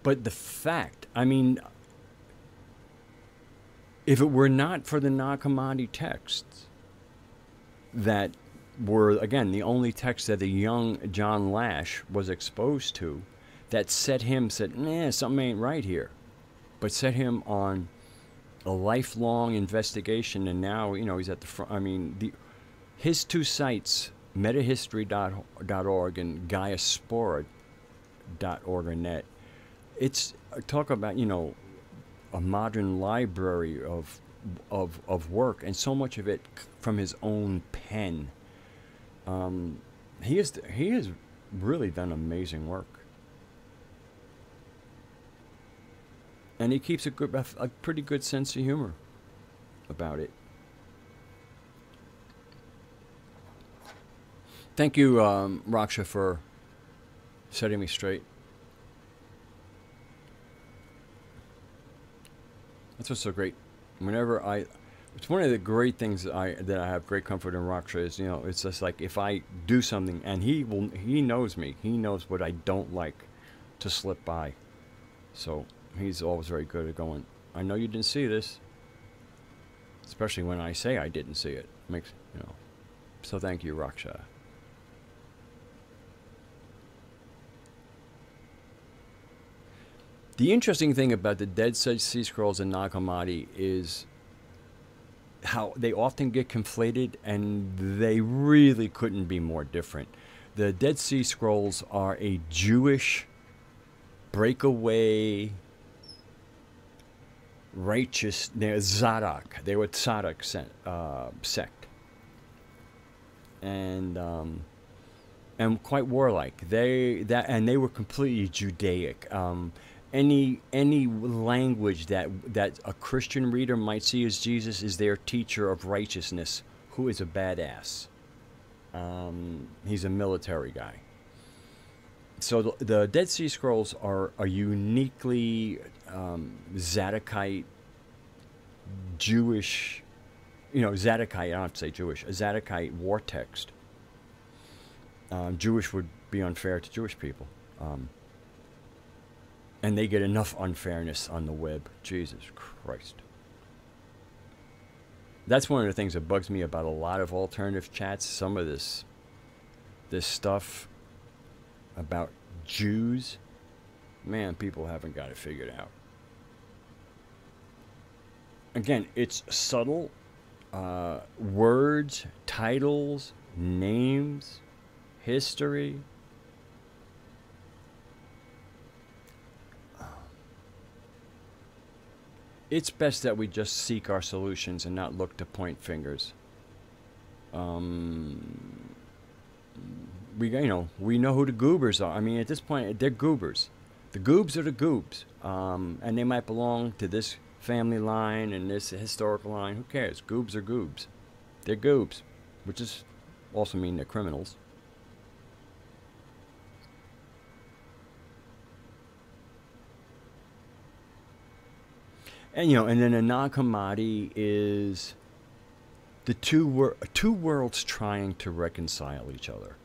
But the fact, I mean, if it were not for the Nag Hammadi texts that were, again, the only text that the young John Lash was exposed to, that said, nah, something ain't right here, but set him on a lifelong investigation, and now, you know, he's at the front. I mean, his two sites, metahistory.org and gaiaspora.org or net, it's talk about, you know, a modern library of work, and so much of it from his own pen. He has really done amazing work, and he keeps a pretty good sense of humor about it. Thank you, Raksha, for setting me straight. That's what's so great. It's one of the great things that I have great comfort in Raksha is, you know, it's just like if I do something, and he knows me, he knows what I don't like to slip by. So he's always very good at going, I know you didn't see this, especially when I say I didn't see it. Makes, you know. So thank you, Raksha. The interesting thing about the Dead Sea Scrolls and Nag Hammadi is how they often get conflated, and they really couldn't be more different. The Dead Sea Scrolls are a Jewish breakaway righteous, they're Zadok. They were Zadok sect, and quite warlike. They were completely Judaic. Any language that a Christian reader might see as Jesus is their teacher of righteousness, who is a badass. He's a military guy. So the Dead Sea Scrolls are a uniquely Zadokite Jewish, Zadokite, I don't have to say Jewish, a Zadokite war text. Jewish would be unfair to Jewish people. And they get enough unfairness on the web. Jesus Christ. That's one of the things that bugs me about a lot of alternative chats. Some of this stuff about Jews, man, people haven't got it figured out. Again, it's subtle. Words, titles, names, history. It's best that we just seek our solutions and not look to point fingers. We know who the goobers are. I mean, at this point, they're goobers. The goobs are the goobs, and they might belong to this family line and this historical line. Who cares? Goobs are goobs. They're goobs, which is also mean they're criminals. And and then a Nag Hammadi is the two worlds trying to reconcile each other,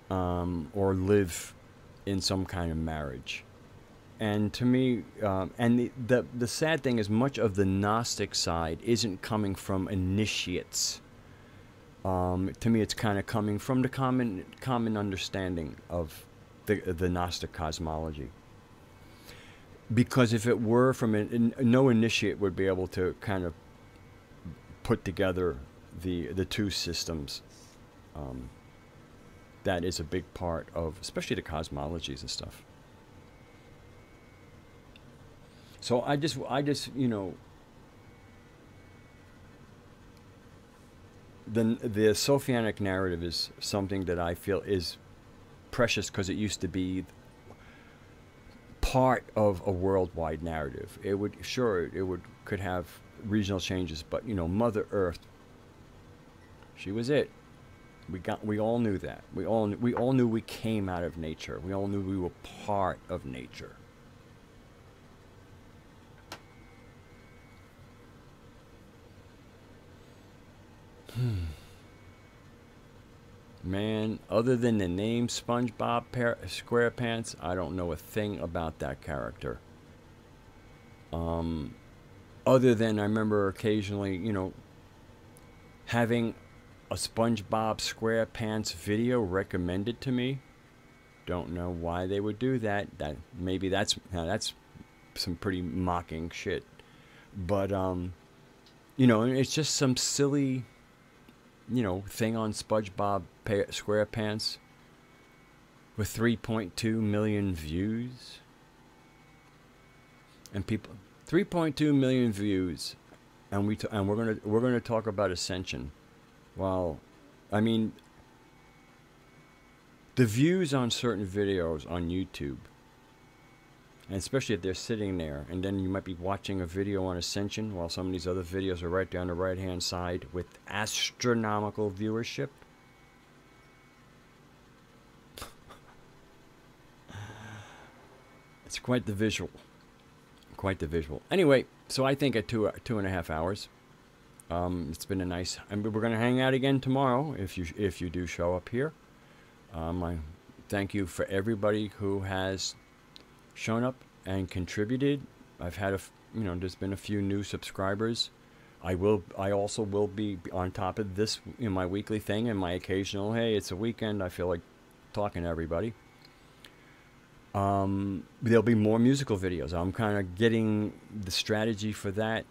or live in some kind of marriage. And to me, and the sad thing is, much of the Gnostic side isn't coming from initiates. To me, it's kind of coming from the common understanding of the Gnostic cosmology. Because if it were from no initiate would be able to kind of put together the two systems. That is a big part of, especially the cosmologies and stuff. So I just the Sophianic narrative is something that I feel is precious because it used to be part of a worldwide narrative. It could have regional changes, but Mother Earth, she was it. We all knew that. We all knew we came out of nature. We all knew we were part of nature. Man, other than the name SpongeBob SquarePants, I don't know a thing about that character. Other than I remember occasionally, having a SpongeBob SquarePants video recommended to me. Don't know why they would do that. Maybe that's some pretty mocking shit. But it's just some silly thing on SpongeBob SquarePants with 3.2 million views, and people 3.2 million views, and we're gonna talk about ascension. Well, I mean, the views on certain videos on YouTube, and especially if they're sitting there, and then you might be watching a video on ascension while some of these other videos are right down the right-hand side with astronomical viewership. It's quite the visual. Quite the visual. Anyway, so I think at 2.5 hours, it's been a nice. And we're going to hang out again tomorrow if you do show up here. I thank you for everybody who has shown up and contributed. I've had there's been a few new subscribers. I also will be on top of this in my weekly thing and my occasional, hey, it's a weekend, I feel like talking to everybody. There'll be more musical videos. I'm kind of getting the strategy for that,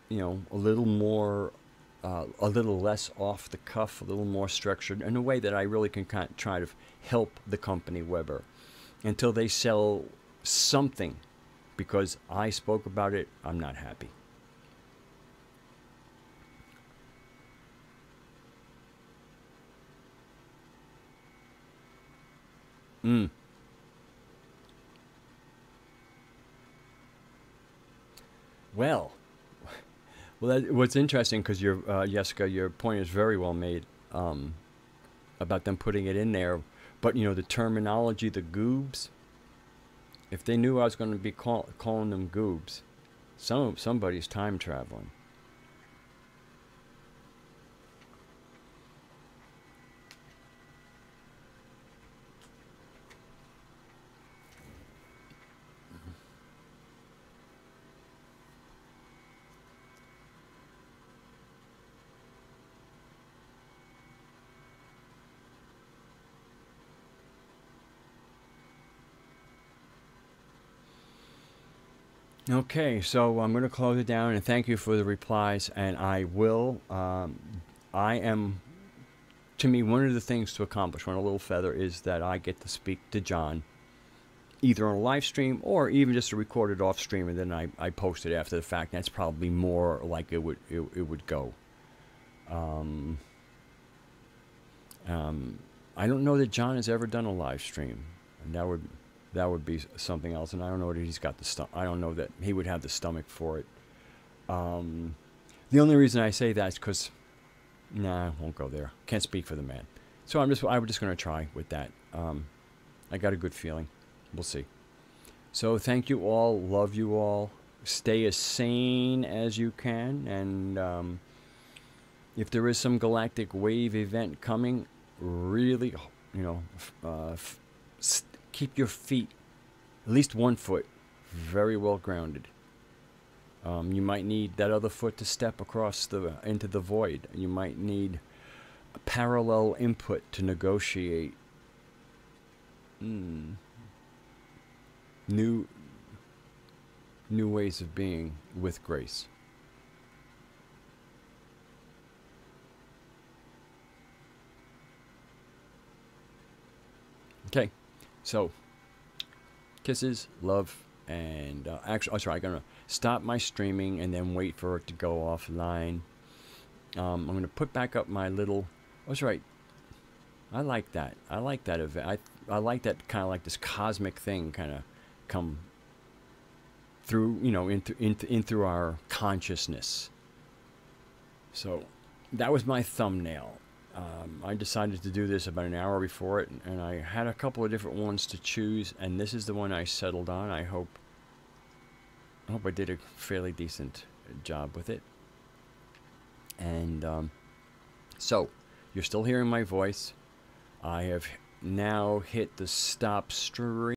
you know, a little more, a little less off the cuff, a little more structured, in a way that I really can kind of try to help the company Weber until they sell something. Because I spoke about it, I'm not happy. Mm. Well, what's interesting, because Jessica, your point is very well made, about them putting it in there. But you know, the terminology, the goobs. If they knew I was going to be calling them goobs, somebody's time traveling. Okay, so I'm going to close it down, and thank you for the replies. And I will. I am, to me, one of the things to accomplish on a little feather is that I get to speak to John, either on a live stream or even just a recorded off stream, and then I post it after the fact. That's probably more like it would go. Um, I don't know that John has ever done a live stream, and that would be something else. And I don't know that he's got I don't know that he would have the stomach for it. Um, the only reason I say that is because, nah, I won't go there. Can't speak for the man. So I'm just going to try with that. I got a good feeling. We'll see. So thank you all. Love you all. Stay as sane as you can. And if there is some galactic wave event coming, really, you know, keep your feet, at least one foot, very well grounded. You might need that other foot to step across into the void. You might need a parallel input to negotiate new ways of being with grace. Okay, so kisses, love, and actually, oh, sorry, I'm gonna stop my streaming and then wait for it to go offline. I'm gonna put back up my little. Oh, that's right. I like that. I like that event. I like that, kind of like this cosmic thing kind of come through, you know, in through our consciousness. So that was my thumbnail. I decided to do this about an hour before it, and I had a couple of different ones to choose, and this is the one I settled on. I hope I did a fairly decent job with it. And so you're still hearing my voice. I have now hit the stop stream.